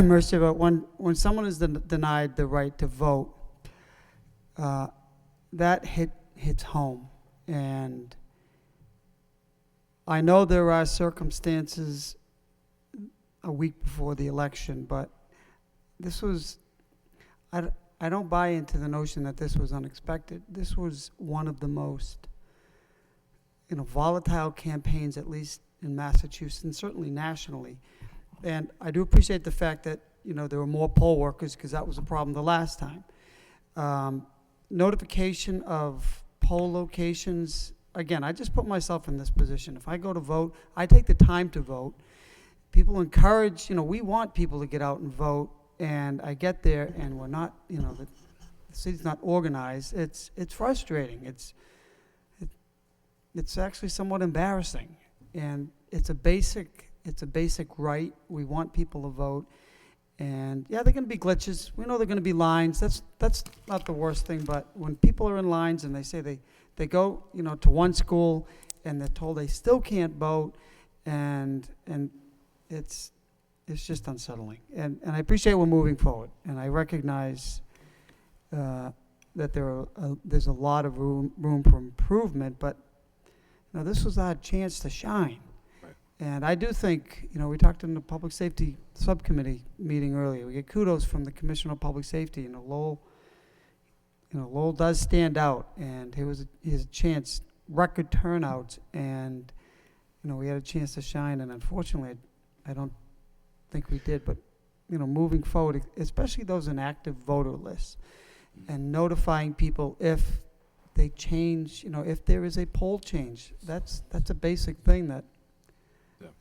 Mercer. But when someone is denied the right to vote, that hits home. And I know there are circumstances a week before the election, but this was, I don't buy into the notion that this was unexpected. This was one of the most, volatile campaigns, at least in Massachusetts, and certainly nationally. And I do appreciate the fact that, there were more poll workers, because that was a problem the last time. Notification of poll locations, again, I just put myself in this position. If I go to vote, I take the time to vote. People encourage, we want people to get out and vote, and I get there and we're not, the city's not organized. It's frustrating. It's actually somewhat embarrassing, and it's a basic right. We want people to vote, and yeah, they're going to be glitches. We know they're going to be lines. That's not the worst thing, but when people are in lines and they say they go, to one school and they're told they still can't vote, and it's just unsettling. And I appreciate we're moving forward, and I recognize that there's a lot of room for improvement, but this was our chance to shine. Right. And I do think, we talked in the Public Safety Subcommittee meeting earlier. We get kudos from the Commissioner of Public Safety. Lowell does stand out, and he has a chance, record turnouts, and we had a chance to shine, and unfortunately, I don't think we did. But moving forward, especially those inactive voter lists, and notifying people if they change, if there is a poll change. That's a basic thing that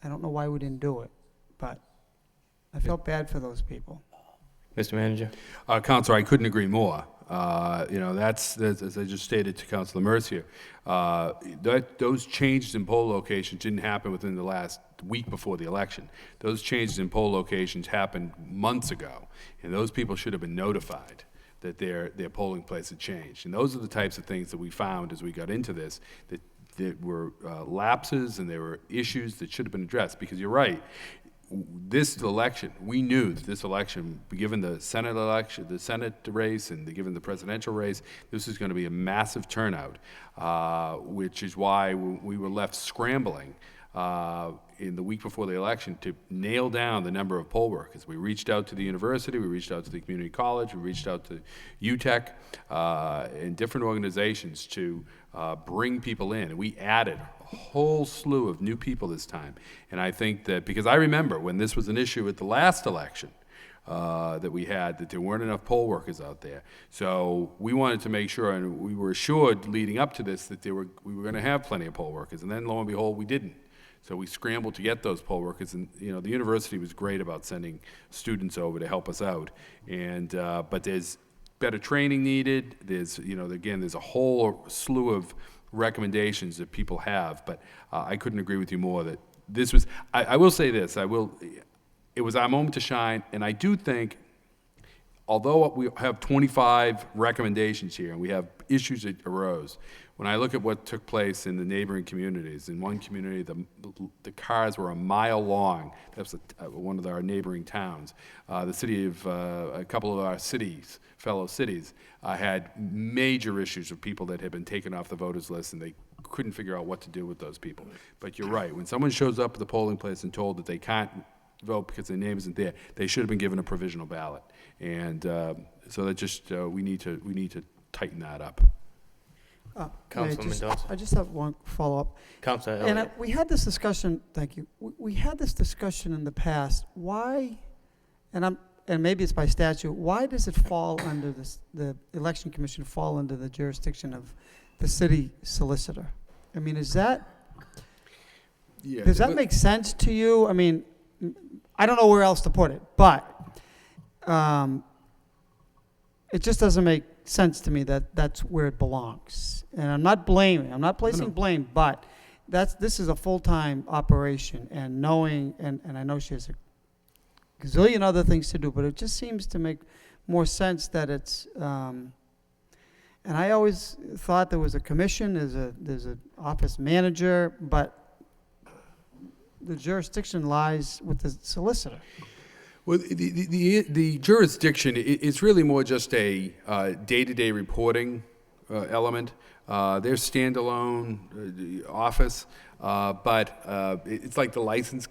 I don't know why we didn't do it, but I felt bad for those people. Mr. Manager. Councilor, I couldn't agree more. That's as I just stated to Councilor Mercier, those changes in poll locations didn't happen within the last week before the election. Those changes in poll locations happened months ago, and those people should have been notified that their polling place had changed. And those are the types of things that we found as we got into this, that there were lapses and there were issues that should have been addressed. Because you're right, this election, we knew that this election, given the Senate election, the Senate race, and given the presidential race, this is going to be a massive turnout, which is why we were left scrambling in the week before the election to nail down the number of poll workers. We reached out to the university, we reached out to the community college, we reached out to UTEC and different organizations to bring people in. And we added a whole slew of new people this time. And I think that, because I remember when this was an issue at the last election, that we had, that there weren't enough poll workers out there. So we wanted to make sure, and we were assured leading up to this, that we were going to have plenty of poll workers. And then lo and behold, we didn't. So we scrambled to get those poll workers, and the university was great about sending students over to help us out. And but there's better training needed. There's again, there's a whole slew of recommendations that people have. But I couldn't agree with you more that this was. I will say this. It was our moment to shine, and I do think, although we have 25 recommendations here and we have issues that arose, when I look at what took place in the neighboring communities, in one community, the cars were a mile long. That was one of our neighboring towns. The city of, a couple of our cities, fellow cities, had major issues with people that had been taken off the voters list, and they couldn't figure out what to do with those people. But you're right, when someone shows up at the polling place and told that they can't vote because their name isn't there, they should have been given a provisional ballot. And so that just, we need to tighten that up. Councilman Mendoza. I just have one follow-up. Councilor And Elliott. we had this discussion, thank you, we had this discussion in the past, why, and maybe it's by statute, why does it fall under this, the election commission fall under the jurisdiction of the city solicitor? I mean, is that, does that make sense to you? I mean, I don't know where else to put it, but it just doesn't make sense to me that that's where it belongs. And I'm not blaming, I'm not placing blame, but this is a full-time operation, and knowing, and I know she has a gazillion other things to do, but it just seems to make more sense that it's, and I always thought there was a commission, there's an office manager, but the jurisdiction lies with the solicitor. Well, the jurisdiction, it's really more just a day-to-day reporting element. They're standalone office, but it's like the license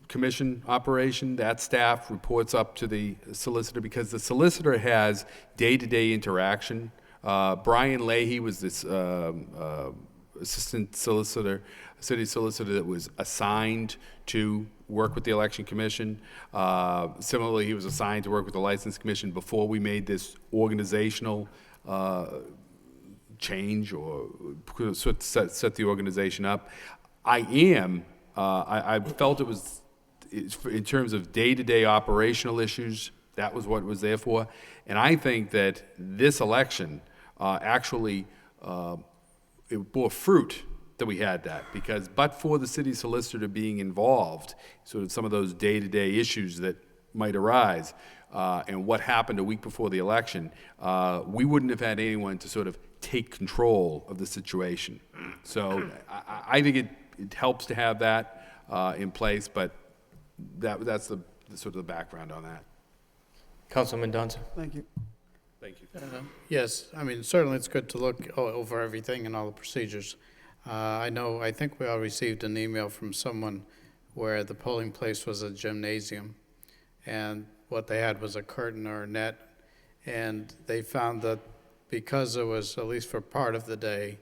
commission operation. That staff reports up to the solicitor because the solicitor has day-to-day interaction. Brian Leahy was this assistant solicitor, city solicitor that was assigned to work with the election commission. Similarly, he was assigned to work with the license commission before we made this organizational change or set the organization up. I felt it was, in terms of day-to-day operational issues, that was what it was there for. And I think that this election actually, it bore fruit that we had that, because but for the city solicitor being involved, sort of some of those day-to-day issues that might arise, and what happened a week before the election, we wouldn't have had anyone to sort of take control of the situation. So I think it helps to have that in place, but that's the sort of the background on that. Councilman Mendoza. Thank you. Thank you. Yes, I mean, certainly it's good to look over everything and all the procedures. I think we all received an email from someone where the polling place was a gymnasium, and what they had was a curtain or a net, and they found that because it was, at least for part of the day,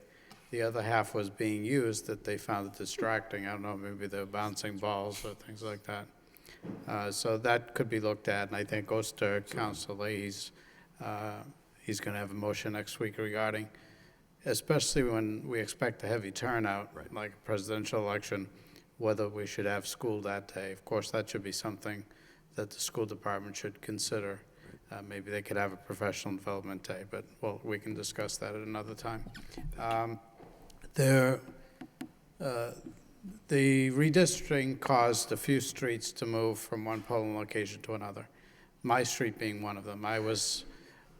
the other half was being used, that they found it distracting. I don't know, maybe they were bouncing balls or things like that. So that could be looked at, and I think goes to Council Leahy's. He's going to have a motion next week regarding, especially when we expect a heavy turnout, like a presidential election, whether we should have school that day. Of course, that should be something that the school department should consider. Maybe they could have a professional development day, but, well, we can discuss that at another time. The redistricting caused a few streets to move from one polling location to another, my street being one of them. I was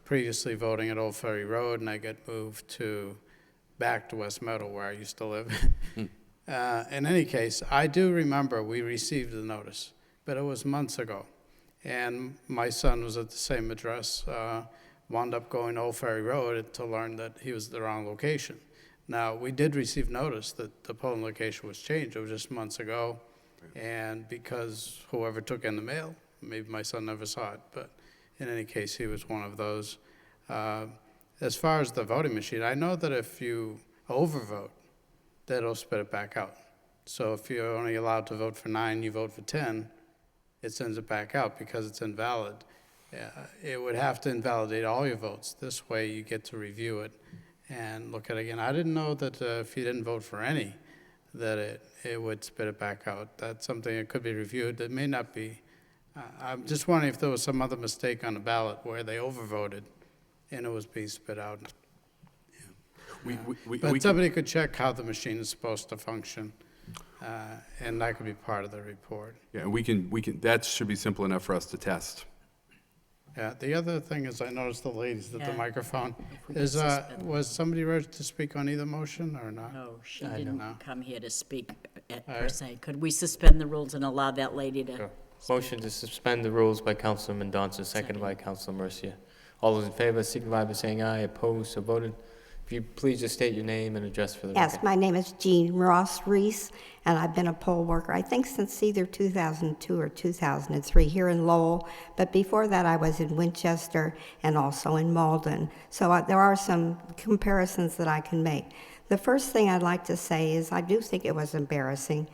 previously voting at Old Ferry Road, and I got moved back to West Meadow, where I used to live. In any case, I do remember we received the notice, but it was months ago. And my son was at the same address, wound up going to Old Ferry Road to learn that he was at the wrong location. Now, we did receive notice that the polling location was changed. It was just months ago. And because whoever took in the mail, maybe my son never saw it, but in any case, he was one of those. As far as the voting machine, I know that if you overvote, that it'll spit it back out. So if you're only allowed to vote for 9, you vote for 10, it sends it back out because it's invalid. It would have to invalidate all your votes. This way you get to review it and look at it again. I didn't know that if you didn't vote for any, that it would spit it back out. That's something that could be reviewed. That may not be. I'm just wondering if there was some other mistake on the ballot where they overvoted and it was being spit out. But somebody could check how the machine is supposed to function, and that could be part of the report. Yeah, we can, that should be simple enough for us to test. Yeah, the other thing is I noticed the ladies at the Yeah. microphone. If we could Is, suspend. was somebody ready to speak on either motion or not? No, she I didn't know. come here to speak per right. se. Could we suspend the rules and allow that lady to? Sure. Motion to suspend the rules by Councilor Mendoza, seconded by Councilor Mercia. All those in favor signify by saying aye. Opposed, so voted. If you please just state your name and address for the Yes, record. my name is Jean Ross Reese, and I've been a poll worker, I think since either 2002 or 2003 here in Lowell, but before that I was in Winchester and also in Malden. So there are some comparisons that I can make. The first thing I'd like to say is I do think it was embarrassing.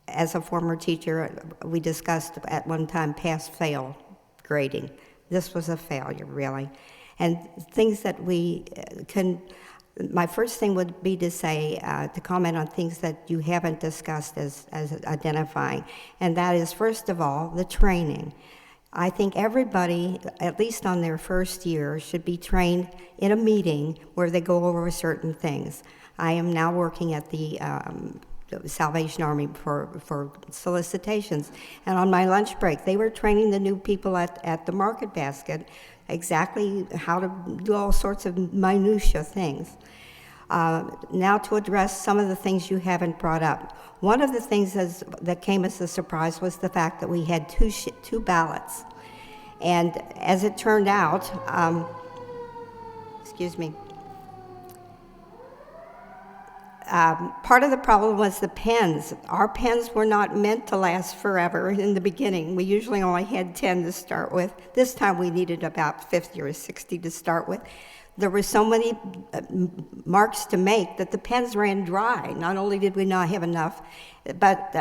As a former teacher, we discussed at one time pass-fail grading. This was a failure, really. And things that we can, my first thing would be to say, to comment on things that you haven't discussed as identifying. And that is, first of all, the training. I think everybody, at least on their first year, should be trained in a meeting where they go over certain things. I am now working at the Salvation Army for solicitations, and on my lunch break, they were training the new people at the market basket exactly how to do all sorts of minutia things. Now to address some of the things you haven't brought up. One of the things that came as a surprise was the fact that we had two ballots. And as it turned out, excuse me, part of the problem was the pens. Our pens were not meant to last forever in the beginning. We usually only had 10 to start with. This time we needed about 50 or 60 to start with. There were so many marks to make that the pens ran dry. Not only did we not have enough, but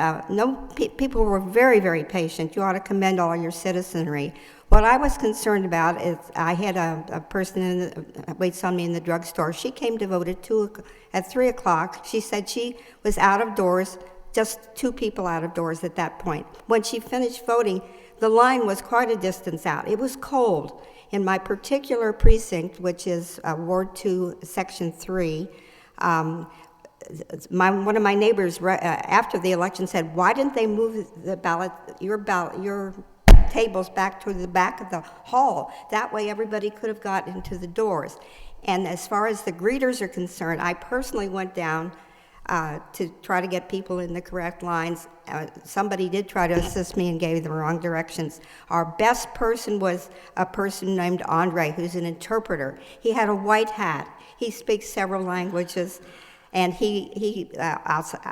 people were very, very patient. You ought to commend all your citizenry. What I was concerned about is I had a person waits on me in the drugstore. She came to vote at 3 o'clock. She said she was out of doors, just 2 people out of doors at that point. When she finished voting, the line was quite a distance out. It was cold. In my particular precinct, which is Ward 2, Section 3, one of my neighbors after the election said, "Why didn't they move your tables back to the back of the hall? That way everybody could have got into the doors." And as far as the greeters are concerned, I personally went down to try to get people in the correct lines. Somebody did try to assist me and gave the wrong directions. Our best person was a person named Andre, who's an interpreter. He had a white hat. He speaks several languages. And he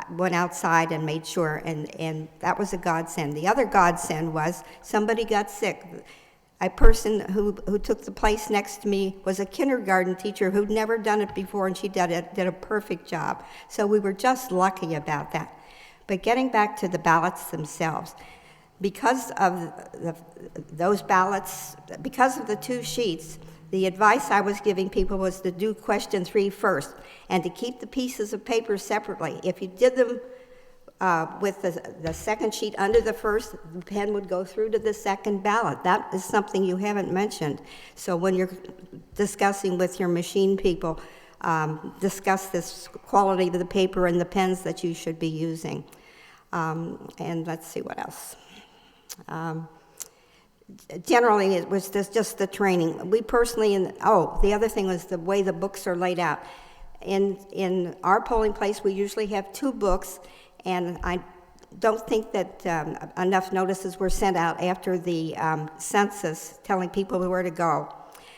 went outside and made sure, and that was a godsend. The other godsend was somebody got sick. A person who took the place next to me was a kindergarten teacher who'd never done it before, and she did a perfect job. So we were just lucky about that. But getting back to the ballots themselves, because of those ballots, because of the 2 sheets, the advice I was giving people was to do question 3 first and to keep the pieces of paper separately. If you did them with the second sheet under the first, the pen would go through to the second ballot. That is something you haven't mentioned. So when you're discussing with your machine people, discuss this quality of the paper and the pens that you should be using. And let's see what else. Generally, it was just the training. We personally, the other thing was the way the books are laid out. In our polling place, we usually have 2 books, and I don't think that enough notices were sent out after the census telling people where to go,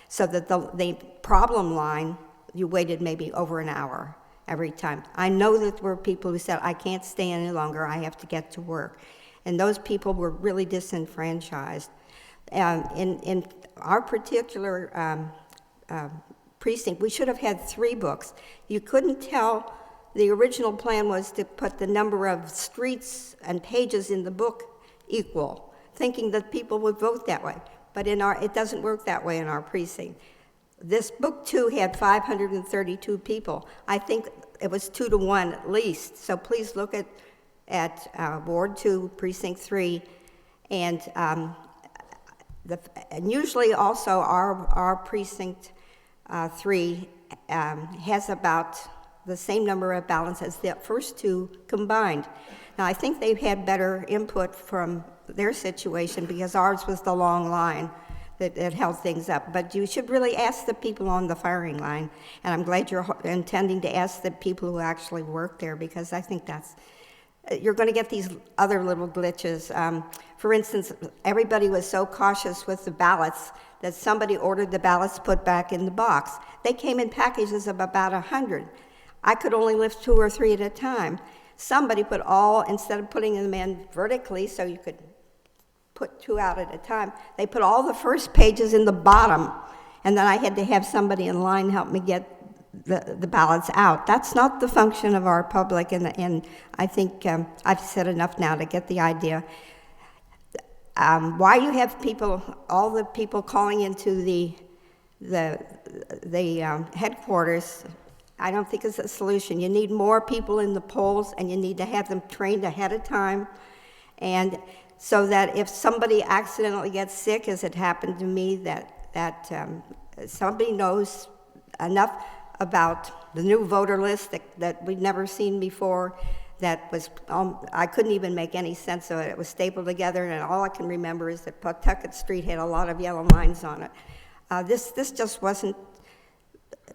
so that the problem line, you waited maybe over an hour every time. I know that there were people who said, "I can't stay any longer, I have to get to work." And those people were really disenfranchised. In our particular precinct, we should have had 3 books. You couldn't tell. The original plan was to put the number of streets and pages in the book equal, thinking that people would vote that way. But it doesn't work that way in our precinct. This book 2 had 532 people. I think it was 2 to 1 at least. So please look at Ward 2, Precinct 3, and usually also our Precinct 3 has about the same number of ballots as the first 2 combined. Now, I think they've had better input from their situation because ours was the long line that held things up. But you should really ask the people on the firing line, and I'm glad you're intending to ask the people who actually work there, because I think that's you're going to get these other little glitches. For instance, everybody was so cautious with the ballots that somebody ordered the ballots put back in the box. They came in packages of about 100. I could only lift 2 or 3 at a time. Somebody put all, instead of putting them in vertically so you could put 2 out at a time, they put all the first pages in the bottom, and then I had to have somebody in line help me get the ballots out. That's not the function of our public, and I think I've said enough now to get the idea. Why you have people, all the people calling into the headquarters, I don't think it's a solution. You need more people in the polls, and you need to have them trained ahead of time, and so that if somebody accidentally gets sick, as it happened to me, that somebody knows enough about the new voter list that we'd never seen before, that was, I couldn't even make any sense of it. It was stapled together, and all I can remember is that Pawtucket Street had a lot of yellow lines on it. This just wasn't,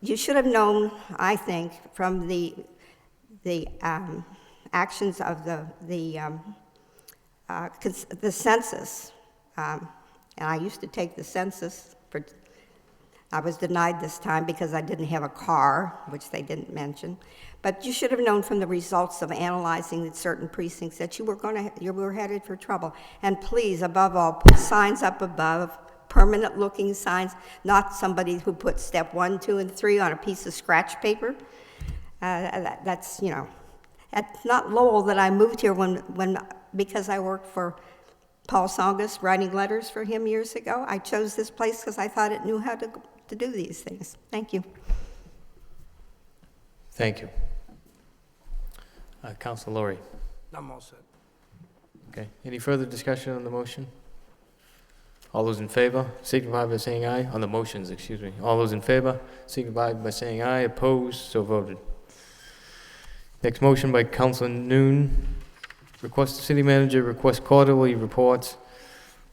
you should have known, I think, from the actions of the census, and I used to take the census. I was denied this time because I didn't have a car, which they didn't mention. But you should have known from the results of analyzing the certain precincts that you were headed for trouble. And please, above all, put signs up above, permanent-looking signs, not somebody who put step 1, 2, and 3 on a piece of scratch paper. That's, you know, it's not Lowell that I moved here because I worked for Paul Songus, writing letters for him years ago. I chose this place because I thought it knew how to do these things. Thank you. Thank you. Councilor Laurie. I'm all set. Okay. Any further discussion on the motion? All those in favor, signify by saying aye. On the motions, excuse me. All those in favor, signify by saying aye. Opposed, so voted. Next motion by Councilor Noon. Request the city manager request quarterly reports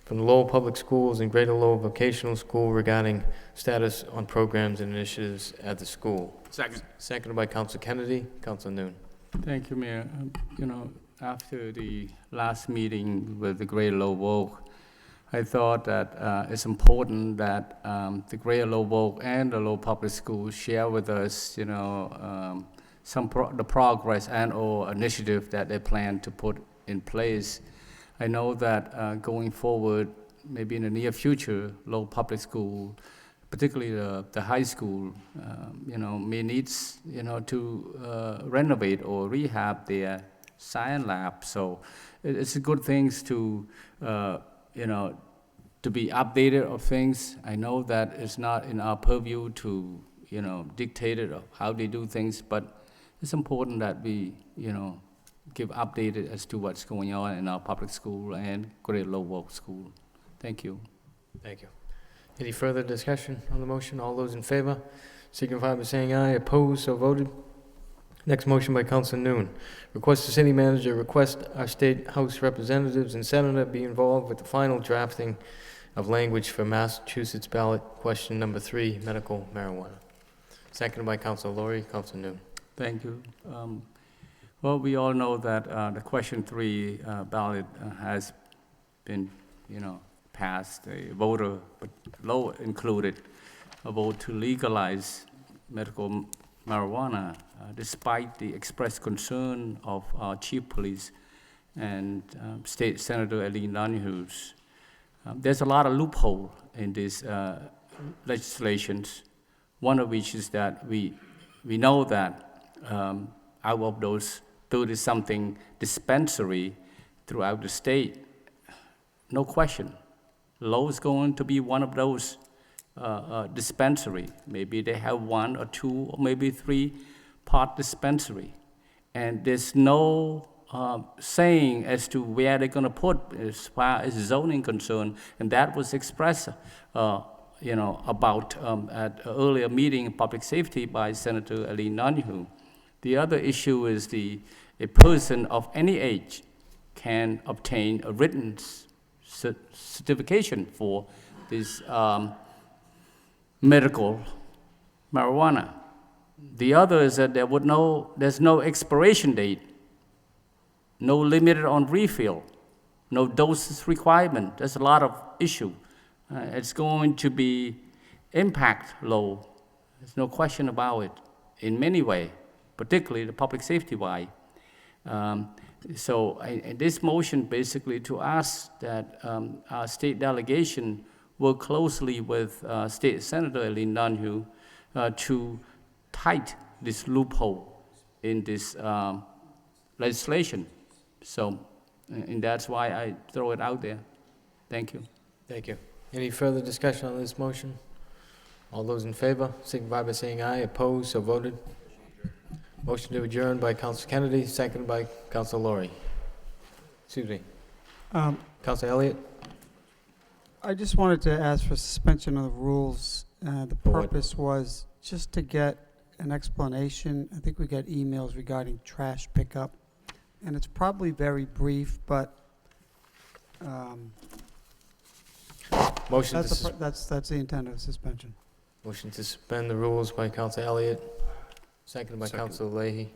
from the Lowell Public Schools and Greater Lowell Vocational School regarding status on programs and initiatives at the school. Second. Seconded by Councilor Kennedy. Councilor Noon. Thank you, Mayor. You know, after the last meeting with the Greater Lowell, I thought that it's important that the Greater Lowell and the Lowell Public Schools share with us, you know, the progress and or initiative that they plan to put in place. I know that going forward, maybe in the near future, Lowell Public School, particularly the high school, you know, may needs, you know, to renovate or rehab their science lab. So it's a good things to, you know, to be updated of things. I know that it's not in our purview to, you know, dictate it of how they do things, but it's important that we, you know, give updated as to what's going on in our public school and Greater Lowell School. Thank you. Thank you. Any further discussion on the motion? All those in favor, signify by saying aye. Opposed, so voted. Next motion by Councilor Noon. Request the city manager request our state house representatives and senator be involved with the final drafting of language for Massachusetts ballot question number 3, medical marijuana. Seconded by Councilor Laurie. Councilor Noon. Thank you. Well, we all know that the question 3 ballot has been, you know, passed. A voter, but Lowell included, a vote to legalize medical marijuana, despite the expressed concern of our chief police and State Senator Eileen Donahue. There's a lot of loophole in these legislations. One of which is that we know that out of those 30-something dispensary throughout the state, no question, Lowell is going to be one of those dispensary. Maybe they have 1 or 2 or maybe 3 part dispensary. And there's no saying as to where they're going to put as far as zoning concerned. And that was expressed you know, about at an earlier meeting in public safety by Senator Eileen Donahue. The other issue is a person of any age can obtain a written certification for this medical marijuana. The other is that there's no expiration date no limit on refill, no doses requirement. There's a lot of issue. It's going to be impact Lowell. There's no question about it in many ways, particularly the public safety wise. So this motion basically to ask that our state delegation work closely with State Senator Eileen Donahue to tight this loophole in this legislation. So, and that's why I throw it out there. Thank you. Thank you. Any further discussion on this motion? All those in favor, signify by saying aye. Opposed, so voted. Motion to adjourn by Council Kennedy, seconded by Council Laurie. Excuse me. Council Elliott? I just wanted to ask for suspension of the rules. The For what? purpose was just to get an explanation. I think we got emails regarding trash pickup, and it's probably very brief, but Motion that's to, the intent of the suspension. motion to suspend the rules by Council Elliott, seconded by Second. Council Leahy.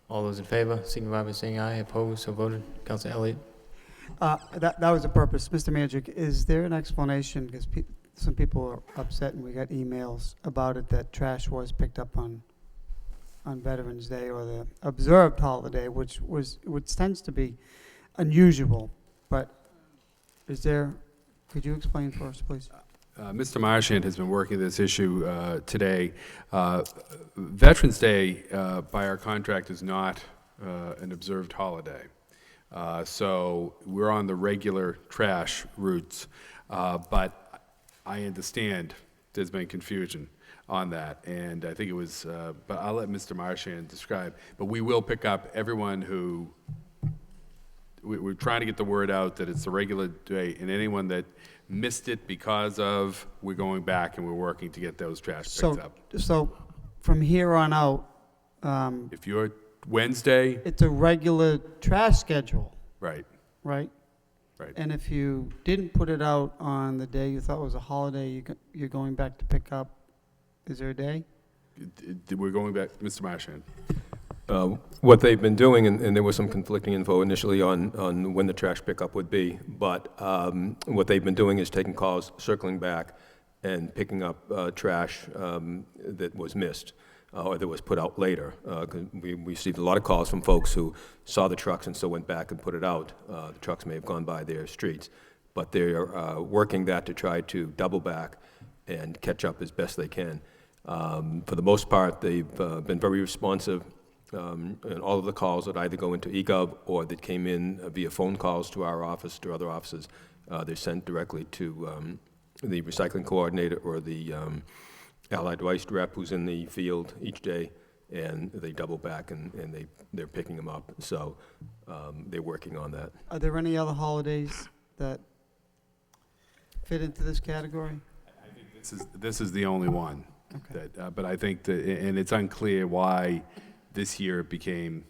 All those in favor, signify by saying aye. Opposed, so voted. Council Elliott? That was the purpose. Mr. Manager, is there an explanation, because some people are upset, and we got emails about it, that trash was picked up on Veterans Day or the observed holiday, which tends to be unusual, but could you explain for us, please? Mr. Marchand has been working this issue today. Veterans Day, by our contract, is not an observed holiday. So we're on the regular trash routes, but I understand there's been confusion on that, and I think it was, but I'll let Mr. Marchand describe. But we will pick up everyone who, we're trying to get the word out that it's a regular day, and anyone that missed it because of, we're going back and we're working to get those trash picked up. So from here on out, If you're Wednesday, it's a regular trash schedule, right, right? right. And if you didn't put it out on the day you thought was a holiday, you're going back to pick up, is there a day? We're going back, Mr. Marchand. What they've been doing, and there was some conflicting info initially on when the trash pickup would be, but what they've been doing is taking calls, circling back, and picking up trash that was missed or that was put out later. 'Cause we received a lot of calls from folks who saw the trucks and so went back and put it out. The trucks may have gone by their streets, but they're working that to try to double back and catch up as best they can. For the most part, they've been very responsive. And all of the calls that either go into eGov or that came in via phone calls to our office, to other offices, they're sent directly to the recycling coordinator or the Allied Waste rep who's in the field each day, and they double back and they're picking them up. So they're working on that. Are there any other holidays that fit into this category? I think this is the only one. Okay. That, but I think that, and it's unclear why this year it became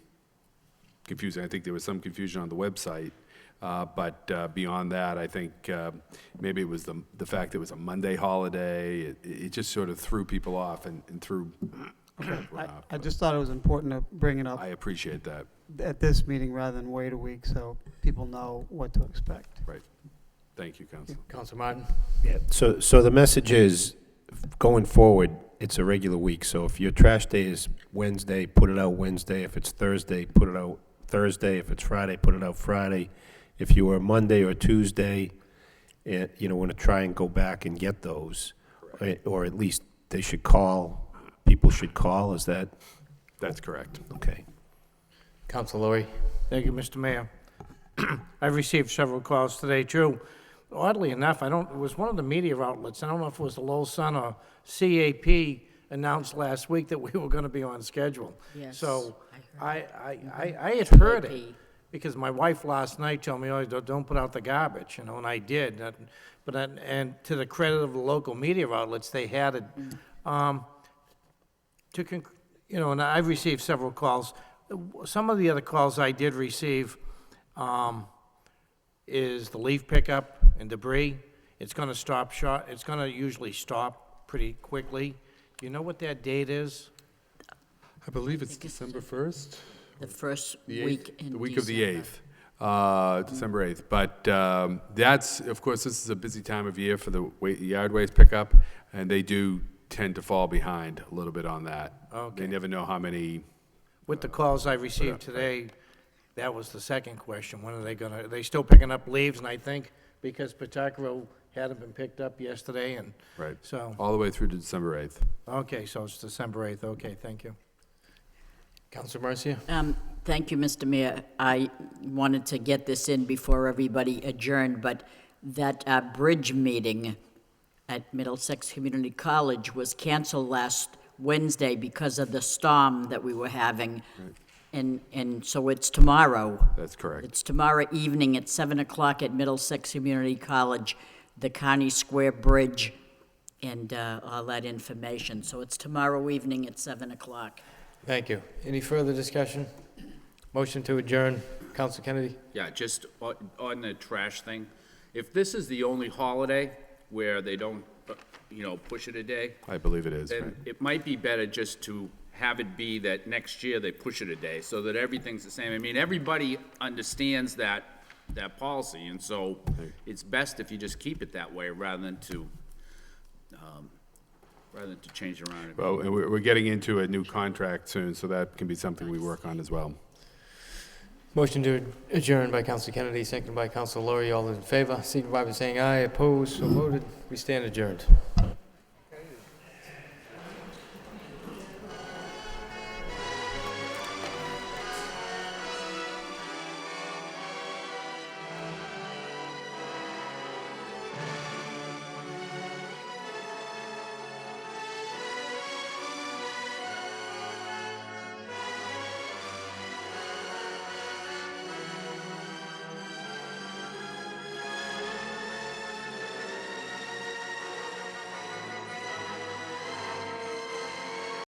confusing. I think there was some confusion on the website, but beyond that, I think maybe it was the fact that it was a Monday holiday. It just sort of threw people off and threw. Okay. I just thought it was important to bring it up I appreciate that. at this meeting rather than wait a week so people know what to expect. Right. Thank you, Council. Council Martin? Yeah, so the message is, going forward, it's a regular week. So if your trash day is Wednesday, put it out Wednesday. If it's Thursday, put it out Thursday. If it's Friday, put it out Friday. If you are Monday or Tuesday, want to try and go back and get those, or at least they should call. People should call. Is that? That's correct. Okay. Council Laurie? Thank you, Mr. Mayor. I've received several calls today, too. Oddly enough, it was one of the media outlets, I don't know if it was the Lowell Sun or CAP, announced last week that we were going to be on schedule. Yes, So I I had heard it, CAP. because my wife last night told me, oh, don't put out the garbage, and I did. And to the credit of the local media outlets, they had it. And I've received several calls. Some of the other calls I did receive is the leaf pickup and debris. It's going to stop short. It's going to usually stop pretty quickly. Do you know what that date is? I believe it's December 1st The first The week 8th, in the week of the December. 8th, December 8th. But that's, of course, this is a busy time of year for the yard waste pickup, and they do tend to fall behind a little bit on that. Okay. They never know how many. With the calls I received today, that was the second question. When are are they still picking up leaves? And I think because Patacaro hadn't been picked up yesterday, and Right. so, All the way through to December 8th. okay, so it's December 8th. Okay, thank you. Councilor Marcia? Thank you, Mr. Mayor. I wanted to get this in before everybody adjourned, but that bridge meeting at Middlesex Community College was canceled last Wednesday because of the storm that we were having. And so it's tomorrow. That's correct. It's tomorrow evening at 7 o'clock at Middlesex Community College, the County Square Bridge, and all that information. So it's tomorrow evening at 7 o'clock. Thank you. Any further discussion? Motion to adjourn. Council Kennedy? Yeah, just on the trash thing, if this is the only holiday where they don't, push it a day, I believe it is, right? then it might be better just to have it be that next year they push it a day, so that everything's the same. I mean, everybody understands that policy, and so it's best if you just keep it that way rather than to change it around. Well, and we're getting into a new contract soon, so that can be something we work on as well. Motion to adjourn by Council Kennedy, seconded by Council Laurie. All in favor, signify by saying aye. Opposed, so voted. We stand adjourned.